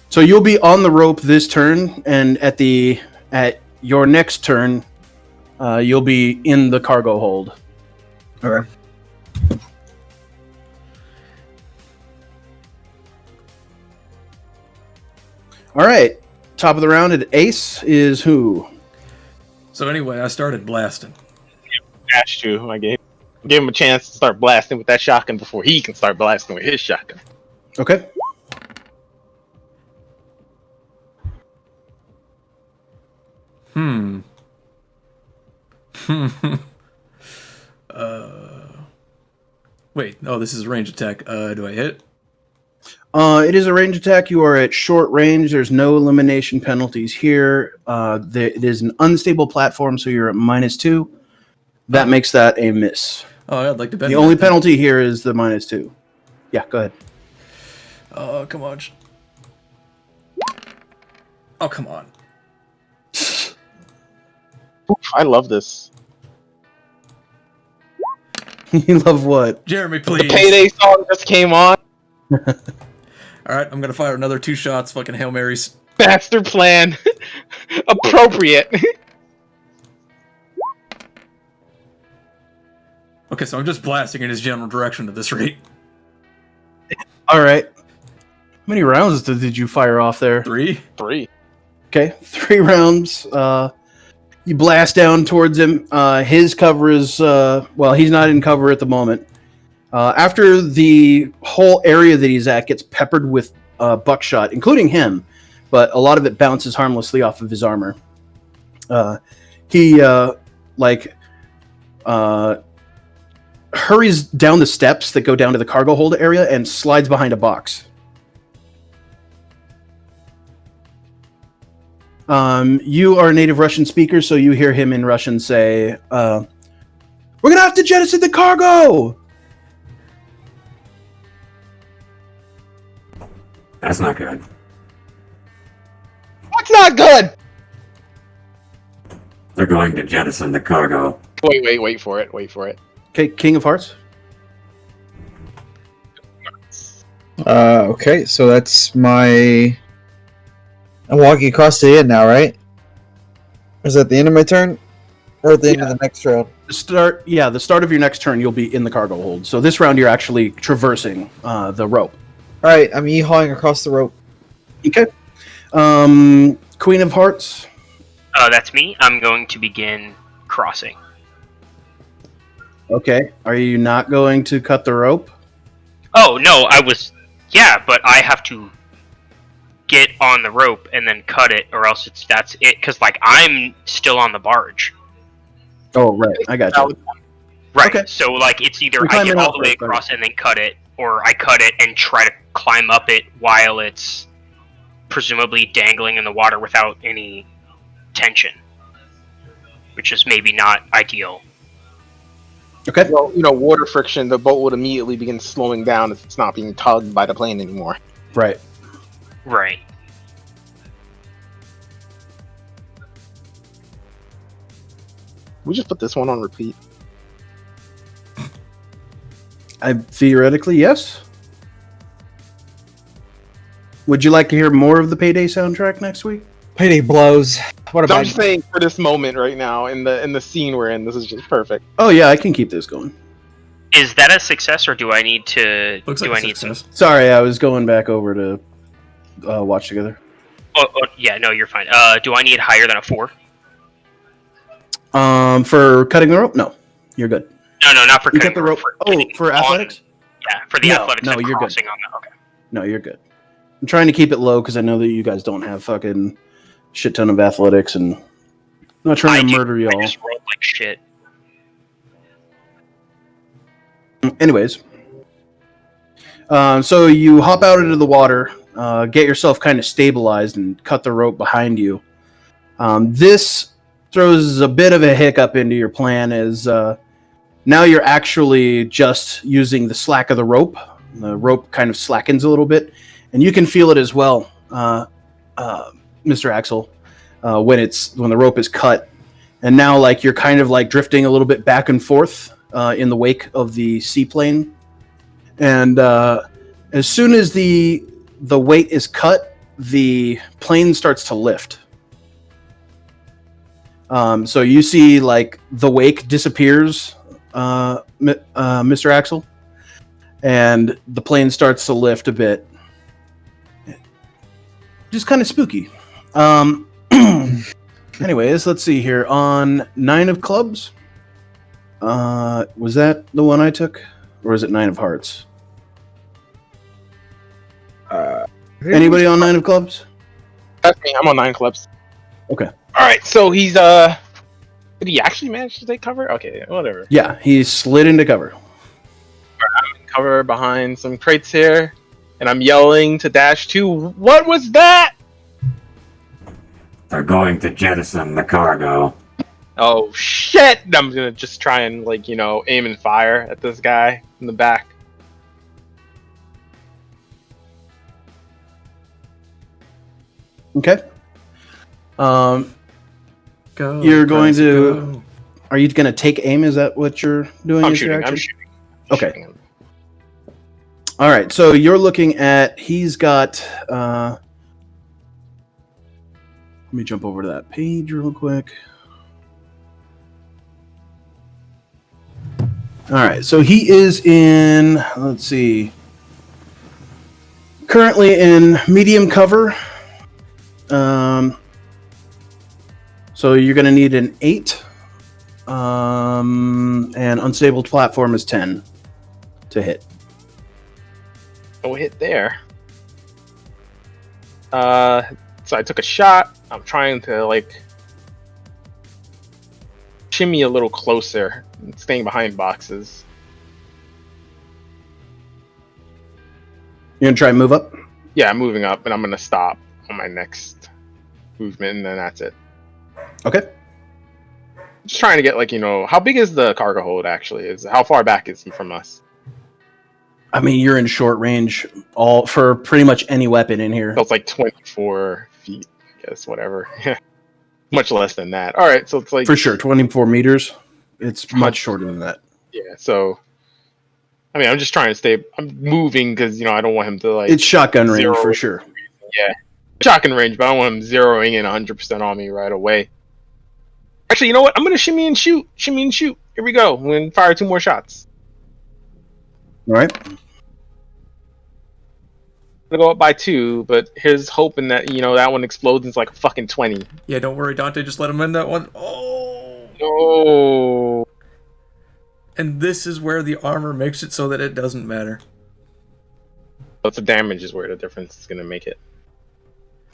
So you'll be on the rope this turn, and at your next turn, you'll be in the cargo hold.
Okay.
All right. Top of the round at ace is who?
So anyway, I started blasting.
Dash 2. I gave him a chance to start blasting with that shotgun before he can start blasting with his shotgun.
Okay.
Wait, oh, this is a range attack. Do I hit?
It is a range attack. You are at short range. There's no elimination penalties here. It is an unstable platform, so you're at -2. That makes that a miss.
Oh, I'd like to bet.
The only penalty here is the -2. Yeah, go ahead.
Oh, come on. Oh, come on.
Oof, I love this.
You love what?
Jeremy,
The
please.
Payday song just came on.
Alright, I'm gonna fire another 2 shots, fucking Hail Marys.
Master plan. Appropriate.
Okay, so I'm just blasting in his general direction at this rate.
All right. How many rounds did you fire off there?
3?
3.
Okay, 3 rounds. You blast down towards him. His cover is he's not in cover at the moment. After the whole area that he's at gets peppered with buckshot, including him, but a lot of it bounces harmlessly off of his armor. He hurries down the steps that go down to the cargo hold area and slides behind a box. You are a native Russian speaker, so you hear him in Russian say, "We're gonna have to jettison the cargo!"
That's not good.
What's not good?
They're going to jettison the cargo.
Wait for it. Wait for it.
Okay, King of Hearts.
Okay, so that's my... I'm walking across the end now, right? Is that the end of my turn? Or at the end of the next round?
The start of your next turn, you'll be in the cargo hold. So this round, you're actually traversing the rope.
Alright, I'm yee-hawing across the rope.
Okay. Queen of Hearts.
That's me. I'm going to begin crossing.
Okay. Are you not going to cut the rope?
Oh, no, I was... Yeah, but I have to get on the rope and then cut it, or else that's it, because, like, I'm still on the barge.
Oh, right. I got you.
Right,
Okay.
so, like, it's either
You're
I
climbing
get all
up
the way
it, right.
across and then cut it, or I cut it and try to climb up it while it's presumably dangling in the water without any tension, which is maybe not ideal.
Okay.
Well, water friction, the boat would immediately begin slowing down if it's not being tugged by the plane anymore.
Right.
Right.
We just put this one on repeat.
Theoretically, yes. Would you like to hear more of the Payday soundtrack next week?
Payday blows. What
So
about
I'm just saying, for this moment right now, in the scene we're in, this is just perfect.
Oh yeah, I can keep this going.
Is that a success, or do I need to...
Looks
do
like
I
a
need some...
success.
Sorry, I was going back over to watch together.
Oh, yeah, no, you're fine. Do I need higher than a 4?
For cutting the rope? No, you're good.
No, not for
You
cutting
cut the rope. For athletics?
Yeah, for the
No,
athletics.
no,
I'm
you're good.
crossing on that. Okay.
No, you're good. I'm trying to keep it low because I know that you guys don't have fucking shit ton of athletics, and I'm not trying to murder
I
y'all.
just rolled like shit.
Anyways, so you hop out into the water, get yourself kind of stabilized, and cut the rope behind you. This throws a bit of a hiccup into your plan, as now you're actually just using the slack of the rope. The rope kind of slackens a little bit, and you can feel it as well, Mr. Axel, when the rope is cut. And now, like, you're kind of like drifting a little bit back and forth in the wake of the seaplane. And as soon as the weight is cut, the plane starts to lift. So you see, like, the wake disappears, Mr. Axel, and the plane starts to lift a bit. Just kind of spooky. Anyways, let's see here. On 9 of clubs, was that the one I took, or was it 9 of hearts? Anybody on 9 of clubs?
That's me. I'm on 9 clubs.
Okay.
All right. So he's did he actually manage to take cover? Okay, whatever.
Yeah, he slid into cover.
cover behind some crates here, and I'm yelling to Dash 2, "What was that?"
They're going to jettison the cargo.
Oh shit! I'm gonna just try and aim and fire at this guy in the back.
Okay.
Go.
You're going
Prasec,
to-
go.
Are you going to take aim? Is that what you're doing?
I'm
as your
shooting. I'm
action?
shooting.
Okay.
Shooting him.
All right. So you're looking at. He's got. Let me jump over to that page real quick. All right. So he is in. Let's see. Currently in medium cover. So you're going to need an 8. And unstable platform is 10 to hit.
Oh, hit there. So I took a shot. I'm trying to shimmy a little closer, staying behind boxes.
You're going to try and move up?
Yeah, I'm moving up, and I'm gonna stop on my next movement, and then that's it.
Okay.
Just trying to get how big is the cargo hold actually? How far back is he from us?
I mean, you're in short range all for pretty much any weapon in here.
So it's 24 feet, I guess, whatever. Much less than that. All right, so it's
For sure, 24 meters. It's much shorter than that.
yeah. So I mean, I'm just trying to stay. I'm moving because I don't want him to
It's shotgun range
zero.
for sure.
Yeah, shotgun range, but I don't want him zeroing in 100% on me right away. Actually, you know what? I'm gonna shimmy and shoot. Shimmy and shoot. Here we go. I'm gonna fire 2 more shots.
All right.
I'm gonna go up by 2, but here's hoping that that one explodes into a fucking 20.
Yeah, don't worry, Dante. Just let him in that one. Oh.
No.
And this is where the armor makes it so that it doesn't matter.
But the damage is where the difference is gonna make it.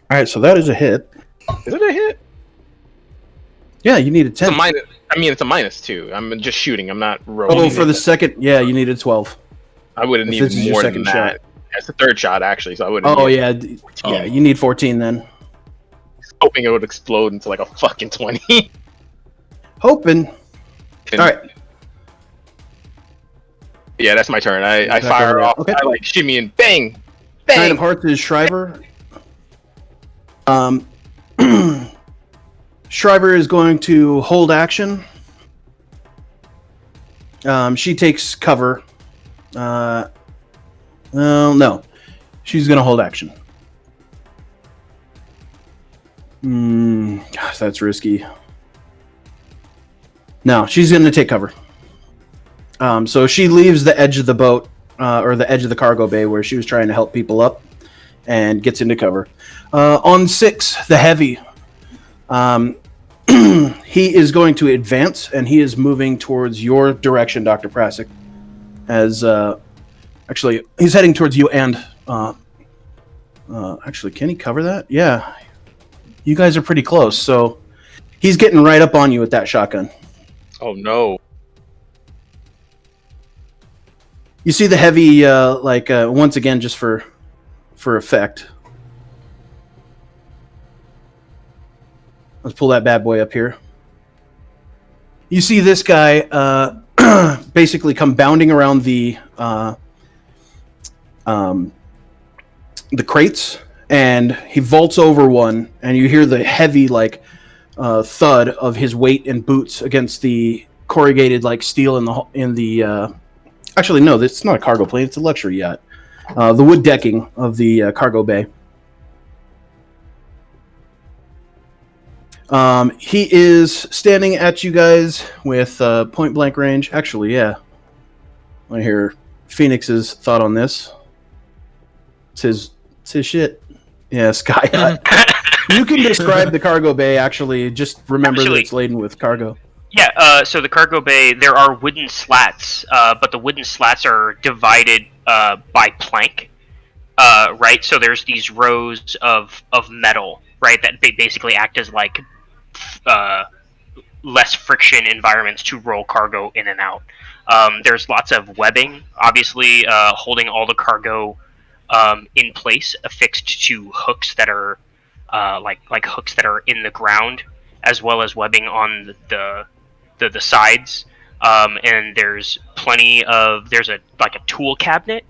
All right, so that is a hit.
Is it a hit?
Yeah, you need a 10.
It's a minus. I mean, it's a -2. I'm just shooting. I'm not rolling.
Oh, for the second, yeah, you needed 12.
I would have
if
needed
this is your
more
second
than that.
shot.
That's the 3rd shot actually, so I would.
Oh, yeah. Yeah, you need 14 then.
Hoping it would explode into a fucking 20.
Hoping. All right.
Yeah, that's my turn. I
Back
fire
over there.
off.
Okay.
I shimmy and bang,
Nine
bang.
of Hearts is Schryver. Schryver is going to hold action. She takes cover. Well, no. She's going to hold action. Gosh, that's risky. No, she's going to take cover. So she leaves the edge of the boat, or the edge of the cargo bay where she was trying to help people up, and gets into cover. On 6, the heavy. He is going to advance, and he is moving towards your direction, Dr. Prasec. As actually, he's heading towards you, and actually, can he cover that? Yeah, you guys are pretty close. So he's getting right up on you with that shotgun.
Oh no!
You see the heavy, once again, just for effect. Let's pull that bad boy up here. You see this guy basically come bounding around the crates, and he vaults over one, and you hear the heavy thud of his weight and boots against the corrugated steel in the. Actually, no, it's not a cargo plane; it's a luxury yacht. The wood decking of the cargo bay. He is standing at you guys with point blank range. Actually, yeah. I want to hear Phoenix's thought on this. It's his shit. Yeah, Skyyacht. You can describe the cargo bay. Actually, just remember that it's laden with cargo.
Yeah, so the cargo bay, there are wooden slats, but the wooden slats are divided by plank, right? So there's these rows of metal, right, that basically act as less friction environments to roll cargo in and out. There's lots of webbing, obviously holding all the cargo in place, affixed to hooks that are like hooks that are in the ground, as well as webbing on the sides. And there's a tool cabinet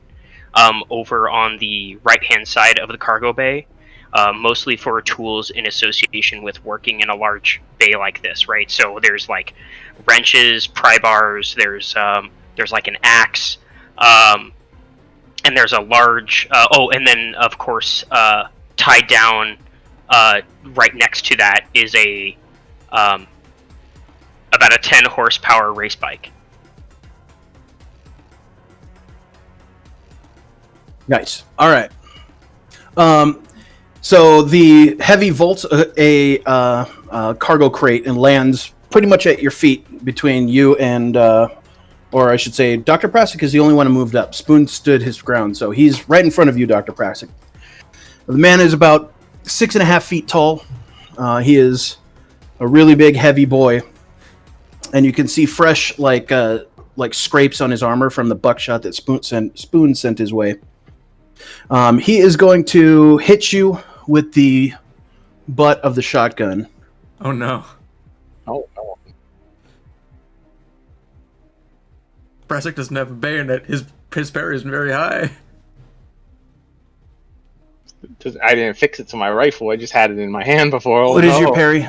over on the right hand side of the cargo bay, mostly for tools in association with working in a large bay like this, right? So there's like wrenches, pry bars, there's like an axe, and there's a large and then of course tied down right next to that is a about a 10 horsepower race bike.
Nice. All right. So the heavy vaults a cargo crate and lands pretty much at your feet between you and, or I should say, Dr. Prasec is the only one who moved up. Spoon stood his ground, so he's right in front of you, Dr. Prasec. The man is about 6.5 feet tall. He is a really big, heavy boy, and you can see fresh like scrapes on his armor from the buckshot that Spoon sent his way. He is going to hit you with the butt of the shotgun.
Oh no.
Oh, no.
Prasec doesn't have a bayonet. His parry isn't very high.
I didn't fix it to my rifle. I just had it in my hand before. Oh,
What is your parry?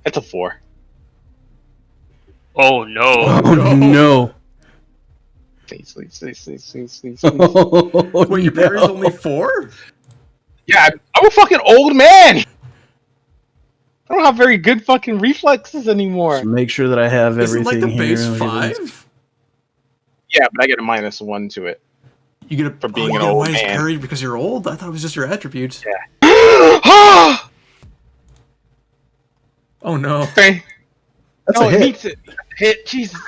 It's a 4.
Oh no.
Oh no.
Please.
Oh,
Wait, your parry's only 4?
Yeah, I'm a fucking old man. I don't have very good fucking reflexes anymore.
Just make sure that I have
Isn't
everything
like the base
here.
5?
Yeah, but I get a -1 to it.
You get a
For being
you
an
get a
old
minus
man.
parry because you're old? I thought it was just your attributes.
Yeah.
Oh no.
Okay.
That's
No,
a
it
hit.
meets it. Hit, Jesus.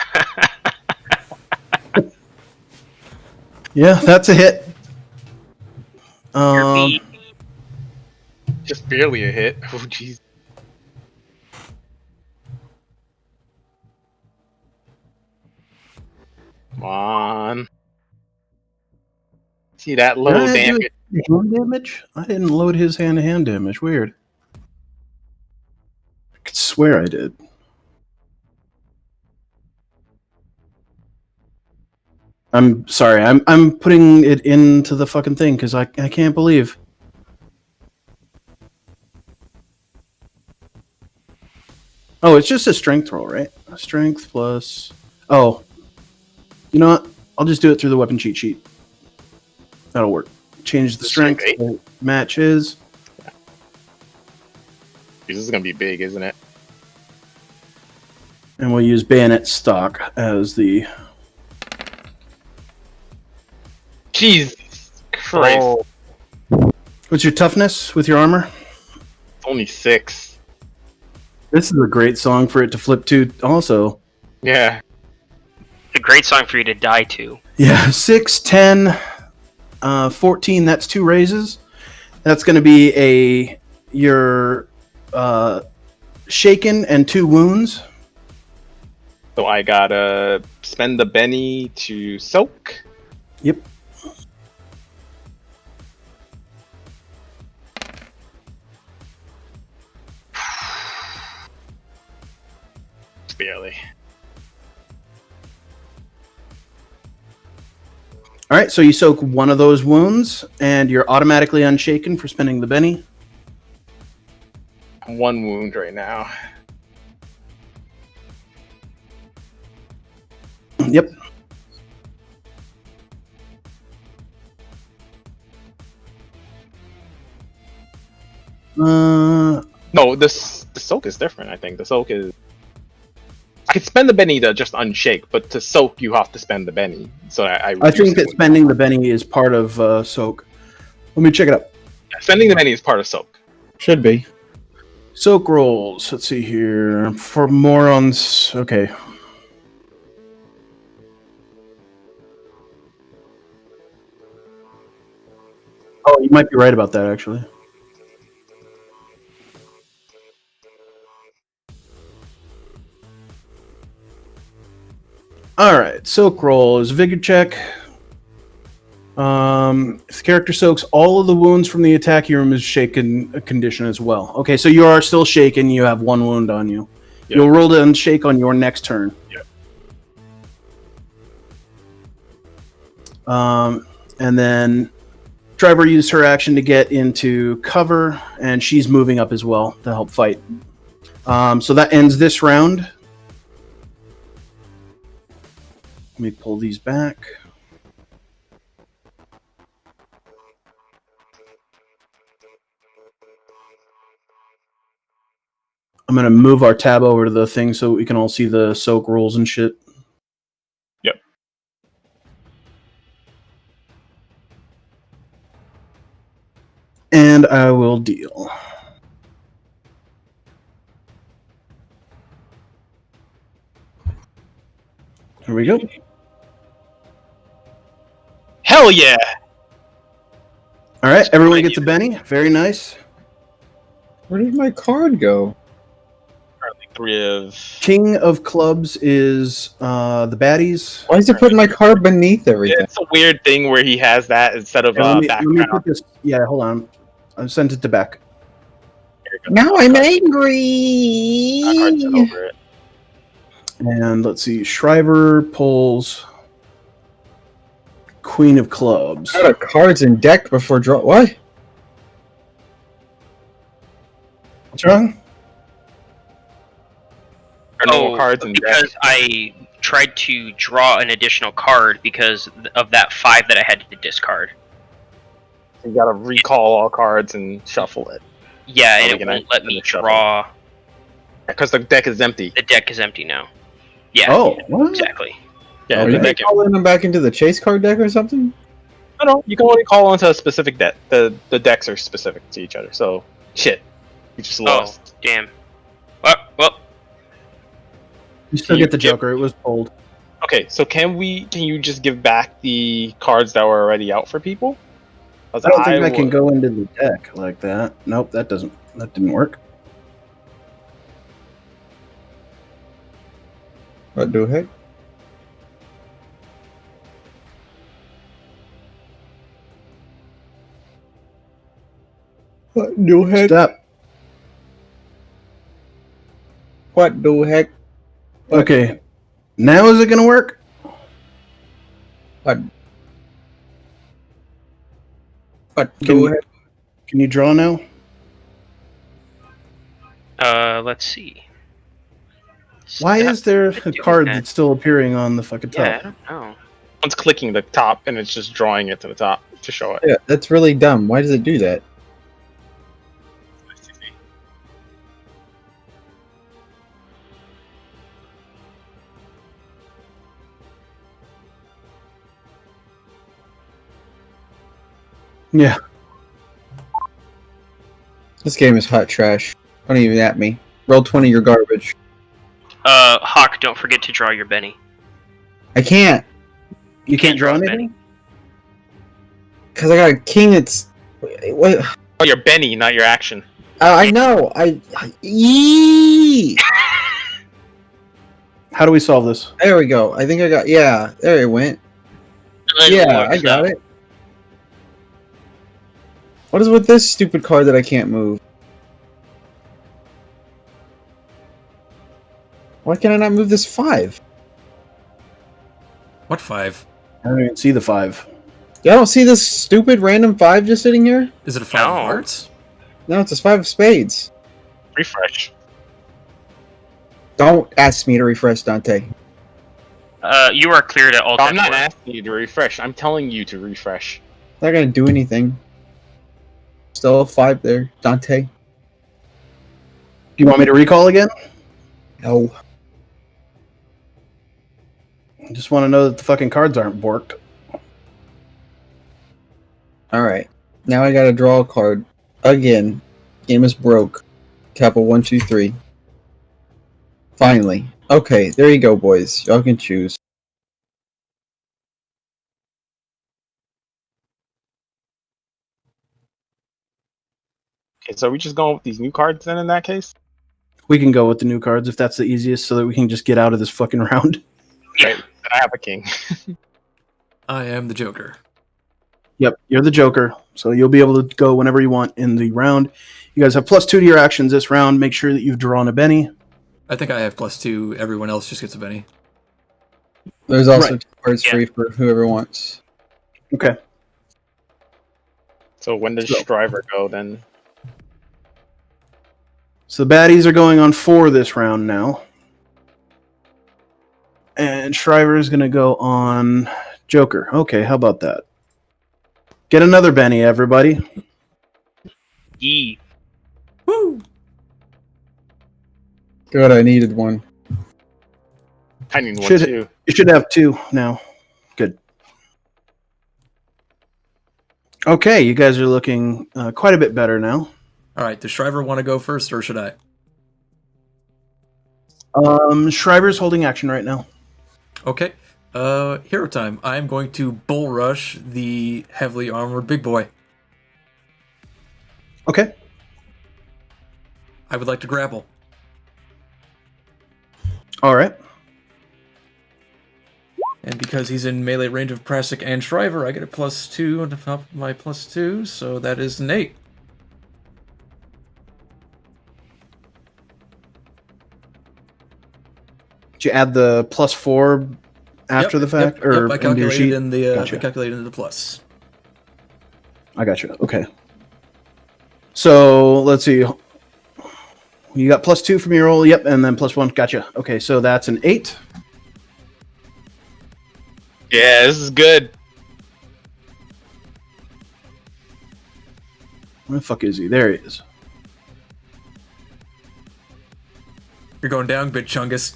Yeah, that's a hit.
Your beat.
Just barely a hit. Oh, jeez. Come on. See that low
Did I do
damage?
hand damage? I didn't load his hand-to-hand damage. Weird. I could swear I did. I'm sorry. I'm putting it into the fucking thing because I can't believe. Oh, it's just a strength roll, right? Strength plus. Oh, you know what? I'll just do it through the weapon cheat sheet. That'll work. Change the strength
Strength
to match his.
This is gonna be big, isn't it?
And we'll use bayonet stock as the.
Jesus Christ.
Oh,
What's your toughness with your armor?
It's only 6.
This is a great song for it to flip to also.
Yeah.
it's a great song for you to die to.
Yeah, 6, 10, 14, that's 2 raises. That's going to be your shaken and 2 wounds.
So I gotta spend the Benny to soak.
Yep.
Barely.
All right, so you soak one of those wounds, and you're automatically unshaken for spending the Benny.
1 wound right now.
Yep.
No, the soak is different. I think the soak is. I could spend the Benny to just unshake, but to soak you have to spend the Benny. So I
think that spending the Benny is part of soak. Let me check it up.
spending the Benny is part of soak.
Should be.
Soak rolls. Let's see here. For morons. Okay. Oh, you might be right about that, actually. All right, soak roll is vigor check. If the character soaks all of the wounds from the attack, you remove shaken condition as well. Okay, so you are still shaken. You have 1 wound on you.
Yep.
You'll roll to unshake on your next turn.
Yep.
And then Schryver used her action to get into cover, and she's moving up as well to help fight. So that ends this round. Let me pull these back. I'm going to move our tab over to the thing so we can all see the soak rolls and shit.
Yep.
And I will deal. Here we go.
Hell yeah!
All right, everyone gets a Benny. Very nice.
Where did my card go?
Currently 3 of.
King of clubs is the baddies.
Why is it putting my card beneath everything?
It's a weird thing where he has that instead of
Let me
background.
put this. Yeah, hold on. I sent it to Beck.
Now I'm angry.
Cards over it.
And let's see. Schryver pulls Queen of clubs.
Out of cards in deck before draw. What?
What's wrong?
Or no cards in deck.
Because I tried to draw an additional card because of that 5 that I had to discard.
You gotta recall all cards and shuffle it.
Yeah,
Oh,
and
we
it
can
won't let me
shuffle.
draw.
Because the deck is empty.
The deck is empty now. Yeah.
Oh, what?
Exactly.
Yeah,
Are
the
you
deck.
calling them back into the chase card deck or something?
No, you can only call into a specific deck. The decks are specific to each other. So, shit. You just lost.
Oh, damn. Well,
You still get the Joker. It was pulled.
Okay, so can you just give back the cards that were already out for people?
I don't think I can go into the deck like that. Nope, that didn't work.
What the heck? What the heck?
Stop.
What the heck?
Okay. Now is it gonna work?
What
Can
the heck?
you draw now?
let's see.
Why
Stop
is there a
doing
card
that.
that's still appearing on the fucking
Yeah, I
top?
don't know.
One's clicking the top and it's just drawing it to the top to show it.
Yeah, that's really dumb. Why does it do that?
Yeah.
This game is hot trash. Don't even at me. Roll 20, you're garbage.
Hawk, don't forget to draw your Benny.
I can't.
You can't draw
Benny.
anything?
Because I got a king that's... What?
Oh, your Benny, not your action.
I know. Yee!
How do we solve this?
There we go. I think I got... Yeah, there it went. Yeah, I got it. What is with this stupid card that I can't move? Why can I not move this 5?
What 5?
I don't even see the 5.
Y'all don't see this stupid random 5 just sitting here?
Is it a 5 of
No.
hearts?
No, it's a 5 of spades.
Refresh.
Don't ask me to refresh, Dante.
You are cleared at all.
I'm not
deck one.
asking you to refresh. I'm telling you to refresh.
Not gonna do anything. Still a 5 there, Dante.
Do you want me to recall again?
No.
I just want to know that the fucking cards aren't borked.
Alright. Now I gotta draw a card. Again. Game is broke. Capital 1, 2, 3. Finally. Okay, there you go, boys. Y'all can choose.
Okay, so are we just going with these new cards then in that case?
We can go with the new cards if that's the easiest so that we can just get out of this fucking round.
Yeah.
I have a king.
I am the Joker.
Yep, you're the Joker, so you'll be able to go whenever you want in the round. You guys have +2 to your actions this round. Make sure that you've drawn a Benny.
I think I have +2. Everyone else just gets a Benny.
There's also
Right.
2 cards free for whoever wants.
Okay.
So when does
So-
Schryver go then?
So the baddies are going on 4 this round now. And Schryver is going to go on Joker. Okay, how about that? Get another Benny, everybody.
Yee.
Woo!
Good, I needed one.
I need one
Should-
too.
You should have 2 now. Good. Okay, you guys are looking quite a bit better now.
All right, does Schryver want to go first, or should I?
Schryver's holding action right now.
Okay. Hero time. I'm going to bull rush the heavily armored big boy.
Okay.
I would like to grapple.
All right.
And because he's in melee range of Prasec and Schryver, I get a +2 on top of my +2, so that is an 8.
Did you add the +4 after the fact?
Yep,
or
I
into your
calculated
sheet?
in the
Gotcha.
I calculated in the plus.
I got you. Okay. So let's see. You got +2 from your roll. Yep, and then +1. Gotcha. Okay, so that's an 8.
Yeah, this is good.
Where the fuck is he? There he is.
You're going down, big chungus.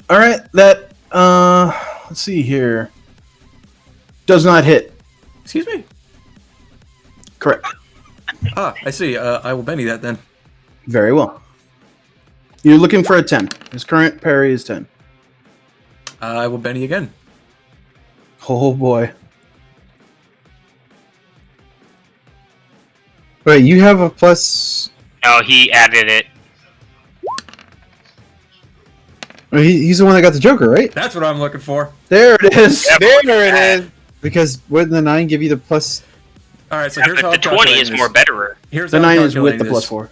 All right, that let's see here. Does not hit.
Excuse me.
Correct.
Ah, I see. I will Benny that then.
Very well. You're looking for a 10. His current parry is 10.
I will Benny again.
Oh boy.
Wait, you have a plus.
No, he added it.
He's the one that got the Joker, right?
That's what I'm looking for.
There it is.
There it is.
Because wouldn't the 9 give you the plus?
All right, so here's how
The
I'm
20
calculating
is
this.
more betterer.
Here's
The
how I'm
9 is with
calculating
the
this.
+4.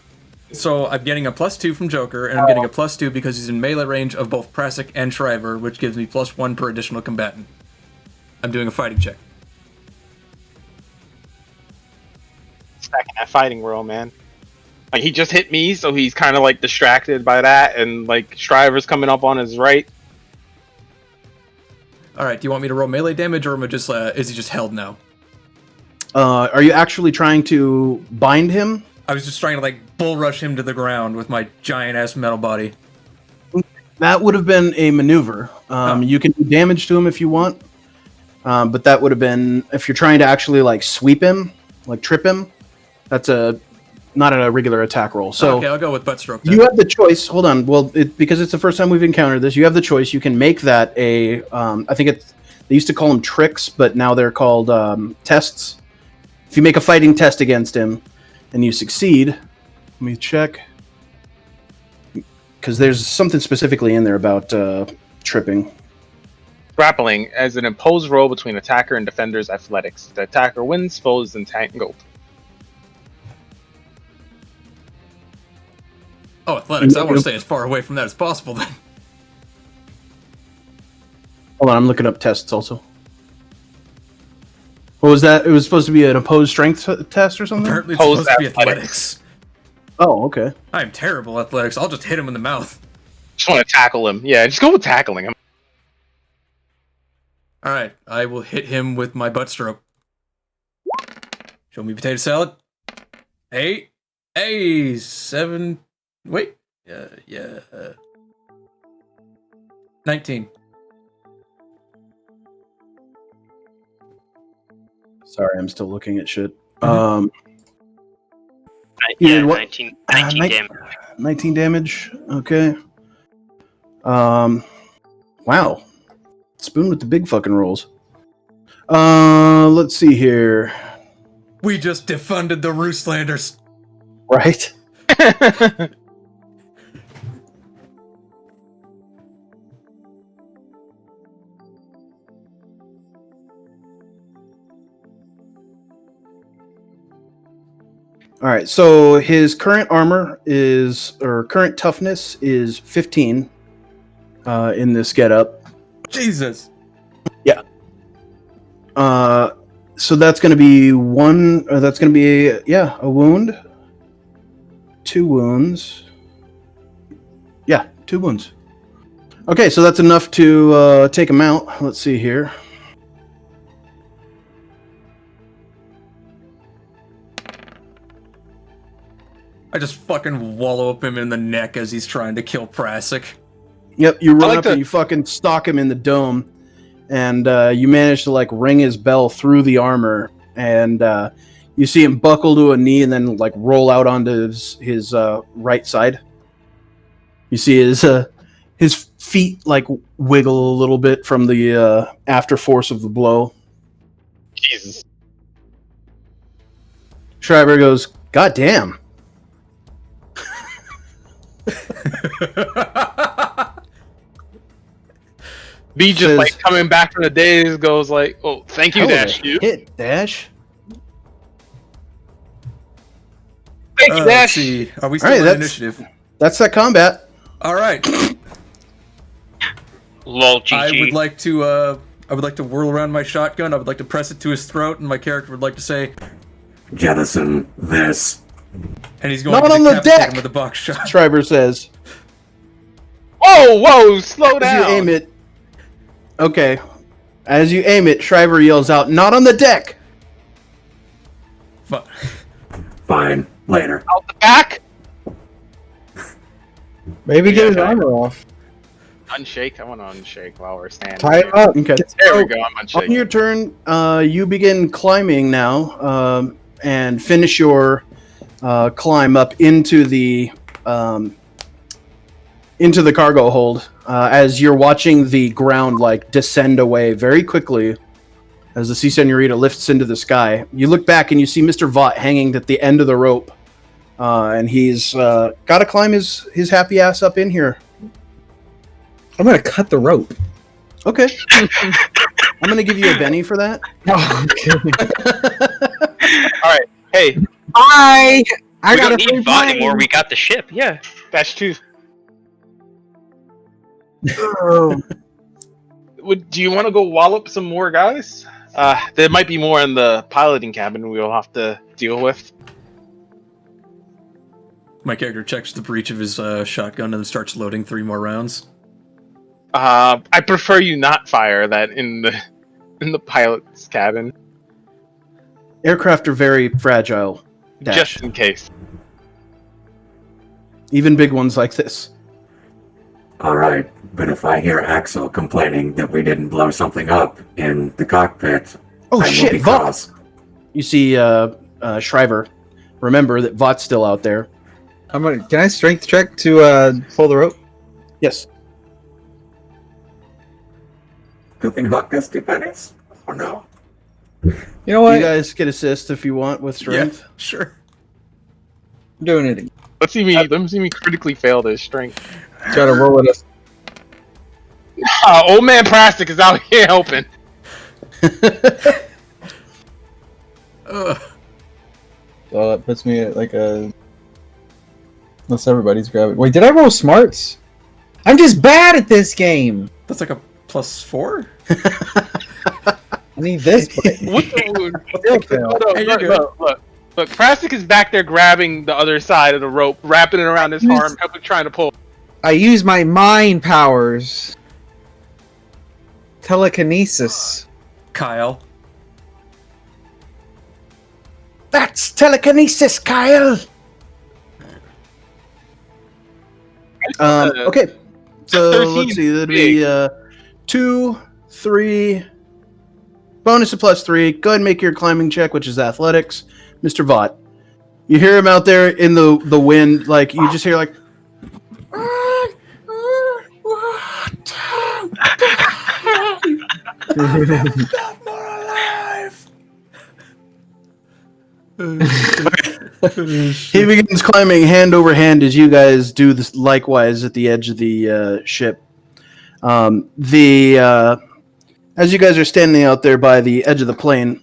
So I'm getting a +2 from Joker, and I'm getting a +2 because he's in melee range of both Prasec and Schryver, which gives me +1 per additional combatant. I'm doing a fighting check.
Stacking that fighting roll, man. Like he just hit me, so he's kind of like distracted by that, and like Schryver's coming up on his right.
All right, do you want me to roll melee damage, or am I just is he just held now?
Are you actually trying to bind him?
I was just trying to like bull rush him to the ground with my giant ass metal body.
That would have been a maneuver. You can do damage to him if you want, but that would have been if you're trying to actually like sweep him, like trip him. That's not a regular attack roll. So
okay, I'll go with butt stroke then.
you have the choice. Hold on. Well, because it's the first time we've encountered this, you have the choice. You can make that a. I think they used to call them tricks, but now they're called tests. If you make a fighting test against him and you succeed, let me check. Because there's something specifically in there about tripping.
Grappling as an imposed roll between attacker and defender's athletics. The attacker wins, foe is entangled.
Oh, athletics. I want to stay as far away from that as possible then.
Hold on, I'm looking up tests also. What was that? It was supposed to be an opposed strength test or something?
Apparently it's
Opposed
supposed to be
athletics.
athletics.
Oh, okay.
I'm terrible at athletics. I'll just hit him in the mouth.
Just want to tackle him. Yeah, just go with tackling him.
All right, I will hit him with my butt stroke. Show me potato salad. 7. Wait. 19.
Sorry, I'm still looking at shit.
Yeah,
did what?
19
Ni-
damage.
19 damage. Okay. Wow. Spoon with the big fucking rolls. Let's see here.
We just defunded the Roostlanders.
Right. All right, so his current current toughness is 15 in this getup.
Jesus.
So that's going to be one. That's going to be a wound, 2 wounds. Yeah, 2 wounds. Okay, so that's enough to take him out. Let's see here.
I just fucking wallow up him in the neck as he's trying to kill Prasec.
Yep, you run
like
up
to-
and you fucking stalk him in the dome, and you manage to like ring his bell through the armor, and you see him buckle to a knee and then like roll out onto his right side. You see his feet like wiggle a little bit from the after force of the blow.
Jesus.
Schryver goes, "God damn."
B just
Says-
like coming back from the days goes like, "Oh, thank you,
Hell of a
Dash. You.
hit, Dash.
Thank you,
Let's
Dash."
see. Are we still
All right,
in
that's-
initiative?
That's that combat.
All right.
Lol, GG.
I would like to whirl around my shotgun. I would like to press it to his throat, and my character would like to say,
Jettison this.
and he's going
Not
to
on the
decapitate
deck!
him with a box shot.
Schryver says,
Whoa, slow
as
down.
you aim it. Okay. As you aim it, Schryver yells out, "Not on the deck!"
Fuck.
Fine. Later.
Out the back.
Maybe get his armor off.
Unshake. I want to unshake while we're standing.
Tie him
here.
up.
Okay.
There we go. I'm
On
unshaking.
your turn, you begin climbing now, and finish your climb up into the cargo hold. As you're watching the ground like descend away very quickly, as the Sea Senorita lifts into the sky, you look back and you see Mr. Vought hanging at the end of the rope, and he's got to climb his happy ass up in here.
I'm gonna cut the rope.
Okay. I'm gonna give you a Benny for that.
All right. Hey,
I
we
got
don't
a free
need Vought
plane.
anymore. We got the ship. Yeah.
Dash 2.
Oh.
Do you want to go wallop some more guys? There might be more in the piloting cabin we'll have to deal with.
My character checks the breech of his shotgun and then starts loading 3 more rounds.
I prefer you not fire that in the pilot's cabin,
Aircraft are very fragile. Dash.
just in case.
Even big ones like this.
Alright, but if I hear Axel complaining that we didn't blow something up in the cockpit,
Oh
I will
shit,
be
Vought!
cross.
You see Schryver. Remember that Vought's still out there.
Can I strength check to pull the rope?
Yes.
Cooking hot gusty pennies? Oh no.
You know what?
You guys can assist if you want with strength.
Yeah, sure.
I'm doing it again.
Let me see me critically fail this strength.
Try to roll it.
Old man Prasec is out here helping.
Ugh.
So that puts me at like a. Unless everybody's grabbing. Wait, did I roll smarts? I'm just bad at this game.
That's like a +4?
I need this.
What the?
Still fail.
Hey, you're good.
Look. Prasec is back there grabbing the other side of the rope, wrapping it around his arm, helping trying to pull.
I use my mind powers. Telekinesis.
Kyle.
That's telekinesis, Kyle. Okay. So
13
let's see. That'd be 2, 3. Bonus of +3. Go ahead and make your climbing check, which is athletics. Mr. Vought. You hear him out there in the wind, like you just hear like
Not more alive!
he begins climbing hand over hand as you guys do this likewise at the edge of the ship. As you guys are standing out there by the edge of the plane,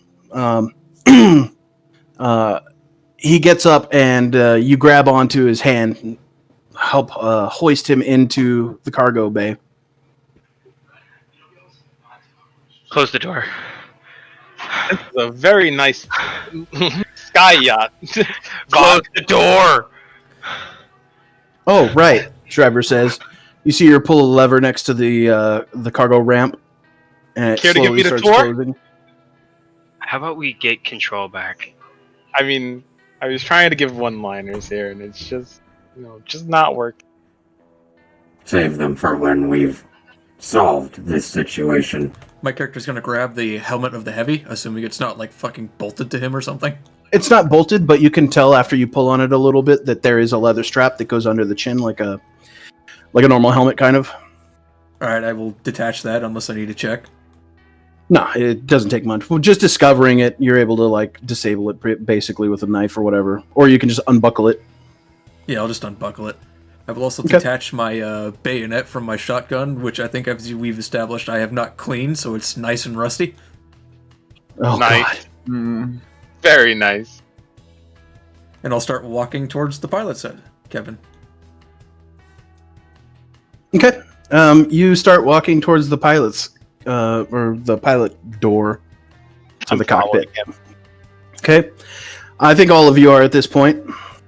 he gets up and you grab onto his hand, and help hoist him into the cargo bay.
Close the door.
This is a very nice sky yacht.
Close the door.
Oh, right, Schryver says. You see her pull a lever next to the cargo ramp, and it
Care to give
slowly
me the
starts
tour?
closing.
How about we get control back?
I mean, I was trying to give one-liners here, and it's just, just not working.
Save them for when we've solved this situation.
My character's gonna grab the helmet of the heavy, assuming it's not like fucking bolted to him or something.
It's not bolted, but you can tell after you pull on it a little bit that there is a leather strap that goes under the chin, like a normal helmet, kind of.
All right, I will detach that unless I need to check.
No, it doesn't take much. Well, just discovering it, you're able to like disable it basically with a knife or whatever, or you can just unbuckle it.
Yeah, I'll just unbuckle it. I will also
Okay.
detach my bayonet from my shotgun, which I think, as we've established, I have not cleaned, so it's nice and rusty.
Oh
Nice.
God!
Very nice.
And I'll start walking towards the pilot set, Kevin.
Okay, you start walking towards the pilot's or the pilot door to the cockpit. Okay, I think all of you are at this point.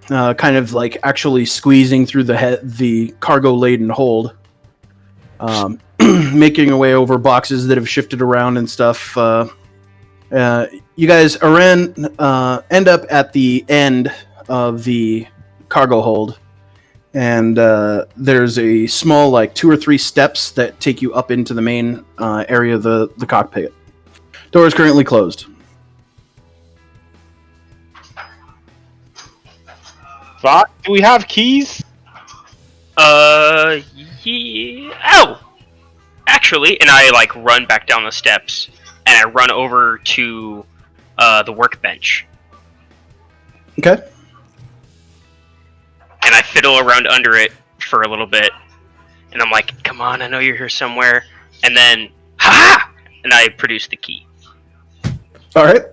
Kind of like actually squeezing through the cargo-laden hold, making your way over boxes that have shifted around and stuff. You guys end up at the end of the cargo hold, and there's a small, like 2 or 3 steps that take you up into the main area of the cockpit. Door is currently closed.
Vought, do we have keys?
Yeah. Oh! Actually, and I like run back down the steps, and I run over to the workbench,
Okay.
and I fiddle around under it for a little bit, and I'm like, "Come on, I know you're here somewhere." And then, ha! And I produce the key.
All right.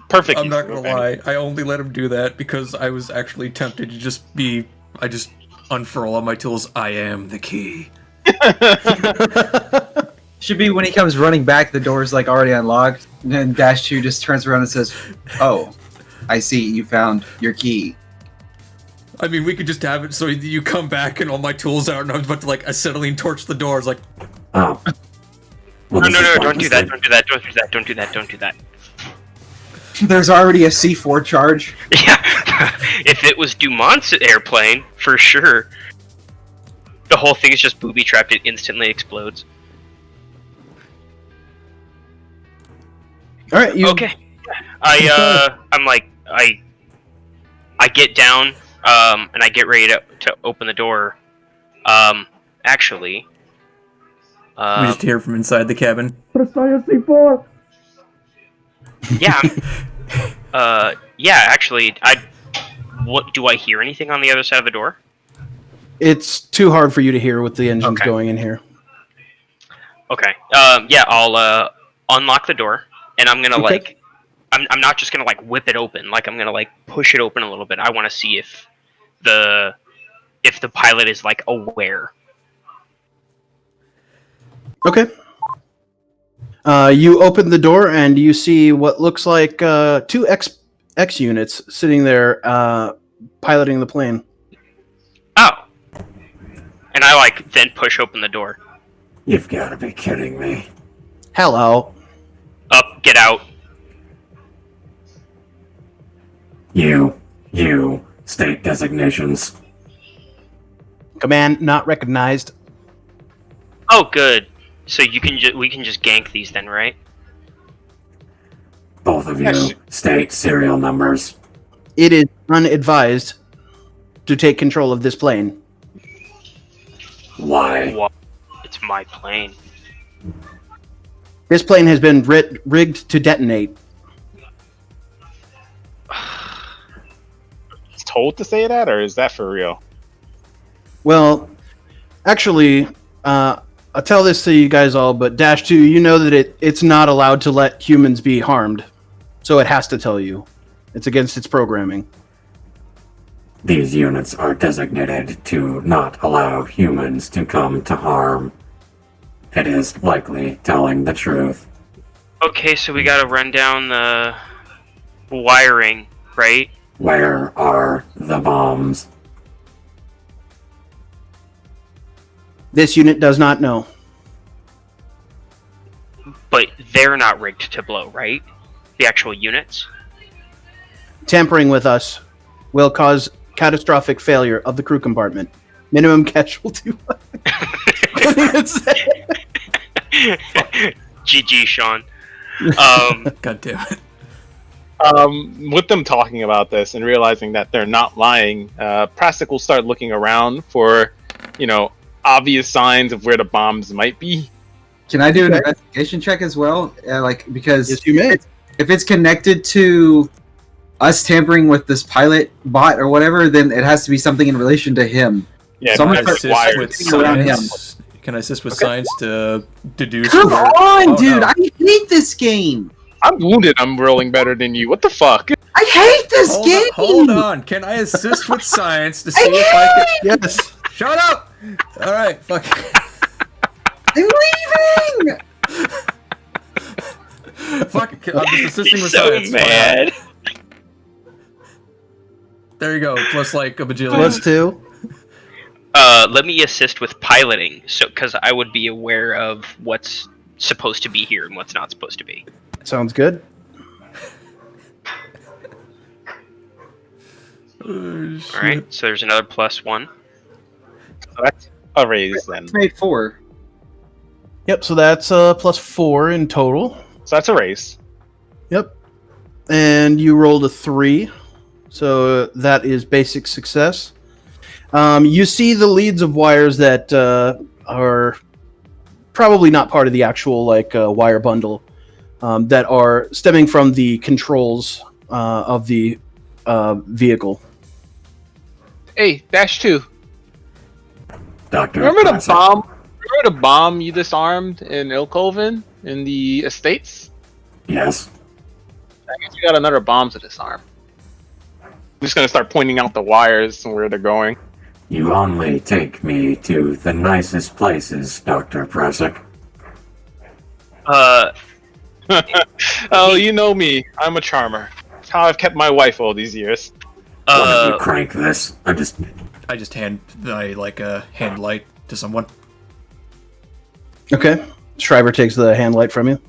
Perfect.
I'm not gonna lie, I only let him do that because I was actually tempted to I just unfurl all my tools. I am the key.
Should be when he comes running back, the door's like already unlocked, and then Dash 2 just turns around and says, "Oh, I see, you found your key."
I mean, we could just have it so you come back and all my tools out, and I'm about to like acetylene torch the door. It's like,
Oh. Well,
No,
this
no,
is
no! Don't
pointless
do that!
then.
Don't do that! Don't do that! Don't do that! Don't do that!
There's already a C4 charge.
Yeah, if it was Dumont's airplane, for sure. The whole thing is just booby trapped. It instantly explodes.
All right.
Okay. I'm like, I get down, and I get ready to open the door. Actually,
we just hear from inside the cabin.
yeah, actually, what do I hear anything on the other side of the door?
It's too hard for you to hear with the engines
Okay.
going in here.
Okay. Yeah, I'll unlock the door, and I'm gonna
Okay.
like, I'm not just gonna like whip it open. Like I'm gonna like push it open a little bit. I want to see if the pilot is like aware.
Okay. You open the door and you see what looks like 2 X units sitting there piloting the plane.
Oh. And I like then push open the door.
You've got to be kidding me.
Hello.
Up, get out.
You, state designations.
Command not recognized.
Oh, good. So we can just gank these then, right?
Both of you,
Yes.
state serial numbers.
It is unadvised to take control of this plane.
Why?
Well, it's my plane.
This plane has been rigged to detonate.
It's told to say that, or is that for real?
Well, actually, I'll tell this to you guys all, but Dash 2, you know that it's not allowed to let humans be harmed. So it has to tell you. It's against its programming.
These units are designated to not allow humans to come to harm. It is likely telling the truth.
Okay, so we gotta run down the wiring, right?
Where are the bombs?
This unit does not know.
But they're not rigged to blow, right? The actual units?
Tampering with us will cause catastrophic failure of the crew compartment. Minimum casualty. What did it say?
GG, Sean.
God damn it.
With them talking about this and realizing that they're not lying, Prasec will start looking around for, obvious signs of where the bombs might be.
Can I do an investigation check as well? Because
Yes, you may.
if it's connected to us tampering with this pilot bot or whatever, then it has to be something in relation to him.
Yeah,
Someone
Can I
because
starts
assist
wired.
with
around
science? Can I assist with science to deduce?
Come
where-
on,
Oh,
dude!
no.
I hate this game.
I'm wounded. I'm rolling better than you. What the fuck?
I hate this game.
Hold on. Can I assist with science to see
I
if I can?
hate
Yes.
Shut up! All right, fuck.
I'm leaving.
Fuck. I'm just assisting with
He's so
science.
mad.
There you go. Plus like a bajillion.
Plus 2.
Let me assist with piloting, because I would be aware of what's supposed to be here and what's not supposed to be.
Sounds good.
Oh,
All right, so there's another +1.
So that's a raise then.
It's made 4.
Yep, so that's plus 4 in total.
So that's a raise.
Yep. And you rolled a 3. So that is basic success. You see the leads of wires that are probably not part of the actual wire bundle that are stemming from the controls of the vehicle.
Hey, -2.
Dr.
Remember the
Prasec.
bomb? Remember the bomb you disarmed in Ilkoven in the estates?
Yes.
I guess you got another bomb to disarm.
I'm just gonna start pointing out the wires and where they're going.
You only take me to the nicest places, Dr. Prasec.
Oh, you know me. I'm a charmer. It's how I've kept my wife all these years.
Why don't you crank this?
I just hand a hand light to someone.
Okay. Schryver takes the hand light from you.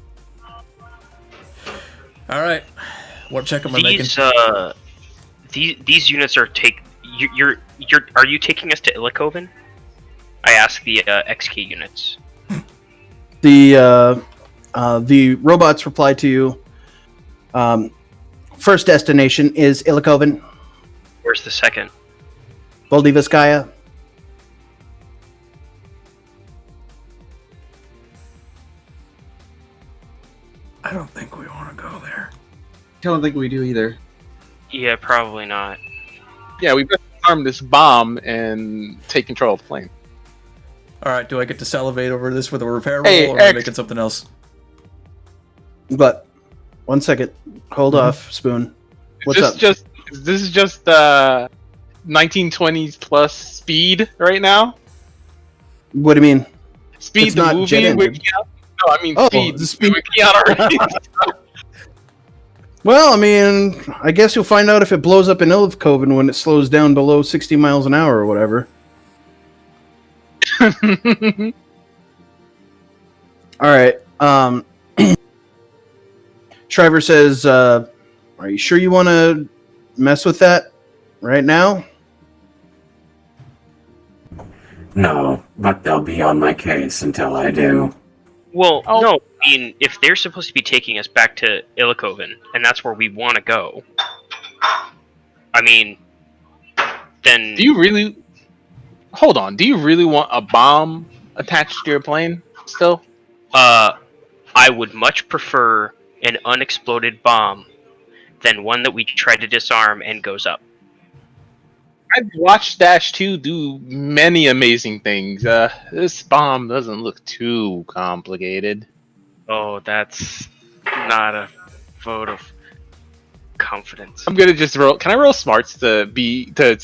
All right. What check am I making?
These units are are you taking us to Ilikoven? I asked the XK units.
The robots reply to you. First destination is Ilikoven,
Where's the second?
Boldivaskaya.
I don't think we want to go there.
I don't think we do either.
Yeah, probably not.
Yeah, we better disarm this bomb and take control of the plane.
All right. Do I get to salivate over this with a repair roll,
Hey,
or am I
X.
making something else?
But 1 second. Hold off, Spoon. What's up?
This is just 1920s plus speed right now.
What do you mean?
Speed
It's
the
not
movie
jet
with
engine.
Keanu. No, I mean
Oh,
speed.
the speed.
With Keanu Reeves.
Well, I mean, I guess you'll find out if it blows up in Ilikoven when it slows down below 60 miles an hour or whatever. All right. Schryver says, are you sure you want to mess with that right now?
No, but they'll be on my case until I do.
Well,
Oh.
no. I mean, if they're supposed to be taking us back to Ilikoven, and that's where we want to go, I mean, then
Do you really? Hold on. Do you really want a bomb attached to your plane still?
I would much prefer an unexploded bomb than one that we try to disarm and goes up.
I've watched -2 do many amazing things. This bomb doesn't look too complicated.
Oh, that's not a vote of. confidence.
I'm gonna just roll. Can I roll smarts to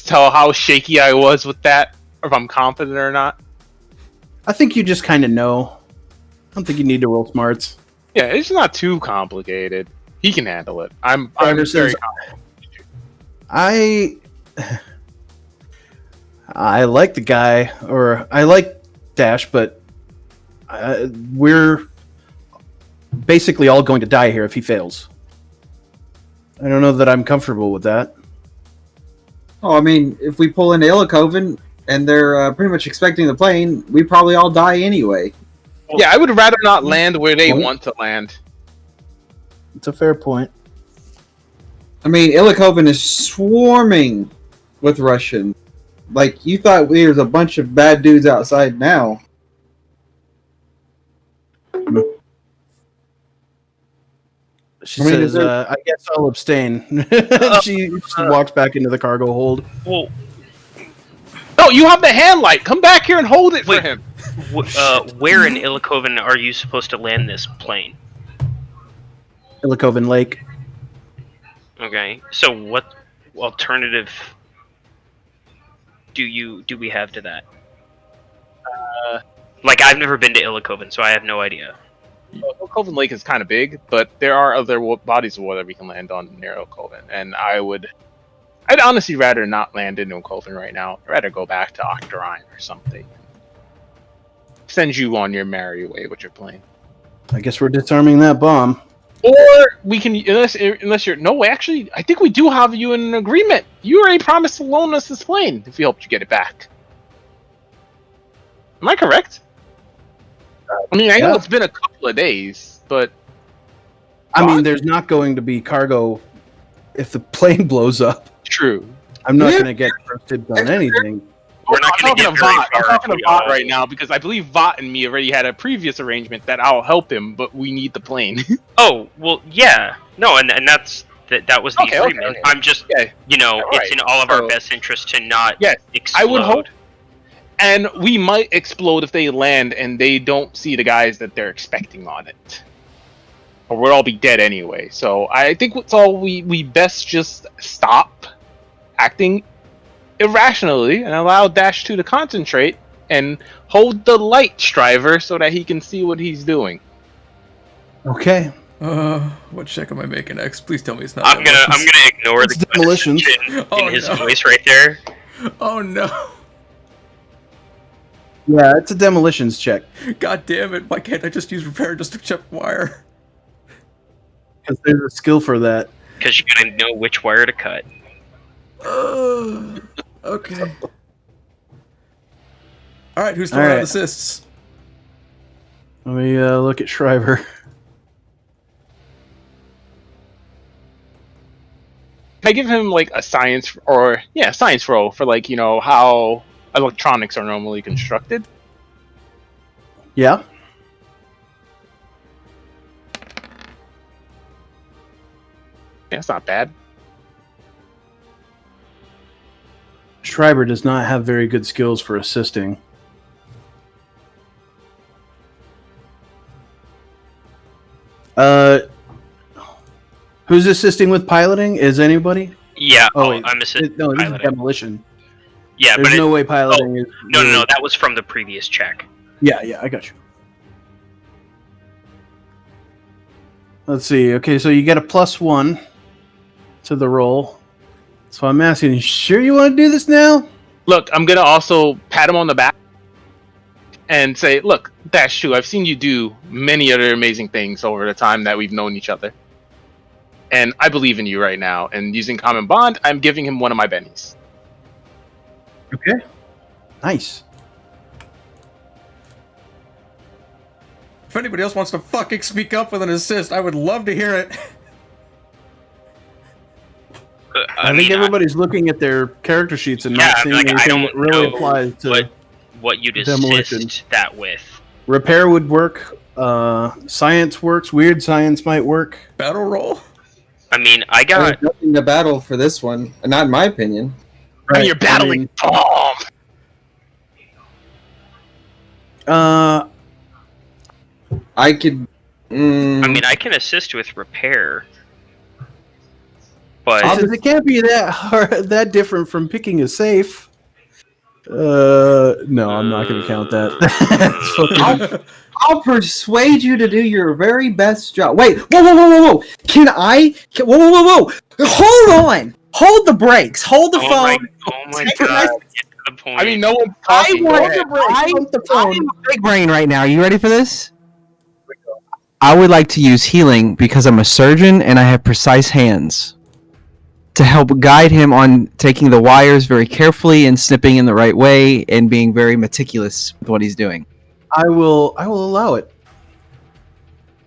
tell how shaky I was with that, or if I'm confident or not?
I think you just kind of know. I don't think you need to roll smarts.
Yeah, it's not too complicated. He can handle it. I'm
Driver
very
says, I like the guy, or I like Dash, but we're basically all going to die here if he fails. I don't know that I'm comfortable with that.
Oh, I mean, if we pull into Illicoven and they're pretty much expecting the plane, we probably all die anyway.
Yeah, I would rather not land where they want to land.
It's a fair point.
I mean, Illicoven is swarming with Russian. Like, you thought there's a bunch of bad dudes outside now.
She
I mean,
says, I guess I'll abstain. She walks back into the cargo hold.
Well,
No, you have the hand light. Come back here and hold it
Wait.
for him.
where in Illicoven are you supposed to land this plane?
Illicoven Lake.
Okay, so what alternative do we have to that? Like, I've never been to Illicoven, so I have no idea.
Well, Coven Lake is kind of big, but there are other bodies of water we can land on near Coven, and I'd honestly rather not land in Coven right now. I'd rather go back to Octarine or something. Send you on your merry way with your plane.
I guess we're disarming that bomb.
Or we can, unless you're, no, actually, I think we do have you in an agreement. You already promised to loan us this plane if we helped you get it back. Am I correct? I mean, I know
yeah.
it's been a couple of days, but
I mean, there's not going to be cargo if the plane blows up.
true.
I'm not going to get first dibs on anything.
We're not
I'm
going to
talking
get very
Vought. I'm
far.
talking to Vought right now because I believe Vought and me already had a previous arrangement that I'll help him, but we need the plane.
Oh, well, yeah. No, and that was the
Okay,
agreement.
okay.
I'm just,
Okay.
it's in all of our
So-
best interest to not
Yes,
explode.
I would hope. And we might explode if they land and they don't see the guys that they're expecting on it. Or we'll all be dead anyway. So I think what's all we best just stop acting irrationally and allow Dash 2 to concentrate and hold the light, Schryver, so that he can see what he's doing.
Okay.
What check am I making next? Please tell me it's not.
I'm gonna ignore
It's
the
demolitions.
question
Oh,
in his
no.
voice right there.
Oh no!
Yeah, it's a demolitions check.
God damn it! Why can't I just use repair just to check wire?
Because there's a skill for that.
Because you gotta know which wire to cut.
Okay. All right, who's
All
throwing out
right.
assists?
Let me look at Schryver.
Can I give him like a science roll for like, how electronics are normally constructed?
Yeah.
Yeah, it's not bad.
Schryver does not have very good skills for assisting. Who's assisting with piloting? Is anybody?
Yeah.
Oh,
Oh,
wait.
I'm assisting.
No, this is
piloting.
demolition.
Yeah,
There's
but
no way piloting is.
no, that was from the previous check.
Yeah, I got you. Let's see. Okay, so you get a +1 to the roll. So I'm asking, you sure you want to do this now?
Look, I'm gonna also pat him on the back and say, look, Dash 2, I've seen you do many other amazing things over the time that we've known each other. And I believe in you right now. And using Common Bond, I'm giving him one of my bennies.
Okay. Nice.
If anybody else wants to fucking speak up with an assist, I would love to hear it.
I think everybody's looking at their character sheets and
Yeah,
not
I'm
seeing
like, I
anything
don't
that really
know
applies to
what you'd
demolition.
assist that with.
Repair would work. Science works. Weird science might work.
Battle roll?
I mean, I got.
There's nothing to battle for this one, not in my opinion.
And you're battling bomb.
I could.
I mean, I can assist with repair. But
It can't be that hard, that different from picking a safe. No, I'm not going to count that. It's fucking-
I'll persuade you to do your very best job. Wait, whoa! Whoa! Hold on! Hold the brakes! Hold the phone!
oh my god, get to the point.
I mean, no one's
I
talking. Go ahead.
I'm big brain right now. You ready for this? I would like to use healing because I'm a surgeon and I have precise hands to help guide him on taking the wires very carefully and snipping in the right way and being very meticulous with what he's doing.
I will allow it.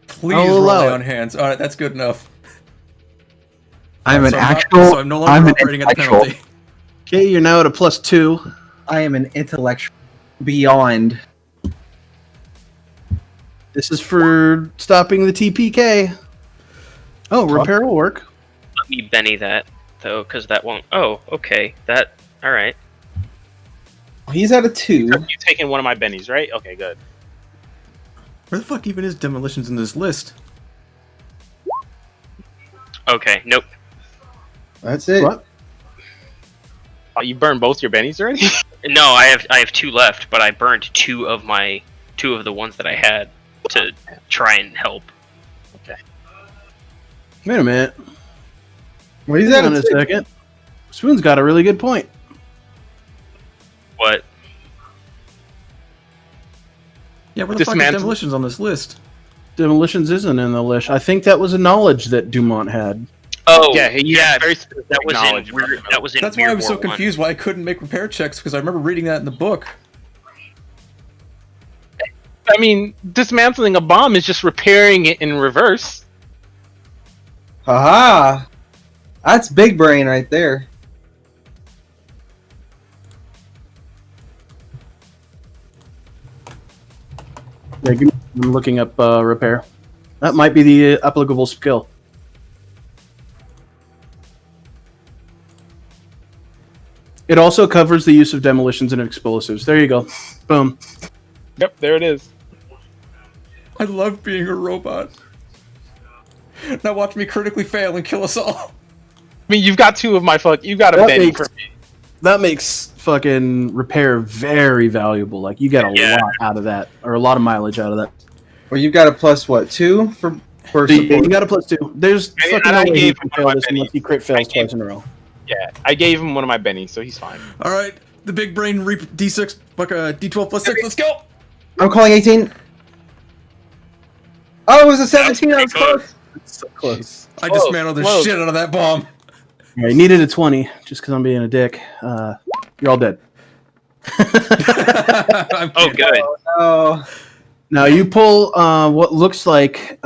Please
I'll allow
rely
it.
on hands. All right, that's good enough.
I'm an
So
actual.
so I'm no longer operating at the
intellectual.
penalty.
Okay, you're now at a +2.
I am an intellectual beyond.
This is for stopping the TPK. Oh, repair will work.
Let me Benny that though, because that won't. Oh, okay. That. All right.
He's at a 2.
You taking one of my bennies, right? Okay, good.
Where the fuck even is demolitions in this list?
Okay. Nope.
That's it.
What?
Oh, you burned both your bennies already?
No, I have 2 left, but I burned 2 of the ones that I had to try and help.
Wait a minute.
What is
Hang
that?
on a second. Spoon's got a really good point.
What?
Yeah, where the fuck is
Dismantle-
demolitions on this list?
Demolitions isn't in the list. I think that was a knowledge that Dumont had.
Oh,
Yeah, he
yeah.
has very specific
That was
knowledge
in
about
weird.
it.
That was in.
That's why I
Weird
was so
War 1.
confused why I couldn't make repair checks, because I remember reading that in the book.
I mean, dismantling a bomb is just repairing it in reverse.
Haha! That's big brain right there.
Yeah, I'm looking up repair. That might be the applicable skill. It also covers the use of demolitions and explosives. There you go. Boom.
Yep, there it is.
I love being a robot. Now watch me critically fail and kill us all.
I mean, you've got 2 of my you got a
That
Benny
makes-
for me.
That makes fucking repair very valuable. Like, you get a
Yeah.
lot out of that, or a lot of mileage out of that.
Well, you've got a plus what 2 for
You
support.
got a +2. There's
And
fucking
I
no way he
gave
can
him
fail
my
this unless
pennies.
he crit fails
I gave-
twice in a row.
Yeah, I gave him one of my bennies, so he's fine.
All right, the big brain D6, fuck D12 plus 6. Let's go.
I'm calling 18. Oh, it was a 17. I was
pretty close.
close.
It's so close.
I dismantled the
close.
shit out of that bomb.
I needed a 20 just because I'm being a dick. You're all dead.
I'm
Oh,
kidding.
good.
Oh,
Now you pull what looks like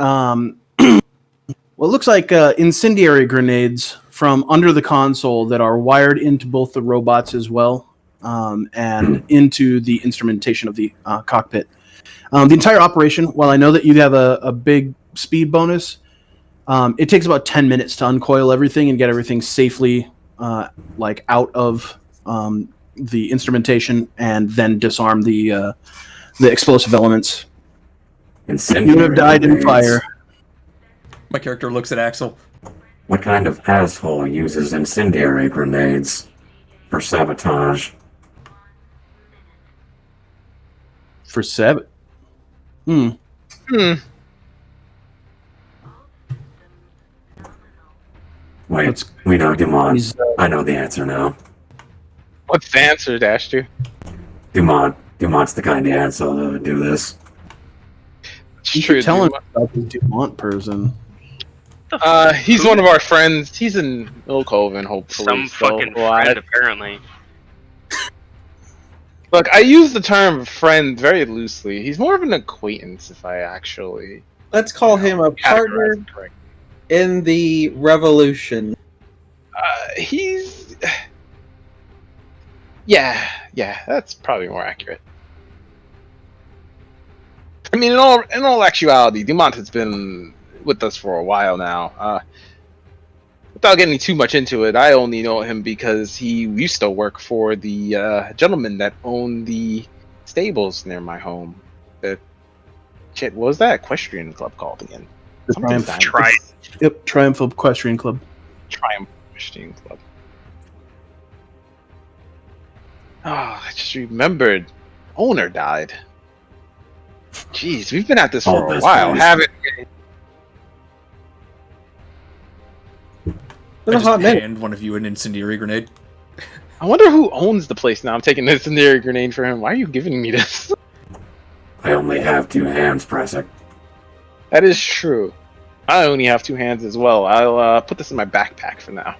incendiary grenades from under the console that are wired into both the robots as well, and into the instrumentation of the cockpit. The entire operation, while I know that you have a big speed bonus, it takes about 10 minutes to uncoil everything and get everything safely out of the instrumentation, and then disarm the explosive elements. You
Incendiary
have died in
grenades.
fire.
My character looks at Axel.
What kind of asshole uses incendiary grenades for sabotage?
For Seb. Hmm.
Wait,
Let's-
we know Dumont.
He's,
I know the answer now.
What's the answer, Dash 2?
Dumont's the kind of asshole that would do this.
It's
you
true.
should tell him
dude.
about this Dumont person.
He's one of our friends. He's in Old Coven, hopefully.
Some
still
fucking
alive.
friend, apparently.
Look, I use the term friend very loosely. He's more of an acquaintance, if I actually
let's call him a partner
categorize it correctly.
in the revolution.
He's. Yeah, that's probably more accurate. I mean, in all actuality, Dumont has been with us for a while now. Without getting too much into it, I only know him because he used to work for the gentleman that owned the stables near my home. Shit, what was that equestrian club called again?
The
Something
Triumph.
Tri-
Yep, Triumph Equestrian Club.
Triumph.
Machine Club. Oh, I just remembered. Owner died. Jeez, we've been at this
All
for a
this
while,
place.
haven't we?
Been
I
a hot
just
minute.
hand one of you an incendiary grenade.
I wonder who owns the place now. I'm taking this incendiary grenade for him. Why are you giving me this?
I only have 2 hands, Prasec.
That is true. I only have 2 hands as well. I'll put this in my backpack for now.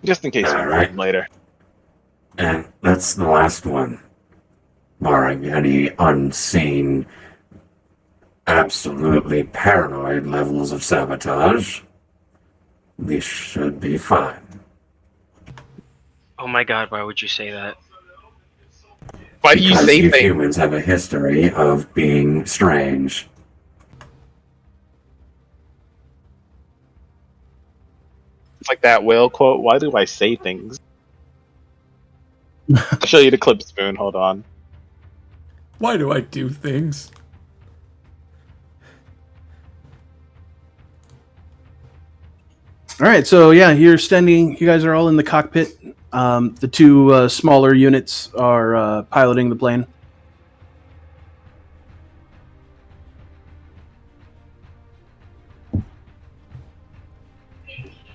Just in case we
Alright.
need later.
And that's the last one. Barring any unseen, absolutely paranoid levels of sabotage, we should be fine.
Oh my god, why would you say that?
Why do you
Because
say
you
things?
humans have a history of being strange.
It's like that whale quote. Why do I say things? I'll show you the clip, Spoon. Hold on.
Why do I do things?
All right, so yeah, you're standing. You guys are all in the cockpit. The 2 smaller units are piloting the plane.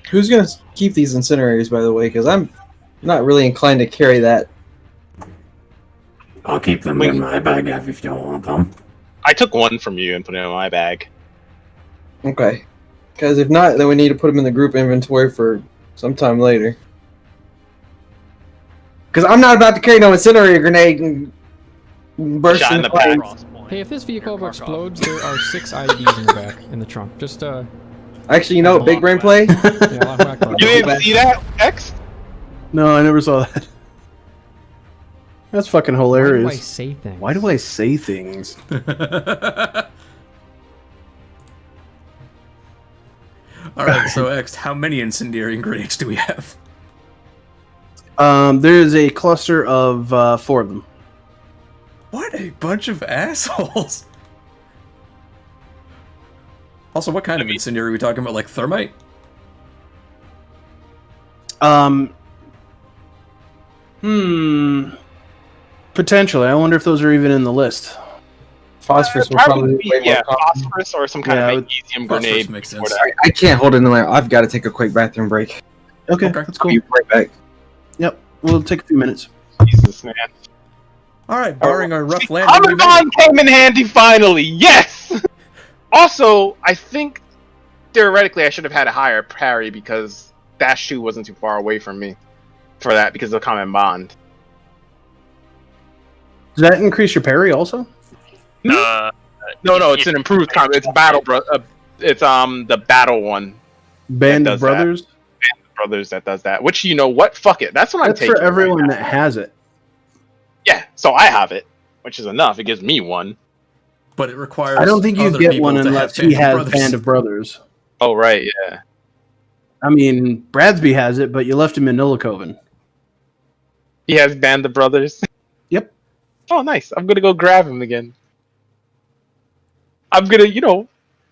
Who's gonna keep these incinerators, by the way? Because I'm not really inclined to carry that.
I'll keep them in my bag if you don't want them.
I took one from you and put it in my bag.
Okay. Because if not, then we need to put them in the group inventory for sometime later. Because I'm not about to carry no incendiary grenade and burst
Shot in
in
the
the plane.
back.
Hey, if this vehicle ever explodes, there are 6 IEDs in the back, in the trunk. Just,
Actually, you know what big brain play?
yeah, Allahu Akbar.
You didn't see that, X?
No, I never saw that. That's fucking
Why do I
hilarious.
say things?
Why do I say things?
Alright, so X, how many incendiary grenades do we have?
There's a cluster of 4 of them.
What a bunch of assholes! Also, what kind of incendiary are we talking about? Like thermite?
Potentially. I wonder if those are even in the list.
Phosphorus will probably be way more
yeah,
common.
phosphorus or some kind
Yeah,
of magnesium
Phosphorus
grenade.
makes sense.
or whatever.
I can't hold it in there. I've got to take a quick bathroom break.
Okay,
Okay.
that's
I'll
cool.
be right back.
Yep, we'll take a few minutes.
Jesus, man.
Alright, barring our rough landing, we made it.
Commandant came in handy finally. Yes. Also, I think theoretically I should have had a higher parry because Dash 2 wasn't too far away from me for that because of common bond.
Does that increase your parry also?
No, it's an improved common. It's battle, it's the battle one.
Band
That
of
does that.
Brothers?
Brothers that does that. Which you know what? Fuck it. That's what I'm
That's
taking.
for everyone
right
that has it.
now. Yeah, so I have it, which is enough. It gives me one.
But it requires.
I don't think you
other
get
people
one
to
unless
have
he
Band of
has
Brothers.
Band of Brothers.
Oh right, yeah.
I mean, Bradsby has it, but you left him in Nillicoven.
He has Band of Brothers.
Yep.
Oh, nice. I'm gonna go grab him again. I'm gonna,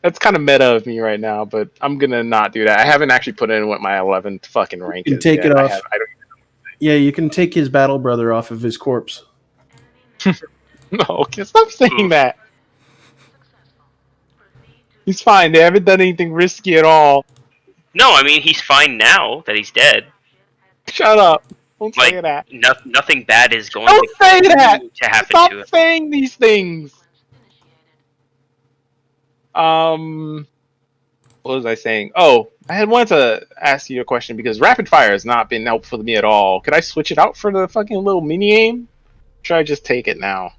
that's kind of meta of me right now, but I'm gonna not do that. I haven't actually put in what my 11th fucking rank
You can
is.
take
yet.
it
I
off.
don't
Yeah, you can take his battle brother off of his corpse.
No, okay, stop saying that. He's fine. They haven't done anything risky at all.
No, I mean he's fine now that he's dead.
Shut up. Don't
Like
say that.
nothing bad is going
Don't say that.
to happen
Stop
to him.
saying these things. What was I saying? Oh, I had wanted to ask you a question because rapid fire has not been helpful to me at all. Could I switch it out for the fucking little mini aim? Or should I just take it now?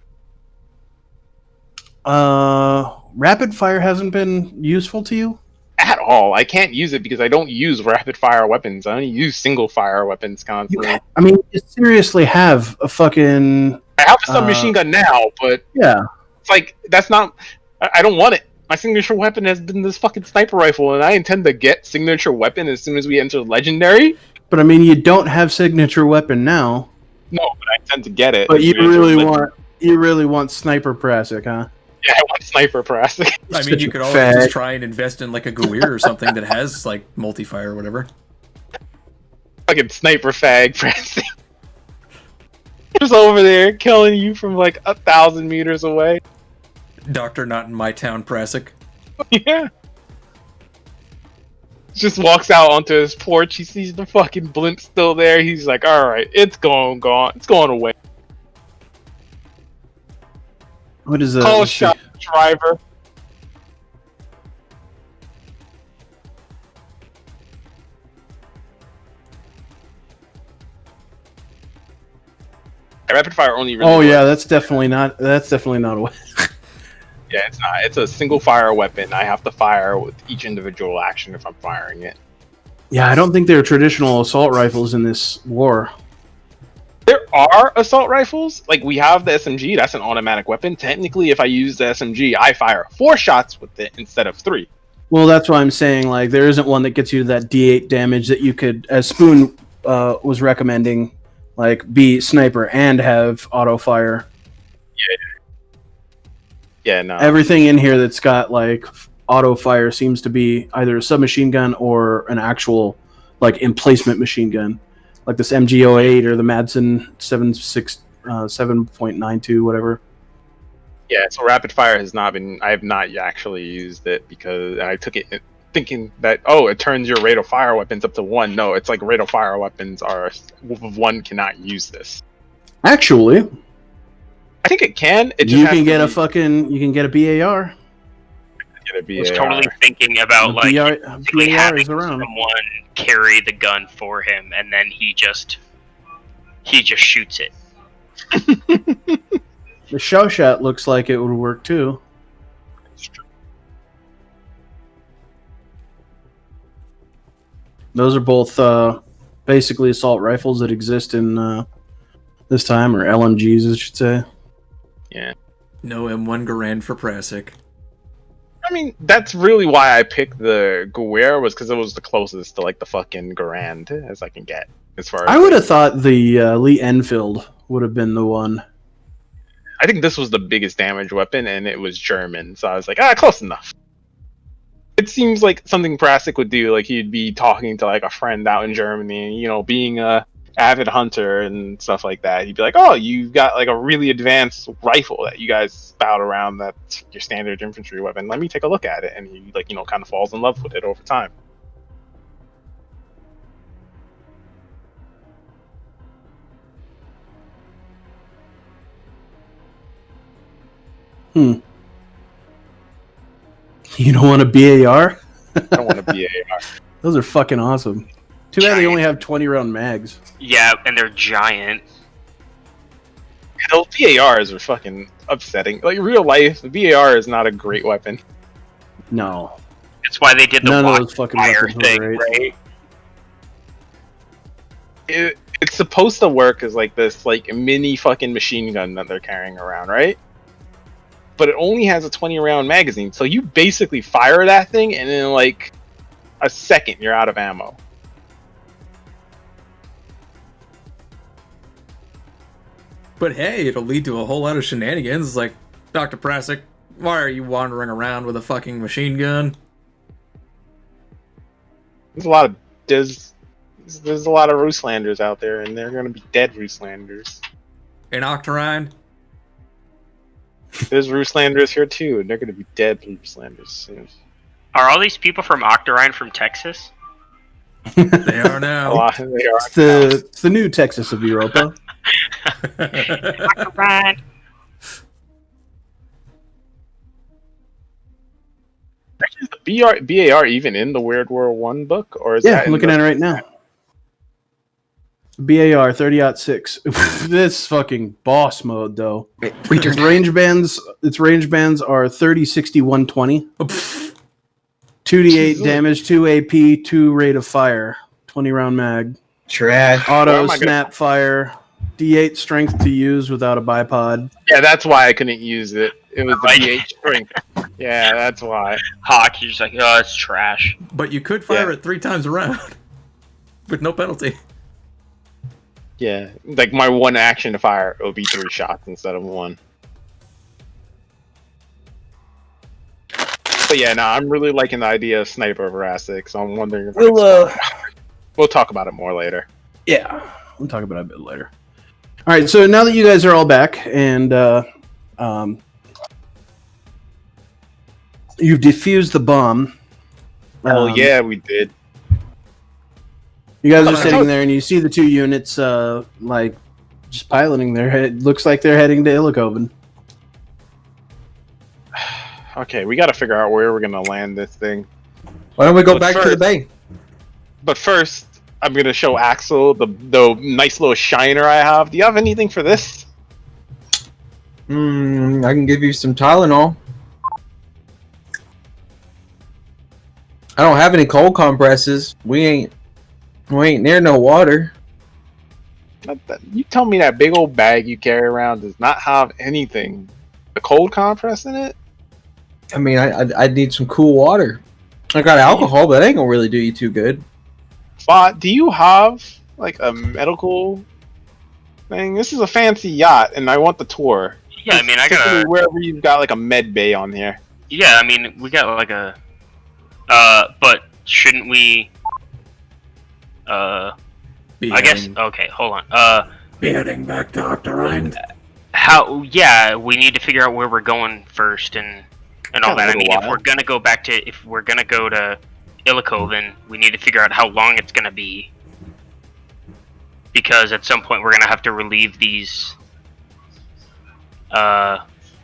Rapid fire hasn't been useful to you?
At all. I can't use it because I don't use rapid fire weapons. I only use single fire weapons constantly.
I mean, you seriously have a fucking...
I have a submachine gun now, but
Yeah.
it's like, that's not... I don't want it. My signature weapon has been this fucking sniper rifle, and I intend to get signature weapon as soon as we enter legendary.
But I mean, you don't have signature weapon now.
No, but I intend to get it.
But
as
you
we enter
really
Legendary.
want sniper Prasec, huh?
Yeah, I want Sniper Prasec.
I mean, you could always just try and invest in like a Guir or something that has like multi-fire or whatever.
Fucking Sniper Fag Prasec. Just over there killing you from like 1,000 meters away.
Doctor not in my town, Prasec.
Yeah. Just walks out onto his porch. He sees the fucking blimp still there. He's like, "All right, it's gone. It's going away."
What is that?
Call shot driver. Rapid fire only. Really
Oh yeah, that's definitely not a way.
Yeah, it's not. It's a single fire weapon. I have to fire with each individual action if I'm firing it.
Yeah, I don't think there are traditional assault rifles in this war.
There are assault rifles. Like, we have the SMG. That's an automatic weapon. Technically, if I use the SMG, I fire 4 shots with it instead of 3.
Well, that's why I'm saying, like, there isn't one that gets you to that D8 damage that you could, as Spoon was recommending, like, be sniper and have auto fire.
Yeah, no.
Everything in here that's got, like, auto fire seems to be either a submachine gun or an actual, like, emplacement machine gun. Like this MG08 or the Madsen 7.92, whatever.
Yeah, so rapid fire has not been. I have not actually used it because I took it thinking that it turns your rate of fire weapons up to 1. No, it's like rate of fire weapons are 1 cannot use this.
Actually,
I think it can. It just
you can get a BAR.
I was totally thinking about like basically
BAR
having
is around.
someone carry the gun for him, and then he just shoots it.
The shell shot looks like it would work too. Those are both basically assault rifles that exist in this time, or LMGs, I should say.
Yeah.
No M1 Garand for Prasec.
I mean, that's really why I picked the Guir, was because it was the closest to like the fucking Garand as I can get. As far as
I would have thought the Lee Enfield would have been the one.
I think this was the biggest damage weapon, and it was German, so I was like, close enough. It seems like something Prasec would do, like he'd be talking to like a friend out in Germany, being a avid hunter and stuff like that. He'd be like, "Oh, you've got like a really advanced rifle that you guys spout around. That's your standard infantry weapon. Let me take a look at it." And he kind of falls in love with it over time.
You don't want a BAR?
I don't want a BAR.
Those are fucking awesome. Too bad they only have 20-round mags.
Yeah, and they're giant.
Those BARs are fucking upsetting. Like, in real life, the BAR is not a great weapon.
No.
That's why they did the
None of
watch
those fucking
fire
weapons were
thing,
great.
right? It's supposed to work as like this like mini fucking machine gun that they're carrying around, right? But it only has a 20-round magazine, so you basically fire that thing, and in like a second, you're out of ammo.
But hey, it'll lead to a whole lot of shenanigans. It's like, Dr. Prasec, why are you wandering around with a fucking machine gun?
There's a lot of Ruslanders out there, and they're gonna be dead Ruslanders.
In Octarine?
There's Ruslanders here too, and they're gonna be dead Ruslanders soon.
Are all these people from Octarine from Texas?
They are now.
It's the new Texas of Europa.
Octarine.
Actually, is the BAR even in the Weird World 1 book? Or is that
I'm looking at it right now. BAR 30-6. This fucking boss mode though. Its range bands are 30, 60, 120. 2d8 damage, 2 AP, 2 rate of fire, 20-round mag.
Trash.
Auto snap fire, D8 strength to use without a bipod.
Yeah, that's why I couldn't use it. It was the D8 strength. Yeah, that's why.
Hawk, you're just like, oh, it's trash.
But you could fire it 3 times around with no penalty.
Yeah, like my one action to fire, it would be 3 shots instead of 1. But yeah, no, I'm really liking the idea of sniper over ASIC, so I'm wondering if we'll talk about it more later.
Yeah, we'll talk about it a bit later. All right, so now that you guys are all back and you've defused the bomb.
Oh yeah, we did.
You guys are sitting there and you see the two units like just piloting there. It looks like they're heading to Illicoven.
Okay, we got to figure out where we're gonna land this thing.
Why don't we go
But
back to the
first-
bay?
But first, I'm gonna show Axel the nice little shiner I have. Do you have anything for this?
I can give you some Tylenol. I don't have any cold compresses. We ain't near no water.
You tell me that big old bag you carry around does not have anything. A cold compress in it?
I mean, I need some cool water. I got alcohol, but that ain't gonna really do you too good.
Vought, do you have like a medical thing? This is a fancy yacht, and I want the tour.
Yeah, I mean, I
Typically
got
wherever you've got like a med bay on here.
Yeah, I mean, we got like a. But shouldn't we? I guess. Okay, hold on.
Be heading back to Octorine.
How? Yeah, we need to figure out where we're going first and all that. I mean, if we're gonna go to Illicoven, we need to figure out how long it's gonna be. Because at some point we're gonna have to relieve these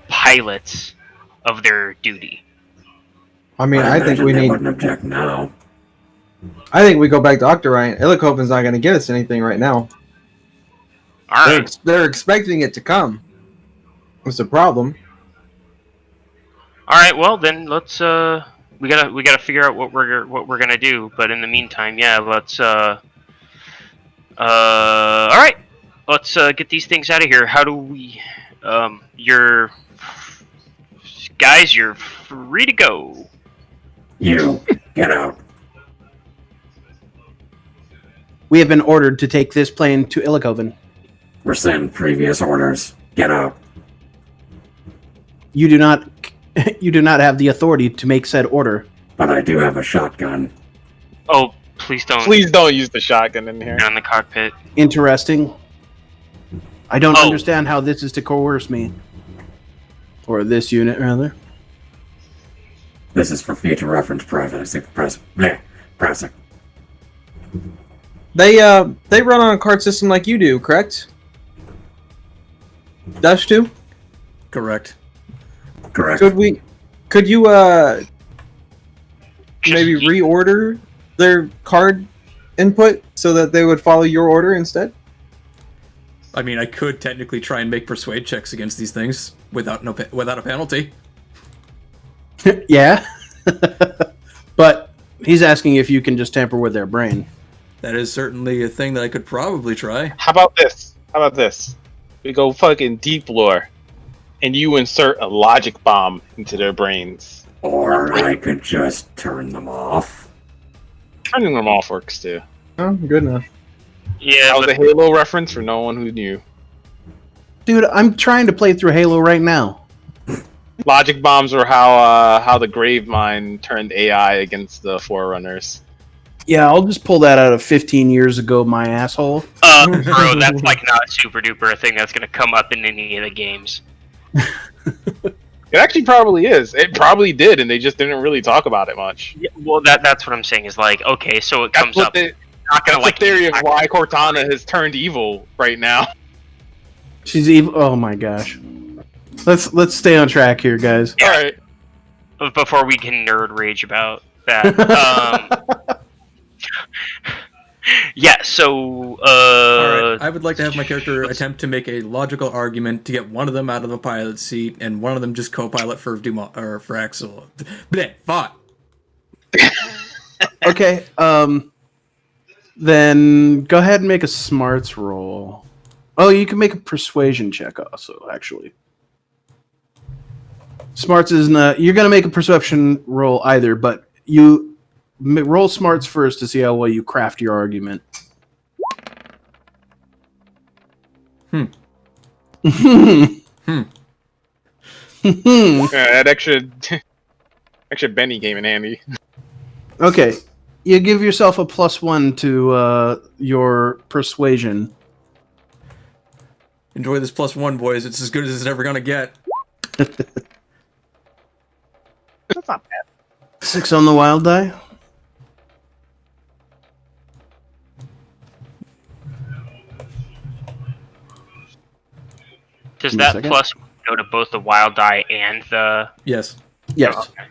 pilots of their duty.
I mean, I think
imagine
we
they
need.
wouldn't object now.
I think we go back to Octorine. Illicoven's not gonna get us anything right now.
All right.
They're expecting it to come. What's the problem?
All right. Well, then let's. We gotta figure out what we're gonna do. But in the meantime, yeah, let's. All right. Let's get these things out of here. How do we? You're guys, you're free to go.
You, get out.
We have been ordered to take this plane to Illicoven.
Rescind previous orders. Get out.
You do not have the authority to make said order.
But I do have a shotgun.
Oh, please don't.
Please don't use the shotgun in here.
Down the cockpit.
Interesting. I don't
Oh.
understand how this is to coerce me. Or this unit, rather.
This is for future reference, Prasec.
They run on a card system like you do, correct? Dash 2?
Correct.
Correct.
Could you maybe reorder their card input so that they would follow your order instead?
I mean, I could technically try and make persuade checks against these things without a penalty.
Yeah. But he's asking if you can just tamper with their brain.
That is certainly a thing that I could probably try.
How about this? We go fucking deep lore, and you insert a logic bomb into their brains.
Or I could just turn them off.
Turning them off works too.
Oh, good enough.
Yeah,
That was
but
a Halo reference for no one who knew.
Dude, I'm trying to play through Halo right now.
Logic bombs were how the Grave Mine turned AI against the Forerunners.
Yeah, I'll just pull that out of 15 years ago, my asshole.
bro, that's like not super duper a thing that's gonna come up in any of the games.
It actually probably is. It probably did, and they just didn't really talk about it much.
Yeah, well, that's what I'm saying is like, okay, so it comes up.
That's
Not gonna
the
like
theory of why Cortana has turned evil right now.
She's evil. Oh my gosh. Let's stay on track here, guys.
All right.
Before we can nerd rage about that. Yeah, so
Alright, I would like to have my character attempt to make a logical argument to get one of them out of the pilot seat and one of them just co-pilot for for Axel. Bleh, Vought.
Okay, then go ahead and make a smarts roll. Oh, you can make a persuasion check also, actually. Smarts is not... You're going to make a perception roll either, but you roll smarts first to see how well you craft your argument.
That extra Actually, Benny came in handy.
Okay, you give yourself a +1 to your persuasion.
Enjoy this +1, boys. It's as good as it's ever gonna get.
That's not bad.
6 on the wild die.
Does
Give me a
that
second.
plus go to both the wild die and the?
Yes.
Yes.
Oh, okay.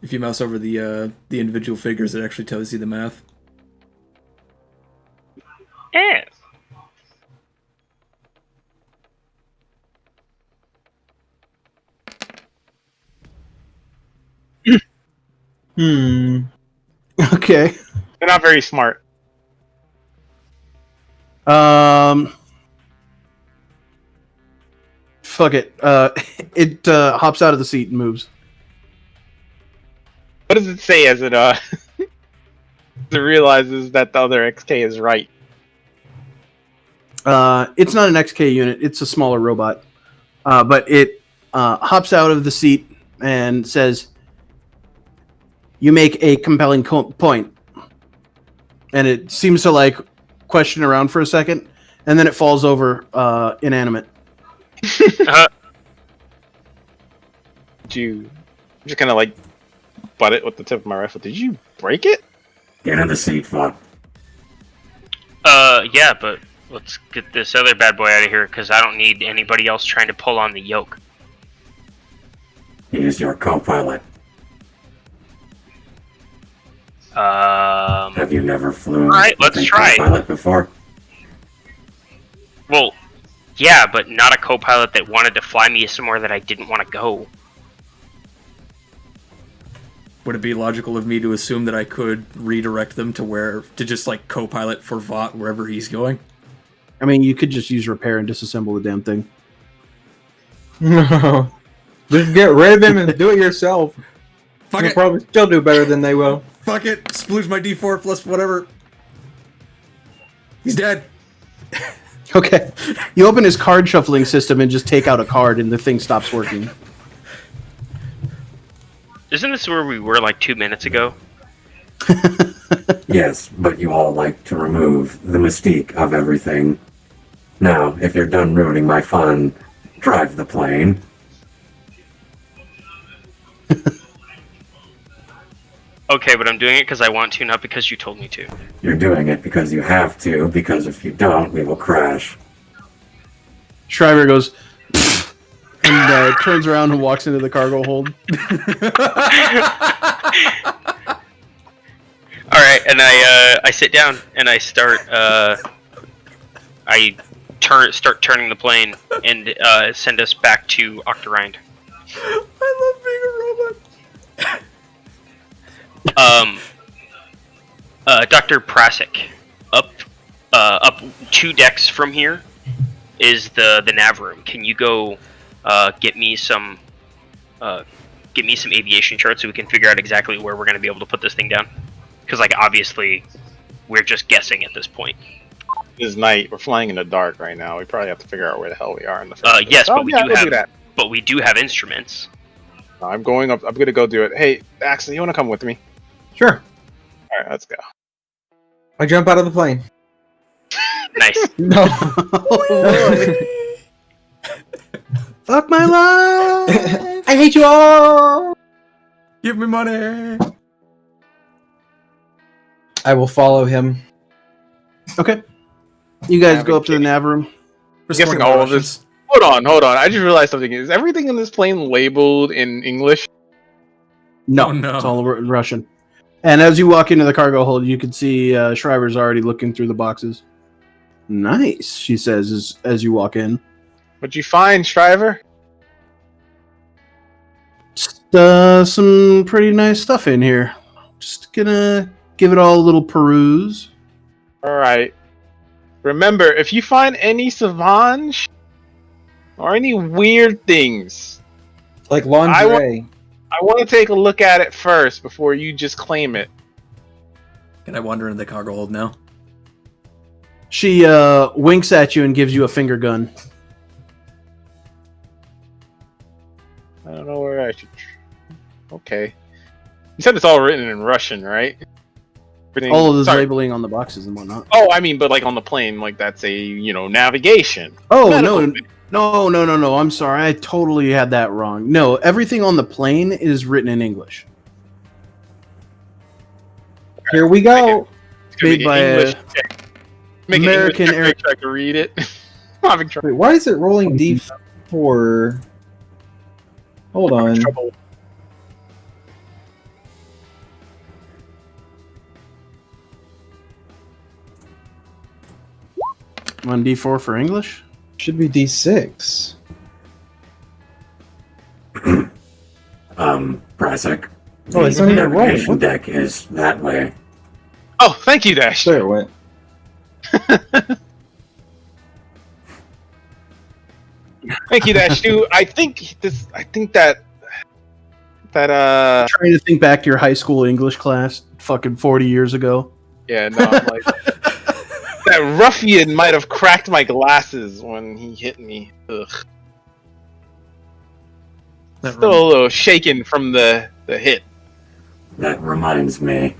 If you mouse over the individual figures, it actually tells you the math.
Yeah.
Okay.
They're not very smart.
Fuck it. It hops out of the seat and moves.
What does it say as it it realizes that the other XK is right?
It's not an XK unit. It's a smaller robot. But it hops out of the seat and says, "You make a compelling point." And it seems to like question around for a second, and then it falls over inanimate.
Did you just kind of like butt it with the tip of my rifle? Did you break it?
Get in the seat, Vought.
Yeah, but let's get this other bad boy out of here because I don't need anybody else trying to pull on the yoke.
He is your co-pilot. Have you never flown
Alright,
with
let's
a
try it.
co-pilot before?
Well, yeah, but not a co-pilot that wanted to fly me somewhere that I didn't want to go.
Would it be logical of me to assume that I could redirect them to just like co-pilot for Vought wherever he's going?
I mean, you could just use repair and disassemble the damn thing.
No. Just get rid of him and do it yourself.
Fuck
You'll
it!
probably still do better than they will.
Fuck it! Splooge my D4 plus whatever. He's dead.
Okay. You open his card shuffling system and just take out a card, and the thing stops working.
Isn't this where we were like 2 minutes ago?
Yes, but you all like to remove the mystique of everything. Now, if you're done ruining my fun, drive the plane.
Okay, but I'm doing it because I want to, not because you told me to.
You're doing it because you have to, because if you don't, we will crash.
Schryver goes and turns around and walks into the cargo hold.
All right, and I sit down and I start start turning the plane and send us back to Octorind.
I love being a robot.
Dr. Prasec, up 2 decks from here is the nav room. Can you go get me some aviation charts so we can figure out exactly where we're going to be able to put this thing down? Because like obviously we're just guessing at this point.
It is night. We're flying in the dark right now. We probably have to figure out where the hell we are in the first place.
Yes, but we do have
that.
instruments.
I'm going up. I'm gonna go do it. Hey, Axel, you want to come with me?
Sure.
All right, let's go.
I jump out of the plane.
Nice.
No.
Fuck my life!
I hate you all!
Give me money.
I will follow him.
Okay. You guys go up to the nav room.
I'm guessing all of this. Hold on. I just realized something. Is everything in this plane labeled in English?
No,
Oh, no.
It's all in Russian. And as you walk into the cargo hold, you can see Schryver's already looking through the boxes. Nice, she says as you walk in.
What'd you find, Schryver?
Just some pretty nice stuff in here. Just gonna give it all a little peruse.
All right. Remember, if you find any savange or any weird things,
Like lingerie.
I want to take a look at it first before you just claim it.
Can I wander into the cargo hold now?
She winks at you and gives you a finger gun.
I don't know where Okay. You said it's all written in Russian, right? Everything-
All of the
sorry.
labeling on the boxes and whatnot.
Oh, I mean, but like on the plane, like that's a navigation.
Oh
Medical
no! I'm sorry, I totally had that wrong. No, everything on the plane is written in English.
Here we go.
It's gonna
Made
be
by
an
a
English check. Make an
American
English check,
air-
make sure I can read it. I'm having trouble.
Wait, why is it rolling D4? Hold on.
trouble.
One D4 for English.
Should be D6.
Prasec.
Oh, it's
the
not even rolling.
navigation
What?
deck is that way.
Oh, thank you, Dash.
There it went.
Thank you, Dash. Dude, I think that
Trying to think back to your high school English class, fucking 40 years ago.
yeah, no, I'm like that ruffian might have cracked my glasses when he hit me. Ugh.
That
Still a little shaken from the hit.
That reminds me.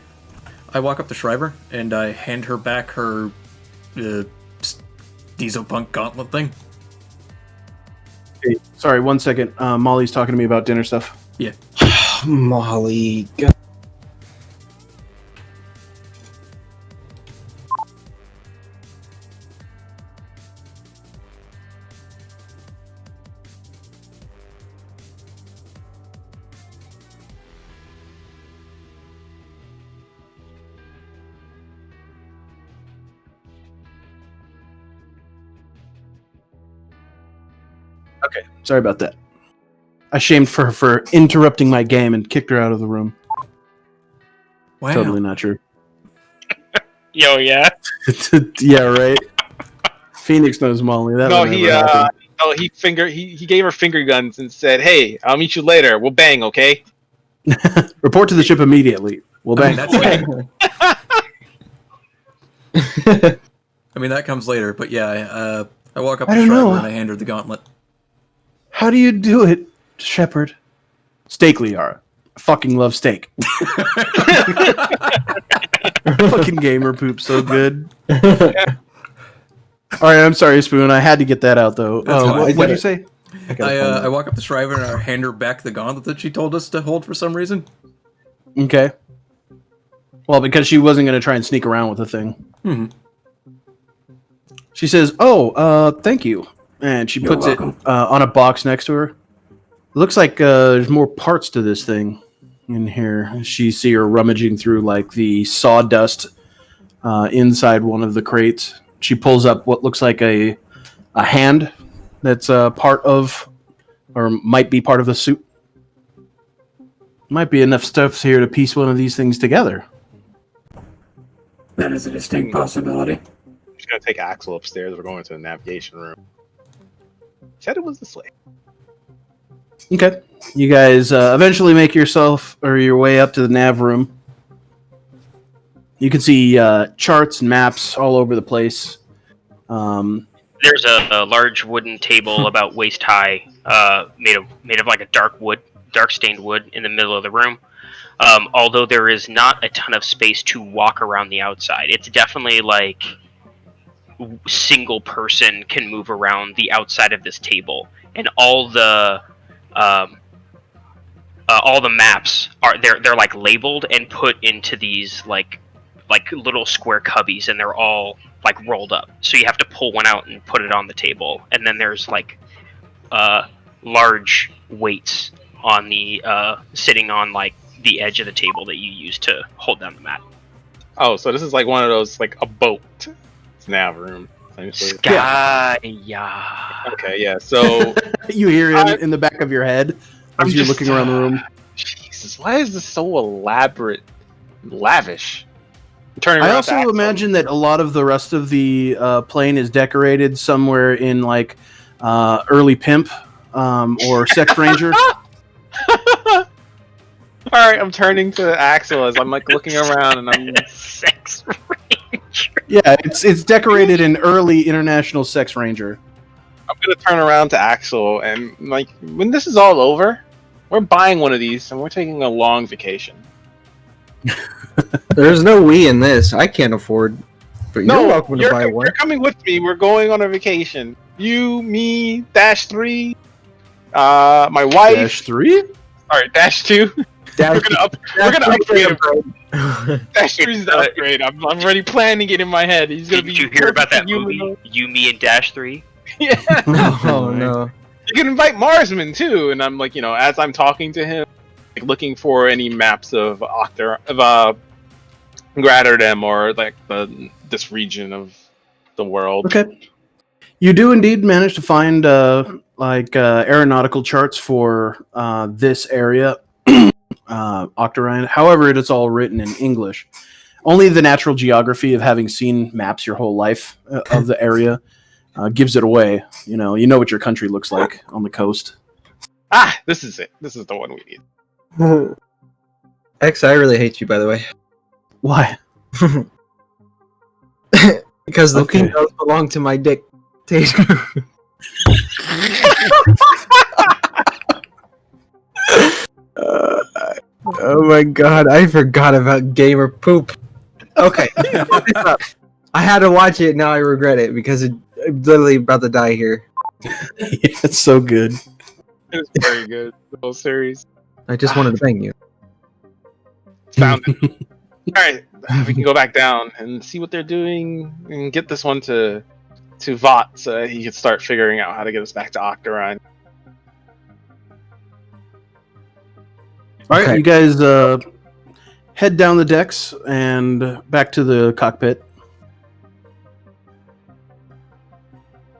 I walk up to Schryver and I hand her back her diesel punk gauntlet thing.
Hey, sorry, 1 second. Molly's talking to me about dinner stuff.
Yeah.
Molly. God.
Okay, sorry about that. I shamed her for interrupting my game and kicked her out of the room.
Wow.
Totally not true.
Yo, yeah.
Yeah, right. Phoenix knows Molly. That
No,
would
he
never happen.
he gave her finger guns and said, "Hey, I'll meet you later. We'll bang, okay?"
Report to the ship immediately. Well,
I mean,
bang.
that comes later, but yeah, I walk up
I
to
don't know.
Schryver and I hand her the gauntlet.
How do you do it, Shepard? Steak, Liara. I fucking love steak. Fucking gamer poop so good. All right, I'm sorry, Spoon. I had to get that out though.
That's fine.
What did you say?
I walk up to Schryver and I hand her back the gauntlet that she told us to hold for some reason.
Okay. Well, because she wasn't going to try and sneak around with the thing.
Hmm.
She says, thank you. And she
You're
puts it
welcome.
on a box next to her. It looks like there's more parts to this thing in here. She see her rummaging through like the sawdust inside one of the crates. She pulls up what looks like a hand that's part of, or might be part of the suit. Might be enough stuff here to piece one of these things together.
That is a distinct possibility.
I'm just gonna take Axel upstairs. We're going to the navigation room. Said it was this way.
Okay. You guys eventually make your way up to the nav room. You can see charts and maps all over the place.
There's a large wooden table about waist high, made of like a dark stained wood in the middle of the room. Although there is not a ton of space to walk around the outside. It's definitely like single person can move around the outside of this table, and all the maps are they're like labeled and put into these like little square cubbies, and they're all like rolled up. So you have to pull one out and put it on the table, and then there's like large weights on the sitting on like the edge of the table that you use to hold down the mat.
Oh, so this is like one of those, like a boat. It's nav room. Essentially.
Skyyacht.
Okay, yeah. So
You hear it in the back of your head
I'm
as you're
just,
looking around the room.
Jesus, why is this so elaborate, lavish? I'm turning
I
around
also
to Axel.
imagine that a lot of the rest of the plane is decorated somewhere in like early pimp or sex ranger.
All right, I'm turning to Axel as I'm like looking around, and I'm
Sex ranger.
Yeah, it's decorated in early international sex ranger.
gonna turn around to Axel and like when this is all over,
We're buying one of these, and we're taking a long vacation.
There's no we in this. I can't afford. But you're welcome to buy one.
You're coming with me. We're going on a vacation. You, me, -3, my wife.
-3?
Sorry, -2. We're gonna upgrade him. -3 is the upgrade. I'm already planning it in my head. He's gonna
Did you hear about that movie, You, Me, and -3?
Yeah.
Oh no.
You can invite Marsman too, and I'm like, as I'm talking to him, like, looking for any maps of Gratterdam or like this region of the world.
Okay. You do indeed manage to find aeronautical charts for this area, Octarine. However, it is all written in English. Only the natural geography of having seen maps your whole life of the area gives it away. You know what your country looks like on the coast.
This is it. This is the one we need.
X, I really hate you, by the way.
Why?
Because the females belong to my dictator. Oh my god, I forgot about gamer poop. Okay. I had to watch it, now I regret it, because I'm literally about to die here.
It's so good.
It's very good. The whole series.
I just wanted to bang you.
Found it. Alright, we can go back down and see what they're doing and get this one to Vought so that he can start figuring out how to get us back to Octarine.
Alright, you guys head down the decks and back to the cockpit.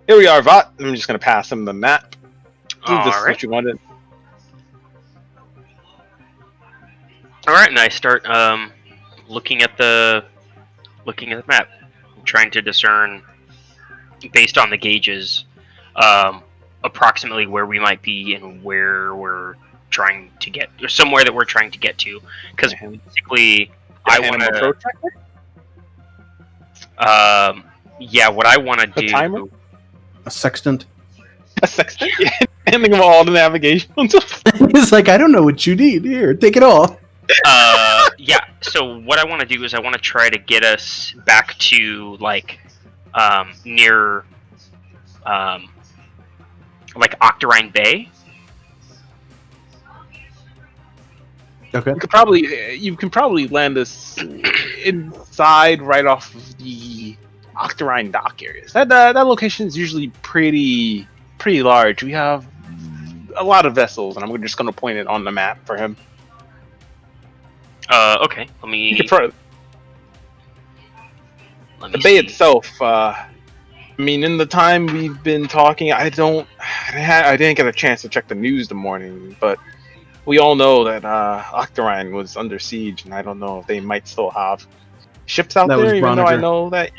Here we are, Vought. I'm just going to pass him the map. This is what you wanted.
Alright, and I start looking at the map, trying to discern, based on the gauges, approximately where we might be and where we're trying to get, or somewhere that we're trying to get to. Because basically, I want to. Yeah, what I want to do.
Timer?
A sextant.
A sextant? Handing him all the navigation.
He's like, I don't know what you need. Here, take it all.
Yeah, so what I want to do is I want to try to get us back to, like, near, like, Octarine Bay.
Okay.
You can probably land us inside, right off of the Octarine dock areas. That location is usually pretty large. We have a lot of vessels, and I'm just going to point it on the map for him.
Okay. Let me
the bay itself. I mean, in the time we've been talking, I didn't get a chance to check the news the morning, but we all know that Octarine was under siege, and I don't know if they might still have ships out there. Even though I know that,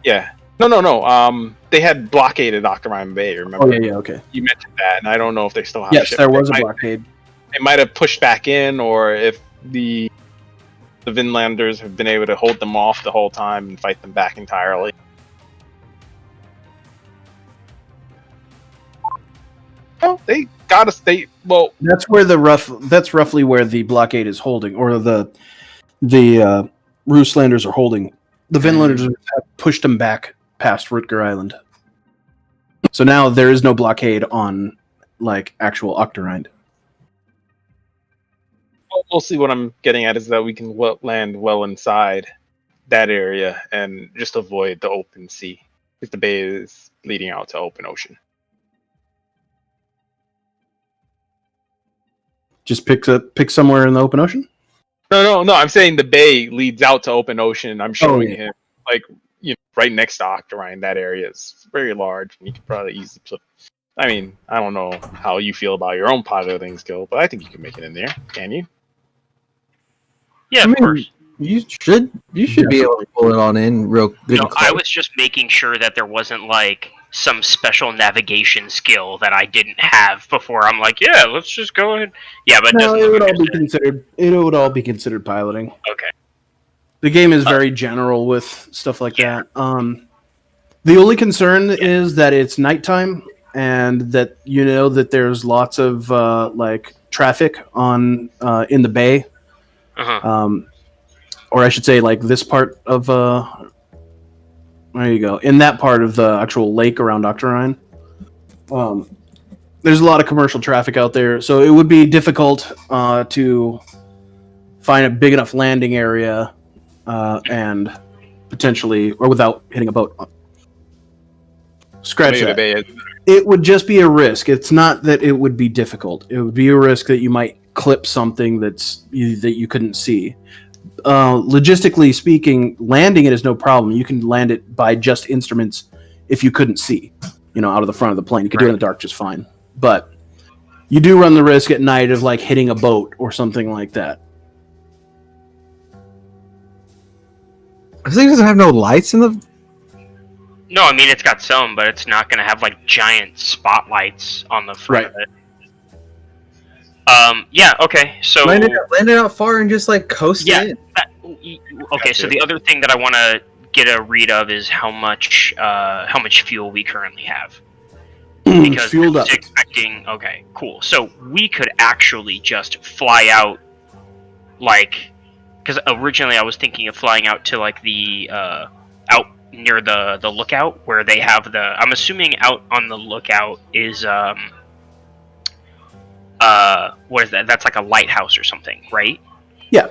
yeah, no. They had blockaded Octarine Bay. Remember?
Oh yeah, okay.
You mentioned that, and I don't know if they still have.
Yes,
ships.
there was a blockade.
They might have pushed back in, or if the Vinlanders have been able to hold them off the whole time and fight them back entirely. Well, they got us. Well,
that's roughly where the blockade is holding, or the Ruslanders are holding. The Vinlanders have pushed them back past Rutger Island, so now there is no blockade on like actual Octarine.
We'll see. What I'm getting at is that we can land well inside that area and just avoid the open sea, if the bay is leading out to open ocean.
Just pick somewhere in the open ocean?
No. I'm saying the bay leads out to open ocean. I'm showing him, like, right next to Octarine. That area is very large, and you could probably easily flip. I mean, I don't know how you feel about your own piloting skill, but I think you can make it in there. Can you?
Yeah, of course.
You should be able to pull it on in real good.
No, I was just making sure that there wasn't like some special navigation skill that I didn't have before. I'm like, yeah, let's just go ahead. Yeah, but
no, it would all be considered. It would all be considered piloting.
Okay.
The game is very general with stuff like that. The only concern is that it's nighttime and that that there's lots of like traffic on in the bay, or I should say, like this part of. There you go. In that part of the actual lake around Octarine, there's a lot of commercial traffic out there, so it would be difficult to find a big enough landing area and potentially, or without hitting a boat. Scratch that. It would just be a risk. It's not that it would be difficult. It would be a risk that you might clip something that you couldn't see. Logistically speaking, landing it is no problem. You can land it by just instruments if you couldn't see, out of the front of the plane. You could do it in the dark just fine. But you do run the risk at night of like hitting a boat or something like that.
This thing doesn't have no lights in the.
No, I mean it's got some, but it's not going to have like giant spotlights on the front of it. Yeah. Okay. So
land it out far and just like coast in.
Okay. So the other thing that I want to get a read of is how much fuel we currently have. Because
fueled up.
Expecting. Okay. Cool. So we could actually just fly out, like, because originally I was thinking of flying out to like the out near the lookout where they have the. I'm assuming out on the lookout is what is that? That's like a lighthouse or something, right?
Yeah.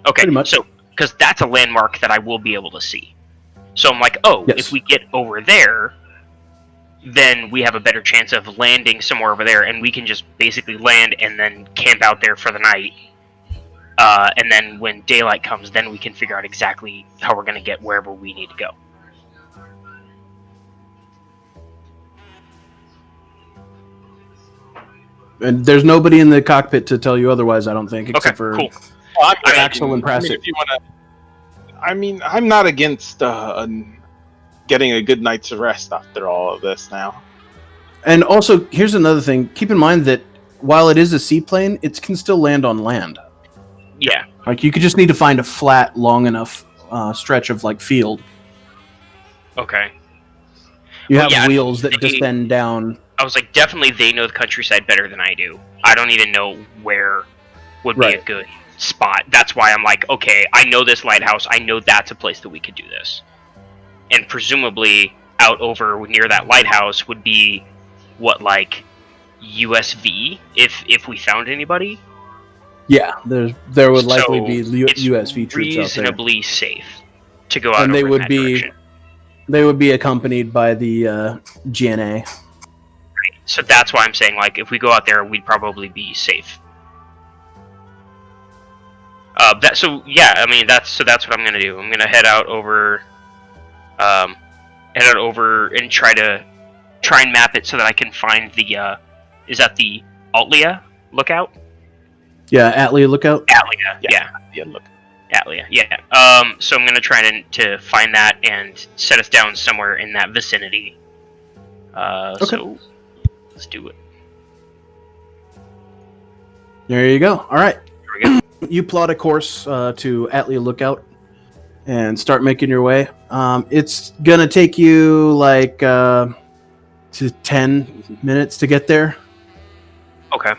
Okay.
Pretty much.
So, because that's a landmark that I will be able to see. So I'm like, oh,
yes.
If we get over there, then we have a better chance of landing somewhere over there, and we can just basically land and then camp out there for the night. And then when daylight comes, then we can figure out exactly how we're going to get wherever we need to go.
And there's nobody in the cockpit to tell you otherwise, I don't think, except for
cool.
Axel and Prasec.
If you want to, I'm not against getting a good night's rest after all of this now.
And also, here's another thing. Keep in mind that while it is a seaplane, it can still land on land.
Yeah.
Like, you could just need to find a flat, long enough stretch of, like, field.
Okay.
You have wheels that descend down.
I was like, definitely they know the countryside better than I do. I don't even know where would be a good spot. That's why I'm like, okay, I know this lighthouse. I know that's a place that we could do this. And presumably out over near that lighthouse would be what, like USV if we found anybody?
Yeah, there would likely be USV troops out there.
Reasonably safe to go out
and
over in that direction.
They would be accompanied by the GNA.
So that's why I'm saying, like, if we go out there, we'd probably be safe. That's what I'm gonna do. I'm gonna head out over, and try and map it so that I can find the. Is that the Altlia lookout?
Yeah, Atlia lookout.
Atlia, yeah.
Look.
Atlia, yeah. So I'm gonna try to find that and set us down somewhere in that vicinity.
Okay.
So let's do it.
There you go. All right.
There we go.
You plot a course to Atlia Lookout and start making your way. It's gonna take you like to 10 minutes to get there.
Okay.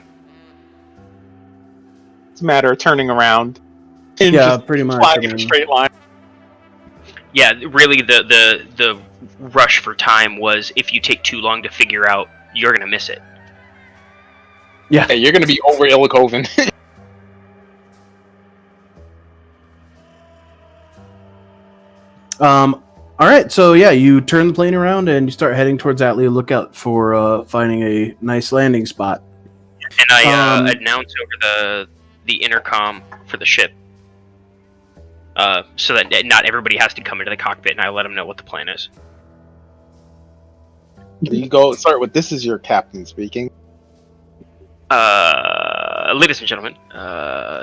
It's a matter of turning around. And
Yeah,
just
pretty much.
flying in a straight line.
Yeah, really, the rush for time was if you take too long to figure out, you're gonna miss it.
Yeah.
Hey, you're gonna be over Illicoven.
All right, so yeah, you turn the plane around and you start heading towards Atlia Lookout for finding a nice landing spot.
And I announce over the intercom for the ship, so that not everybody has to come into the cockpit, and I let them know what the plan is.
You go start with, "This is your captain speaking."
Ladies and gentlemen,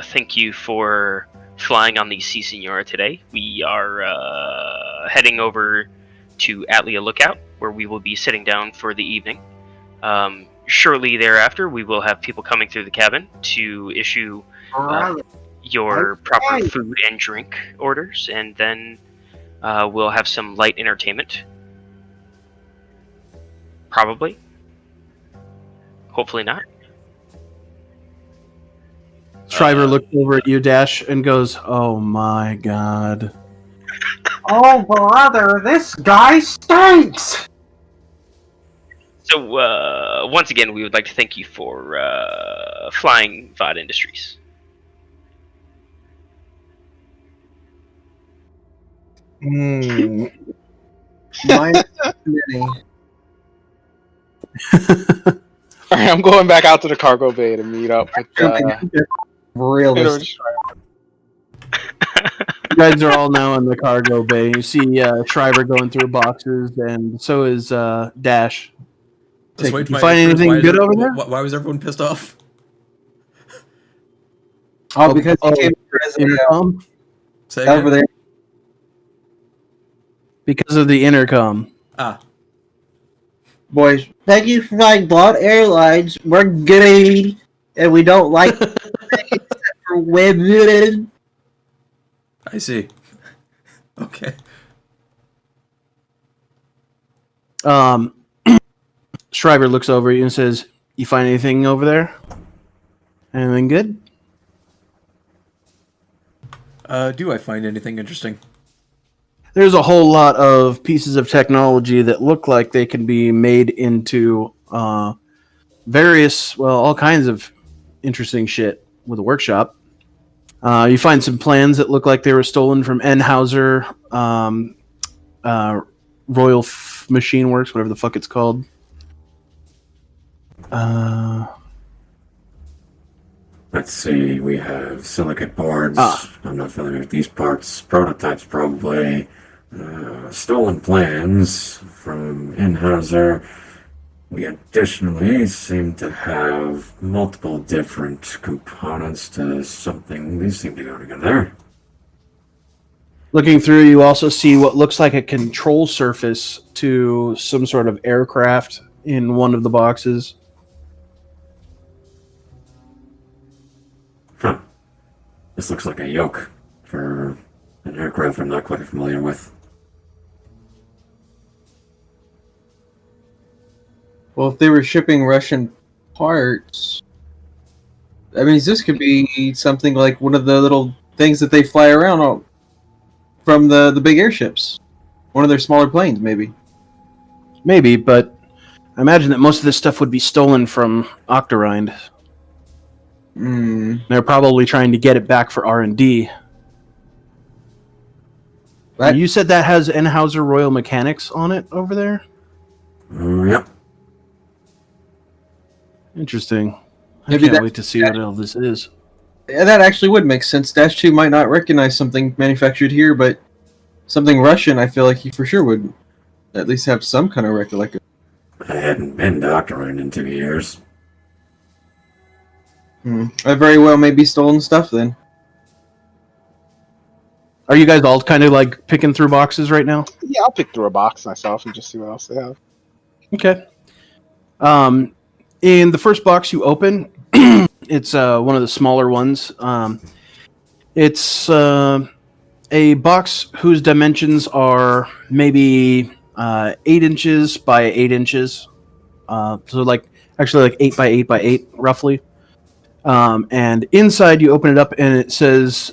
thank you for flying on the Sea Senora today. We are heading over to Atlia Lookout, where we will be sitting down for the evening. Shortly thereafter, we will have people coming through the cabin to issue your proper food and drink orders, and then we'll have some light entertainment. Probably. Hopefully not.
Schryver looks over at you, Dash, and goes, "Oh my god."
Oh, brother, this guy stinks!
So, once again, we would like to thank you for flying Vought Industries.
Hmm.
Mine many.
Alright, I'm going back out to the cargo bay to meet up with
Realistic.
You guys are all now in the cargo bay. You see Schryver going through boxes, and so is Dash.
Let's wait for
You
my
find
answers.
anything
Why is
good
it-
over there?
Why was everyone pissed off?
Oh, because he came
Intercom?
Say
over
again?
there.
Because of the intercom.
Ah,
Boys, thank you for flying Vought Airlines. We're good, and we don't like except for women.
I see. Okay.
Schryver looks over at you and says, "You find anything over there? Anything good?"
Do I find anything interesting?
There's a whole lot of pieces of technology that look like they can be made into various, all kinds of interesting shit with a workshop. You find some plans that look like they were stolen from Enhauser, Royal Machine Works, whatever the fuck it's called.
Let's see, we have silicate boards.
Ah.
I'm not familiar with these parts. Prototypes, probably. Stolen plans from Enhauser. We additionally seem to have multiple different components to something. These seem to go together.
Looking through, you also see what looks like a control surface to some sort of aircraft in one of the boxes.
Huh. This looks like a yoke for an aircraft I'm not quite familiar with.
Well, if they were shipping Russian parts, I mean, this could be something like one of the little things that they fly around on from the big airships. One of their smaller planes, maybe.
Maybe, but I imagine that most of this stuff would be stolen from Octorind.
Hmm.
They're probably trying to get it back for R&D.
That-
You said that has Enhauser Royal Mechanics on it over there?
Yep.
Interesting. I
Maybe
can't
that-
wait to see what all this is.
Yeah, that actually would make sense. Dash 2 might not recognize something manufactured here, but something Russian, I feel like he for sure would at least have some kind of recollection.
I hadn't been to Octorine in 2 years.
That very well may be stolen stuff then.
Are you guys all kind of like picking through boxes right now?
Yeah, I'll pick through a box myself and just see what else they have.
Okay. In the first box you open, it's one of the smaller ones. It's a box whose dimensions are maybe 8 inches by 8 inches. So like actually like 8 by 8 by 8 roughly. And inside you open it up and it says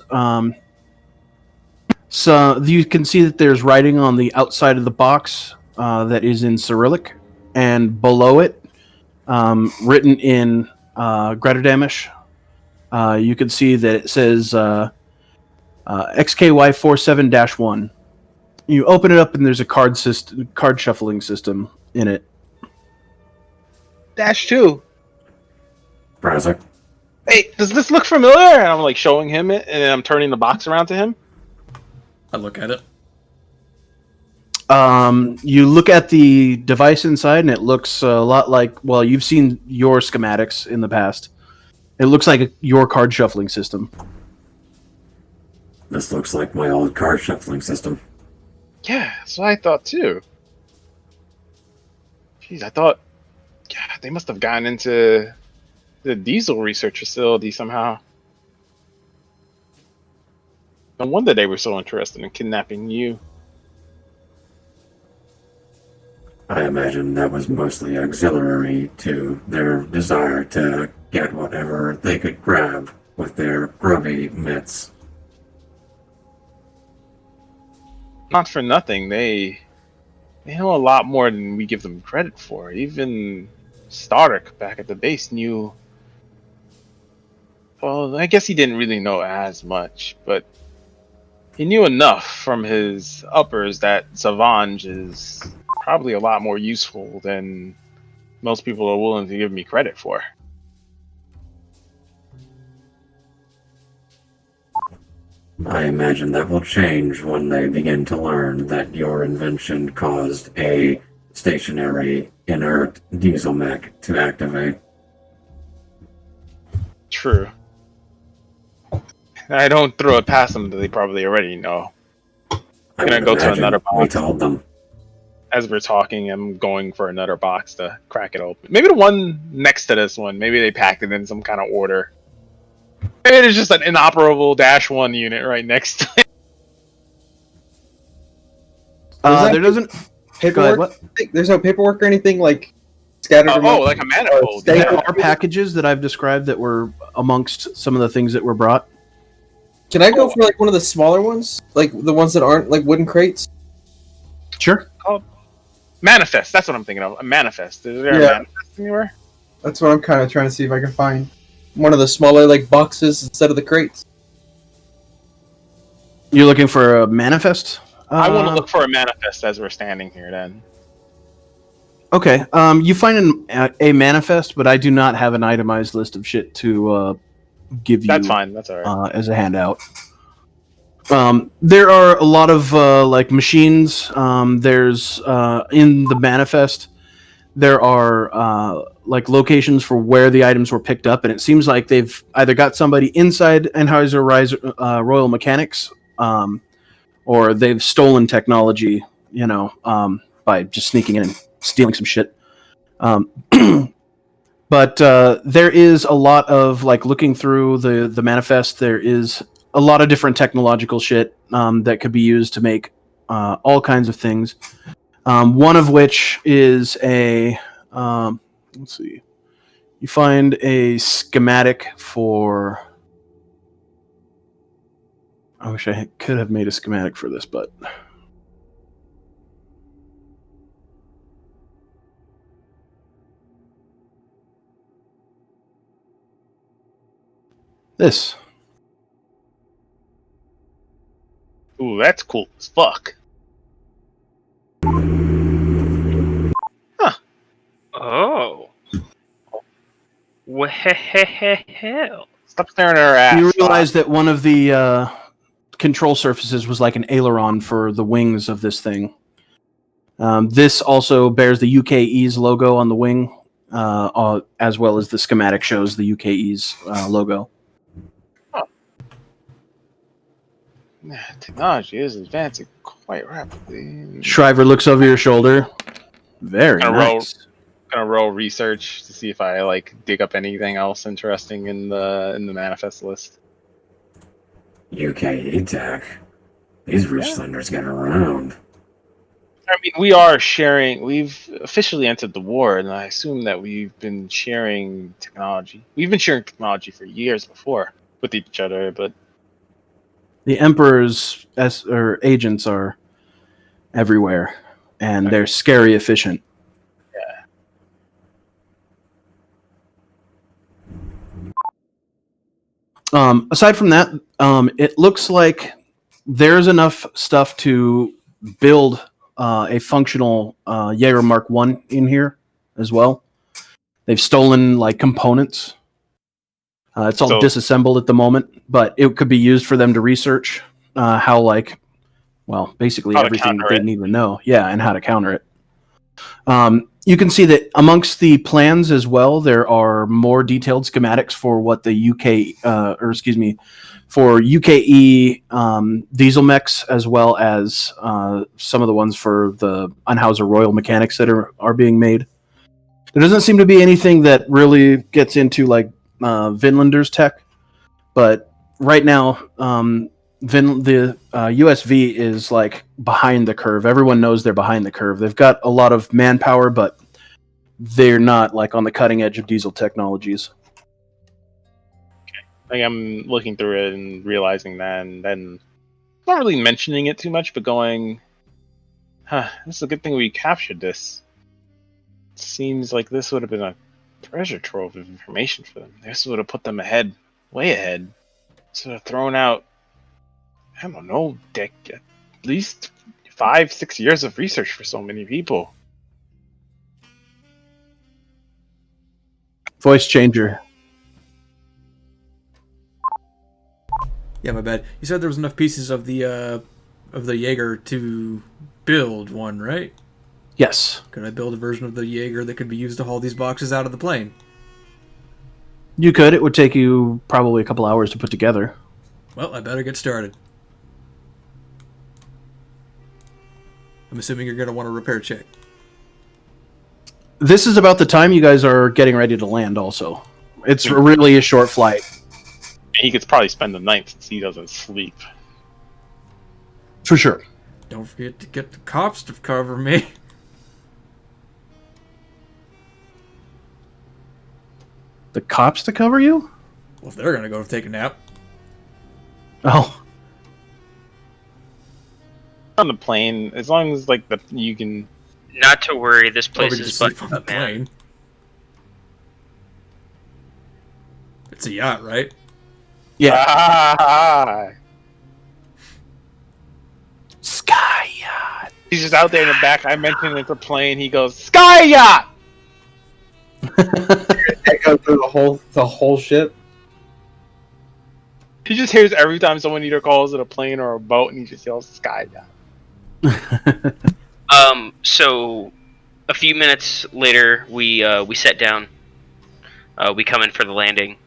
so you can see that there's writing on the outside of the box that is in Cyrillic, and below it, written in Greterdamish, you can see that it says XKY47-1. You open it up and there's a card shuffling system in it.
-2.
Prasec.
Hey, does this look familiar? And I'm like showing him it, and then I'm turning the box around to him.
I look at it.
You look at the device inside, and it looks a lot like, well, you've seen your schematics in the past. It looks like your card shuffling system.
This looks like my old card shuffling system.
Yeah, that's what I thought too. Jeez, I thought, God, they must have gotten into the diesel research facility somehow. No wonder they were so interested in kidnapping you.
I imagine that was mostly auxiliary to their desire to get whatever they could grab with their grubby mitts.
Not for nothing, they know a lot more than we give them credit for. Even Stark back at the base knew. Well, I guess he didn't really know as much, but he knew enough from his uppers that Savange is probably a lot more useful than most people are willing to give me credit for.
I imagine that will change when they begin to learn that your invention caused a stationary, inert diesel mech to activate.
True. I don't throw it past them that they probably already know.
I
I'm gonna
would
go to
imagine
another
we
box.
told them.
As we're talking, I'm going for another box to crack it open. Maybe the one next to this one. Maybe they packed it in some kind of order. Maybe there's just an inoperable -1 unit right next to it.
There doesn't. Go ahead,
Paperwork?
what?
There's no paperwork or anything like scattered among-
Like a manifold.
They-
There are packages that I've described that were amongst some of the things that were brought.
Can I go for like one of the smaller ones? Like the ones that aren't like wooden crates?
Sure.
Manifest. That's what I'm thinking of. A manifest. Is there a
Yeah.
manifest anywhere?
That's what I'm kind of trying to see if I can find. One of the smaller like boxes instead of the crates.
You're looking for a manifest?
I want to look for a manifest as we're standing here then.
Okay. You find a manifest, but I do not have an itemized list of shit to give you.
That's fine. That's alright.
As a handout. There are a lot of like machines. There's in the manifest. There are like locations for where the items were picked up, and it seems like they've either got somebody inside Anheuser Royal Mechanics, or they've stolen technology, by just sneaking in and stealing some shit. But there is a lot of like looking through the manifest. There is a lot of different technological shit that could be used to make all kinds of things. One of which is a let's see. You find a schematic for. I wish I could have made a schematic for this, but. This.
Ooh, that's cool as fuck.
Oh. Well.
Stop staring at her ass.
You realize that one of the control surfaces was like an aileron for the wings of this thing. This also bears the UKE's logo on the wing, as well as the schematic shows the UKE's logo.
Technology is advancing quite rapidly.
Schryver looks over your shoulder. Very nice.
Gonna roll research to see if I like dig up anything else interesting in the manifest list.
UKE tech. These roof slenders get around.
I mean, we are sharing. We've officially entered the war, and I assume that we've been sharing technology. We've been sharing technology for years before with each other, but
The Emperor's agents are everywhere, and they're scary efficient. Aside from that, it looks like there's enough stuff to build a functional Jaeger Mark 1 in here as well. They've stolen like components. It's all disassembled at the moment, but it could be used for them to research how, like, well, basically
How to
everything that
counter
they
it.
need to know. Yeah, and how to counter it. You can see that amongst the plans as well, there are more detailed schematics for what the for UKE diesel mechs, as well as some of the ones for the Anheuser Royal Mechanics that are being made. There doesn't seem to be anything that really gets into like Vinlander's tech, but right now, the USV is like behind the curve. Everyone knows they're behind the curve. They've got a lot of manpower, but they're not like on the cutting edge of diesel technologies.
Like I'm looking through it and realizing that, and then not really mentioning it too much, but going, "Huh, this is a good thing we captured this. Seems like this would have been a treasure trove of information for them. This would have put them ahead, way ahead. Sort of thrown out, I don't know, Dick, at least 5-6 years of research for so many people."
Voice changer.
Yeah, my bad. You said there was enough pieces of the Jaeger to build one, right?
Yes.
Could I build a version of the Jaeger that could be used to haul these boxes out of the plane?
You could. It would take you probably a couple hours to put together.
Well, I better get started. I'm assuming you're going to want a repair check.
This is about the time you guys are getting ready to land also. It's really a short flight.
He could probably spend the night since he doesn't sleep.
For sure.
Don't forget to get the cops to cover me.
The cops to cover you?
Well, if they're going to go take a nap.
Oh.
On the plane, as long as like you can.
Not to worry, this
Or
place
we can
is
just sleep
buttoned
on the
up, man.
plane. It's a yacht, right?
Yeah.
Ah!
Skyyacht.
He's just out there in the back. I mentioned it's a plane. He goes, "Skyyacht!"
Echo through the whole ship.
He just hears every time someone either calls it a plane or a boat, and he just yells, "Skyyacht!"
So a few minutes later, we sat down. We come in for the landing,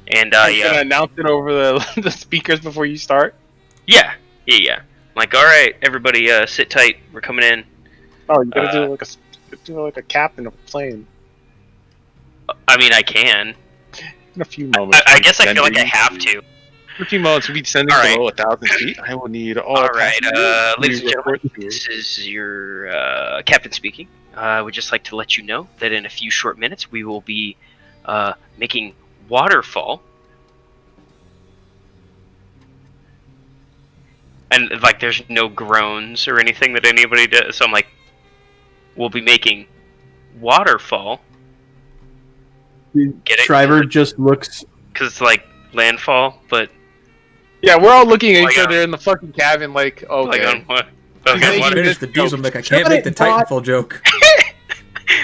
and
You gonna announce it over the speakers before you start.
yeah. I'm like, all right, everybody, sit tight. We're coming in.
Oh, you gotta do like a captain of a plane.
I mean, I can.
In a few moments.
I guess I feel like I have to.
In a few moments, we'll be descending
All right.
below 1,000 feet. I will need all.
All right,
passengers
ladies and
to
gentlemen,
report to.
this is your captain speaking. I would just like to let you know that in a few short minutes we will be making waterfall. And like, there's no groans or anything that anybody does. So I'm like, we'll be making waterfall. Get it?
Schryver just looks.
Because it's like landfall, but
Yeah, we're all looking at each
Like,
other in the fucking cabin, like, okay.
like on what?
He's
Okay,
making
what?
this
Finish the diesel
joke.
mech. I can't make the Titanfall joke.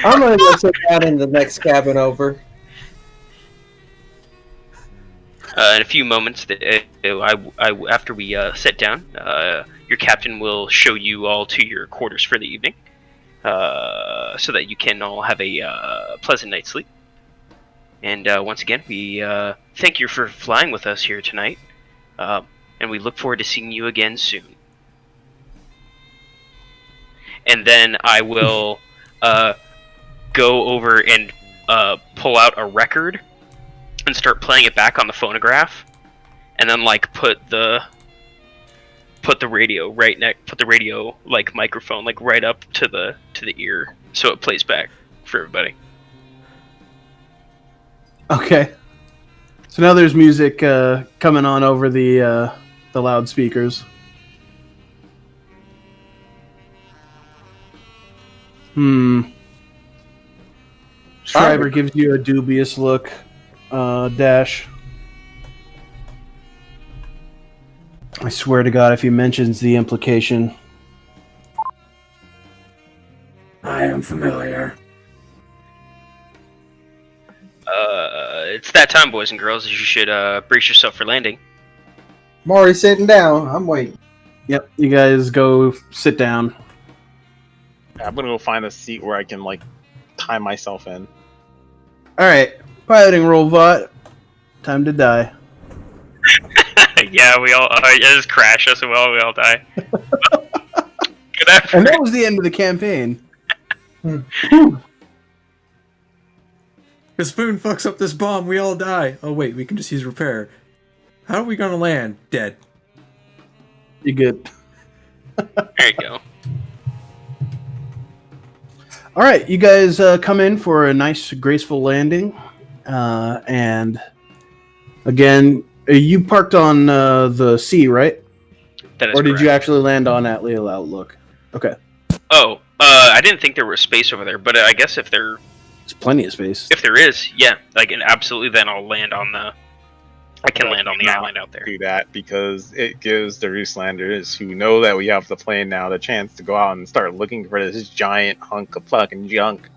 I'm gonna go sit down in the next cabin over.
In a few moments, after we sit down, your captain will show you all to your quarters for the evening, so that you can all have a pleasant night's sleep. And once again, we thank you for flying with us here tonight, and we look forward to seeing you again soon. And then I will go over and pull out a record and start playing it back on the phonograph, and then like put the radio like microphone like right up to the ear, so it plays back for everybody.
Okay. So now there's music coming on over the loudspeakers. Schryver gives you a dubious look. Dash. I swear to God, if he mentions the implication.
I am familiar.
It's that time, boys and girls. You should brace yourself for landing.
I'm already sitting down. I'm waiting.
Yep, you guys go sit down.
I'm gonna go find a seat where I can, like, tie myself in.
Alright, piloting roll, Vought. Time to die.
Yeah, we all just crash us and we all die. Good effort.
And that was the end of the campaign.
If Spoon fucks up this bomb, we all die. Oh wait, we can just use repair. How are we gonna land? Dead.
You good.
There you go.
All right, you guys come in for a nice, graceful landing, and Again, you parked on the sea, right?
That is
Or did you
correct.
actually land on Atleal Outlook? Okay.
Oh, I didn't think there was space over there, but I guess if there
There's plenty of space.
if there is, yeah, like and absolutely, then I'll land on the. I can land on the island out there.
Do that because it gives the Ruslanders who know that we have the plane now the chance to go out and start looking for this giant hunk of fucking junk.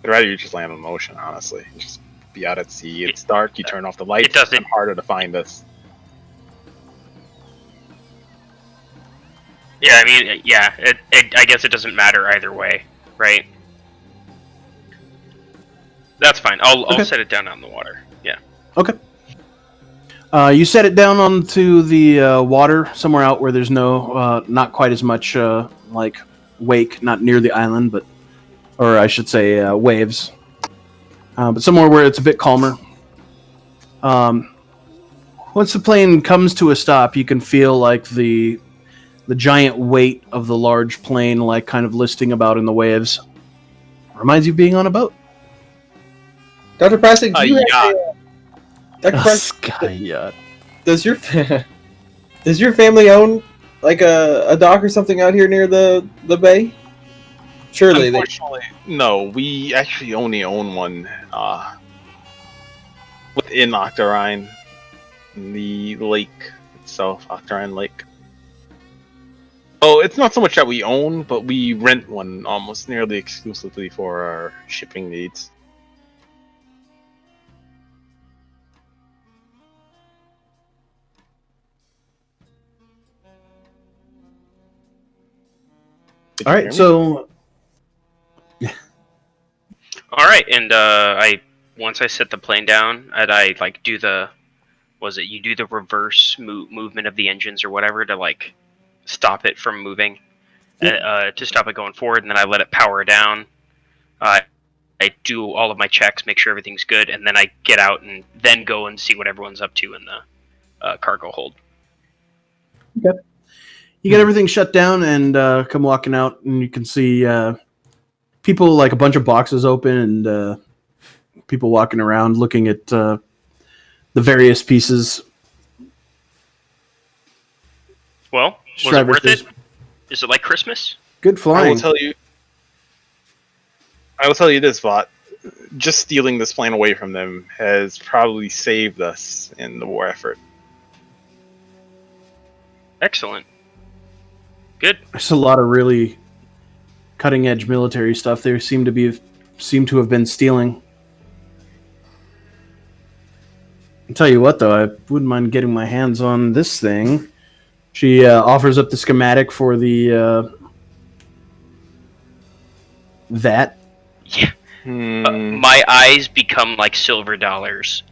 I'd rather you just land on the ocean, honestly. Just be out at sea. It's dark. You turn off the lights.
It doesn't-
It's harder to find us.
Yeah, I mean, yeah. I guess it doesn't matter either way, right? That's fine. I'll
Okay.
set it down on the water. Yeah.
Okay. You set it down onto the water somewhere out where there's no, not quite as much like wake, not near the island, but, or I should say, waves, but somewhere where it's a bit calmer. Once the plane comes to a stop, you can feel like the giant weight of the large plane, like kind of listing about in the waves. Reminds you of being on a boat.
Dr. Prasec, do you have
yacht.
Dr.
A
Prasec,
Skyyacht.
does your family own like a dock or something out here near the bay? Surely they.
Unfortunately, no. We actually only own one within Octarine, the lake itself, Octarine Lake. Oh, it's not so much that we own, but we rent one almost nearly exclusively for our shipping needs. Did you
All
hear
right,
me?
so
All right, and I once I set the plane down, and I like do the, was it you do the reverse movement of the engines or whatever to like stop it from moving, to stop it going forward, and then I let it power down. I do all of my checks, make sure everything's good, and then I get out and then go and see what everyone's up to in the cargo hold.
you get everything shut down and come walking out, and you can see people, like a bunch of boxes open, and people walking around looking at the various pieces.
Well, was it
Schryver
worth
says,
it? Is it like Christmas?
Good
I
flying.
will tell you this, Vought. Just stealing this plane away from them has probably saved us in the war effort.
Excellent. Good.
There's a lot of really cutting edge military stuff they seem to have been stealing. I'll tell you what, though, I wouldn't mind getting my hands on this thing. She offers up the schematic for the that.
Yeah.
Hmm.
My eyes become like silver dollars.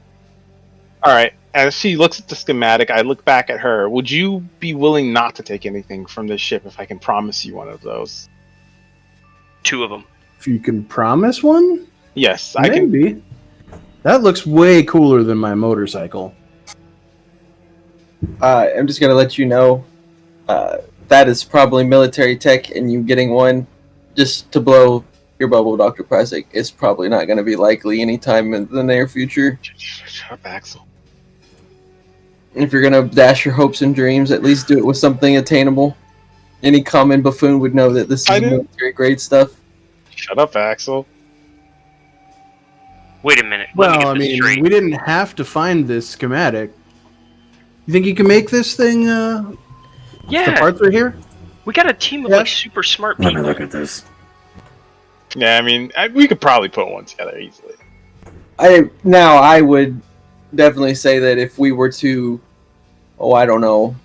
All right. As she looks at the schematic, I look back at her. Would you be willing not to take anything from this ship if I can promise you one of those?
2 of them.
If you can promise one,
Yes, I can.
maybe. That looks way cooler than my motorcycle.
I'm just gonna let you know that is probably military tech, and you getting one just to blow your bubble, Dr. Prasec, is probably not going to be likely anytime in the near future.
Shut up, Axel.
If you're going to dash your hopes and dreams, at least do it with something attainable. Any common buffoon would know that this
I
is
do.
military grade stuff.
Shut up, Axel.
Wait a minute. Let me
Well,
get
I
this
mean,
straight.
we didn't have to find this schematic. You think you can make this thing? The
Yeah,
parts are here.
we got a team of
Yeah.
like super smart
Let me
people.
look at this.
Yeah, I mean, we could probably put one together easily.
I would definitely say that if we were to, I don't know,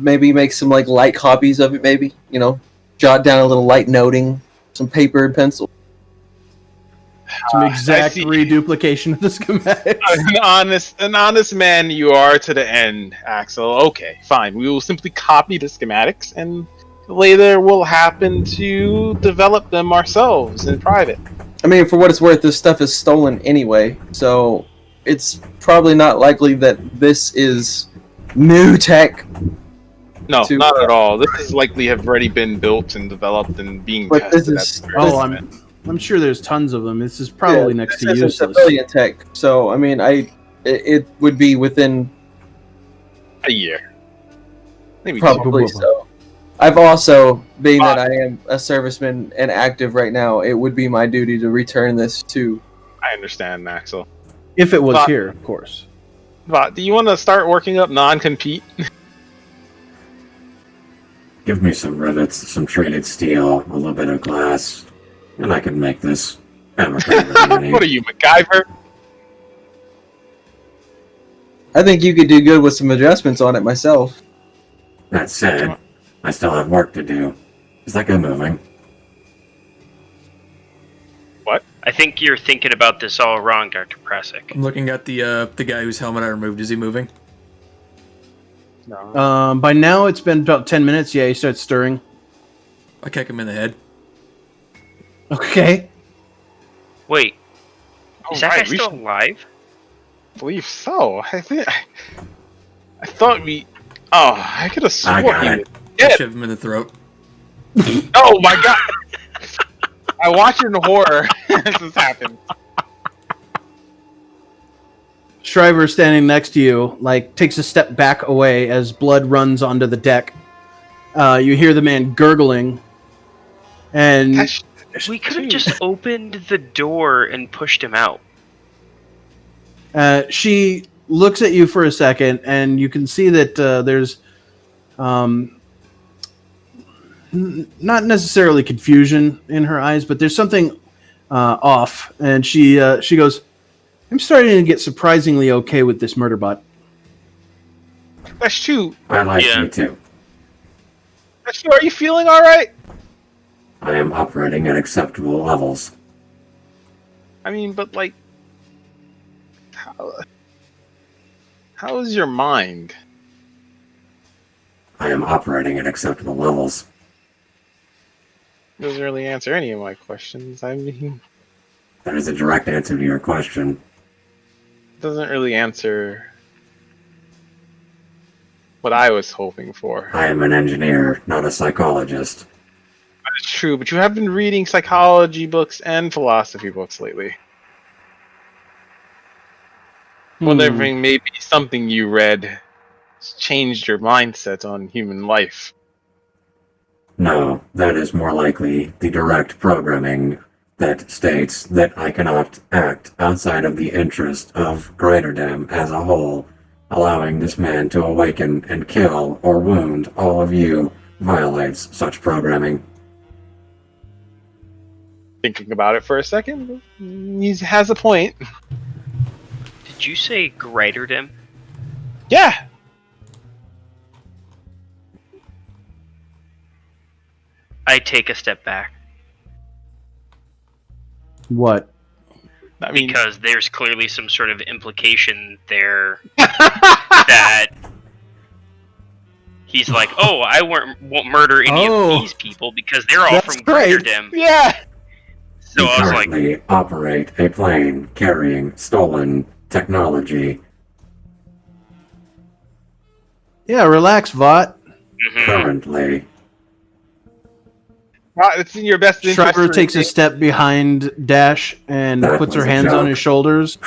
maybe make some like light copies of it, maybe, jot down a little light noting, some paper and pencil.
Some
I
exact
see.
reduplication of the schematics.
An honest man you are to the end, Axel. Okay, fine. We will simply copy the schematics, and later we'll happen to develop them ourselves in private.
I mean, for what it's worth, this stuff is stolen anyway, so it's probably not likely that this is new tech
No,
to-
not at all. This is likely have already been built and developed and being
But this
tested.
is-
at the very
Oh,
moment.
I'm sure there's tons of them. This is probably next to
this isn't
useless.
civilian tech. So I mean, it would be within
A year. Maybe
probably
two.
so. I've also, being that I am a serviceman and active right now, it would be my duty to return this to.
I understand, Axel.
If it was
But-
here, of course.
But do you want to start working up non-compete?
Give me some rivets, some treated steel, a little bit of glass, and I can make this. I'm a
What are you, MacGyver?
I think you could do good with some adjustments on it myself.
That said, I still have work to do. Is that guy moving?
I think you're thinking about this all wrong, Dr. Prasec.
I'm looking at the guy whose helmet I removed. Is he moving?
No.
By now, it's been about 10 minutes. Yeah, he starts stirring.
I kick him in the head.
Okay.
Wait, is that guy
we
still
should
alive?
believe so. I thought we. Oh, I could have
I
sworn
got
he
it.
was
I
dead.
shove him in the throat.
Oh my god! I watch in horror as this happens.
Schryver, standing next to you, takes a step back away as blood runs onto the deck. You hear the man gurgling, and
We could have just opened the door and pushed him out.
she looks at you for a second, and you can see that there's not necessarily confusion in her eyes, but there's something off. And she goes, "I'm starting to get surprisingly okay with this murder bot."
That's true.
I like
Yeah.
you too.
That's true. Are you feeling all right?
I am operating at acceptable levels.
I mean, but how is your mind?
I am operating at acceptable levels.
Doesn't really answer any of my questions. I mean,
That is a direct answer to your question.
doesn't really answer what I was hoping for.
I am an engineer, not a psychologist.
That's true, but you have been reading psychology books and philosophy books lately. Wondering maybe something you read has changed your mindset on human life.
No, that is more likely the direct programming that states that I cannot act outside of the interest of Greaterdom as a whole. Allowing this man to awaken and kill or wound all of you violates such programming.
Thinking about it for a second, he has a point.
Did you say Greiterdom?
Yeah,
I take a step back.
What?
I mean,
Because there's clearly some sort of implication there that he's like, oh, I won't murder any of these people because they're all
That's
from
right.
Greiterdom.
yeah.
So
You
I was like,
currently operate a plane carrying stolen technology.
Yeah, relax, Vought.
mhm.
Currently,
It's in your best interest.
Schryver
for-
takes a step behind Dash and
That
puts her
was a
hands on
joke.
his shoulders.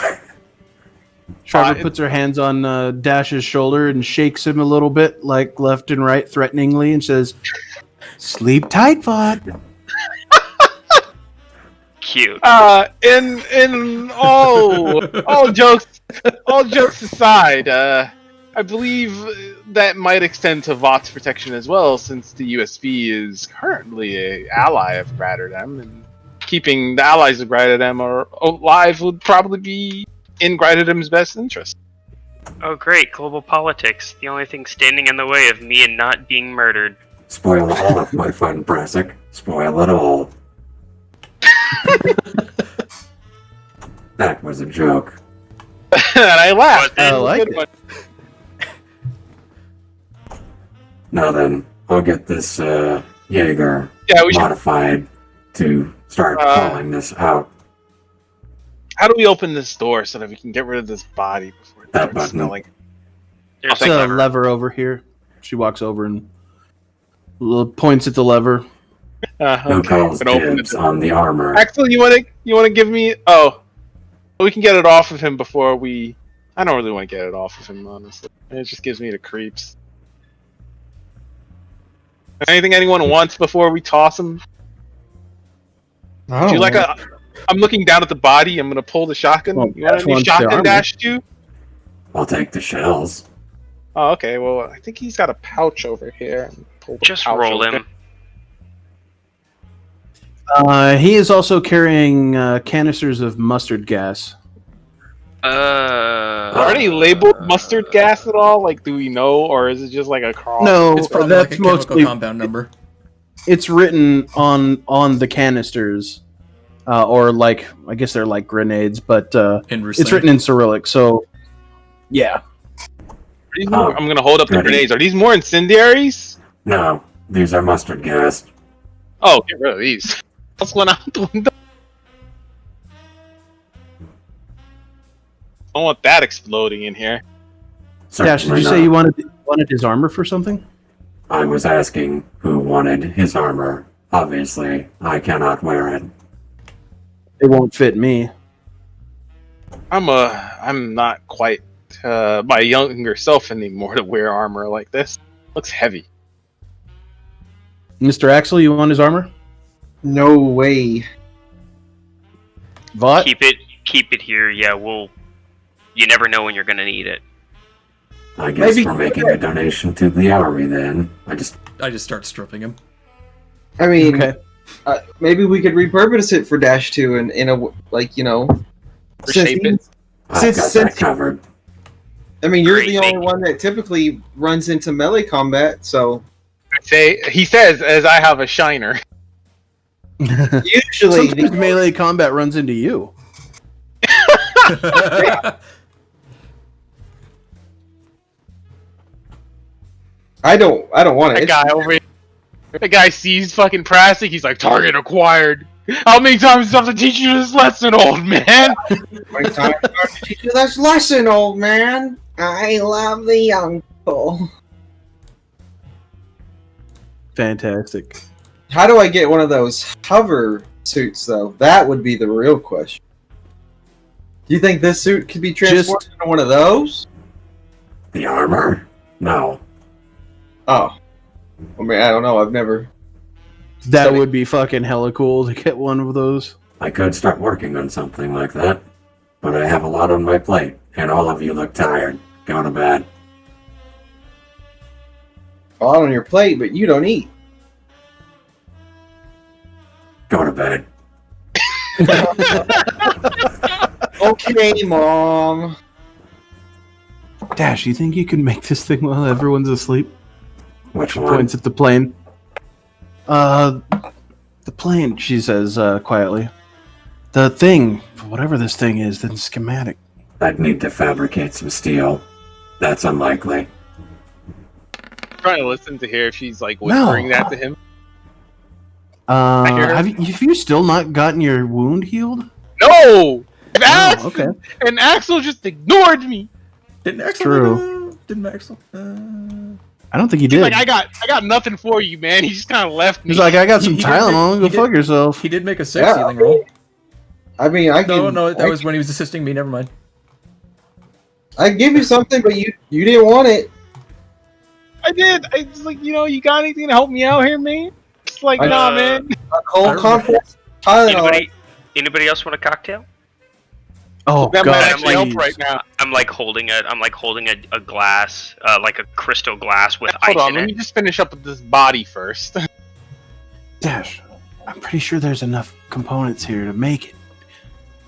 Schryver
it-
puts her hands on Dash's shoulder and shakes him a little bit, left and right, threateningly, and says, "Sleep tight, Vought."
Cute.
In all jokes aside, I believe that might extend to Vought's protection as well, since the USV is currently an ally of Greiterdom, and keeping the allies of Greiterdom alive would probably be in Greiterdom's best interest.
Oh, great. Global politics. The only thing standing in the way of me and not being murdered.
spoil all of my fun, Prasec. Spoil it all. That was a joke.
And I laughed.
I
like
Good
it.
one.
Now then, I'll get this Jaeger
Yeah, we should.
modified to start calling this out.
How do we open this door so that we can get rid of this body before it
That
starts
button.
smelling?
There's
It's
a
a
lever.
lever over here. She walks over and points at the lever.
Who calls
Can open
dibs
it.
on the armor?
Axel, you wanna give me? Oh, we can get it off of him before we. I don't really want to get it off of him, honestly. It just gives me the creeps. Anything anyone wants before we toss him? Do you like a? I'm looking down at the body. I'm gonna pull the shotgun.
Well,
You want
Dash
a new
wants the
shotgun,
armor.
Dash 2?
I'll take the shells.
Oh, okay. Well, I think he's got a pouch over here. Pull the
Just
pouch
roll
over.
him.
He is also carrying canisters of mustard gas.
Are they labeled mustard gas at all? Like, do we know, or is it just like a cross?
No,
It's probably
that's
like a chemical
mostly.
compound number.
It's written on the canisters, or like I guess they're like grenades, but
In
it's
Ruslan.
written in Cyrillic. So, yeah.
I'm gonna hold up the
Ready.
grenades. Are these more incendiaries?
No, these are mustard gas.
Oh, get rid of these. What's going out the window? I don't want that exploding in here.
Dash, did
Certainly
you say
not.
you wanted his armor for something?
I was asking who wanted his armor. Obviously, I cannot wear it.
It won't fit me.
I'm not quite my younger self anymore to wear armor like this. Looks heavy.
Mr. Axel, you want his armor?
No way.
Vought?
Keep it here. Yeah, you never know when you're gonna need it.
I guess
Maybe-
we're making a donation to the army then.
I just start stripping him.
I mean,
Okay.
maybe we could repurpose it for Dash 2 and in a like, you know,
Reshape it.
I've
Since-
got
since-
that covered.
I mean, you're
Great,
the only
thank you.
one that typically runs into melee combat, so
He says as I have a shiner.
usually
Sometimes melee combat runs into you.
I don't want
That
it.
guy over here. That guy sees fucking Prasec. He's like, target acquired. How many times do I have to teach you this lesson, old man?
My time to teach you this lesson, old man. I love the uncle.
Fantastic.
How do I get one of those hover suits, though? That would be the real question. Do you think this suit could be transformed into one of those?
The armor? No.
Oh. I mean, I don't know. I've never...
That would be fucking hella cool to get one of those.
I could start working on something like that. But I have a lot on my plate, and all of you look tired. Go to bed.
A lot on your plate, but you don't eat.
Go to bed.
Okay, Mom.
Dash, you think you can make this thing while everyone's asleep?
Which
She
one?
points at the plane. The plane, she says quietly. The thing, whatever this thing is, the schematic.
I'd need to fabricate some steel. That's unlikely.
Trying to listen to hear if she's like whispering that to him. hear her.
Have you still not gotten your wound healed?
No! And,
Oh,
Axel,
okay.
and Axel just ignored me.
Didn't Axel?
True.
Didn't Axel?
I don't think he
He's
did.
like, I got nothing for you, man. He just kind of left me.
He's like, I got some
He did
Tylenol.
make-
Go
he
fuck
did-
yourself.
He did make a 6
Yeah.
healing roll.
I mean, I can...
No, that was when he was assisting me. Never mind.
I give you something, but you didn't want it.
I did. I was like, you got anything to help me out here, man? It's like, nah, man.
A cold
I
compress. Tylenol.
Anybody else want a cocktail?
Oh
That might
god,
actually help
please.
right now.
I'm like holding a glass, like a crystal glass with
Hold
ice
on,
in
let
it.
me just finish up with this body first.
Dash, I'm pretty sure there's enough components here to make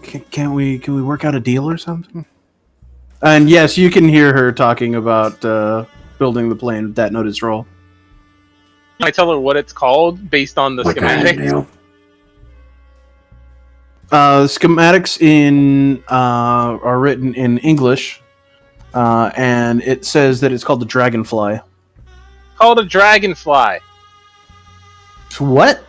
it. Can we work out a deal or something? And yes, you can hear her talking about building the plane with that notice roll.
Can I tell her what it's called based on the
What kind of
schematic?
deal?
Schematics are written in English, and it says that it's called the Dragonfly.
Called a dragonfly.
What?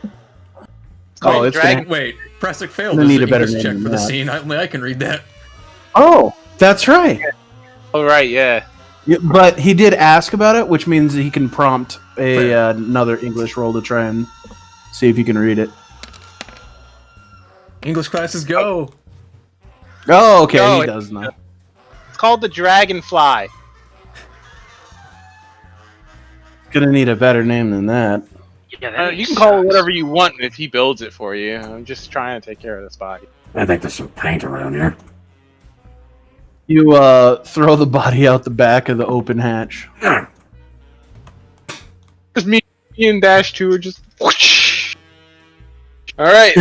It's called
Oh,
a
it's
dragon.
gonna-
Wait, Prasec failed
Gonna
his
need a better
English
name
check
than
for the
that.
scene. Only I can read that.
Oh, that's right.
Oh right, yeah.
Yeah, but he did ask about it, which means he can prompt another English roll to try and see if you can read it.
English classes go.
Oh, okay,
Go.
he does know.
It's called the Dragonfly.
Gonna need a better name than that.
Yeah,
You can call it whatever you want if he builds it for you. I'm just trying to take care of this body.
I think there's some paint around here.
You throw the body out the back of the open hatch.
Just me and Dash 2 are just. Whoosh. All right.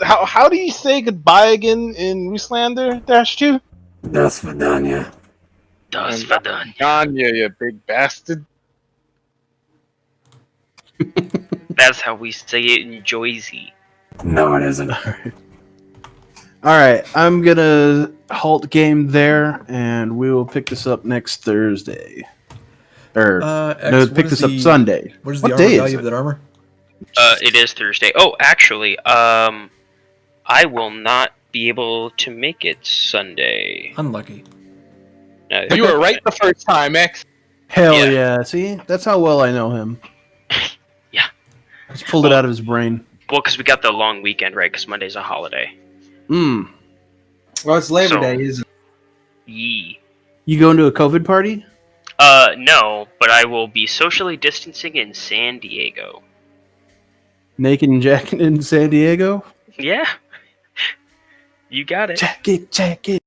How do you say goodbye again in Russlander, Dash 2?
Das Vidania.
Das Verdun.
Anya, you big bastard.
That's how we say it in Jersey.
No, it isn't.
All right, I'm gonna halt game there, and we will pick this up next Thursday. Or no, pick this up Sunday.
What is the
What
armor
day is
value
it?
of that armor?
It is Thursday. Oh, actually, I will not be able to make it Sunday.
Unlucky.
You were right the first time, X.
Hell
Yeah.
yeah! See, that's how well I know him.
Yeah.
Just pulled it out of his brain.
Well, because we got the long weekend, right? Because Monday's a holiday.
Hmm.
Well, it's Labor
So-
Day, isn't it?
Yee.
You going to a COVID party?
No, but I will be socially distancing in San Diego.
Naked and Jacket in San Diego?
Yeah. You got it.
Jacket, jacket.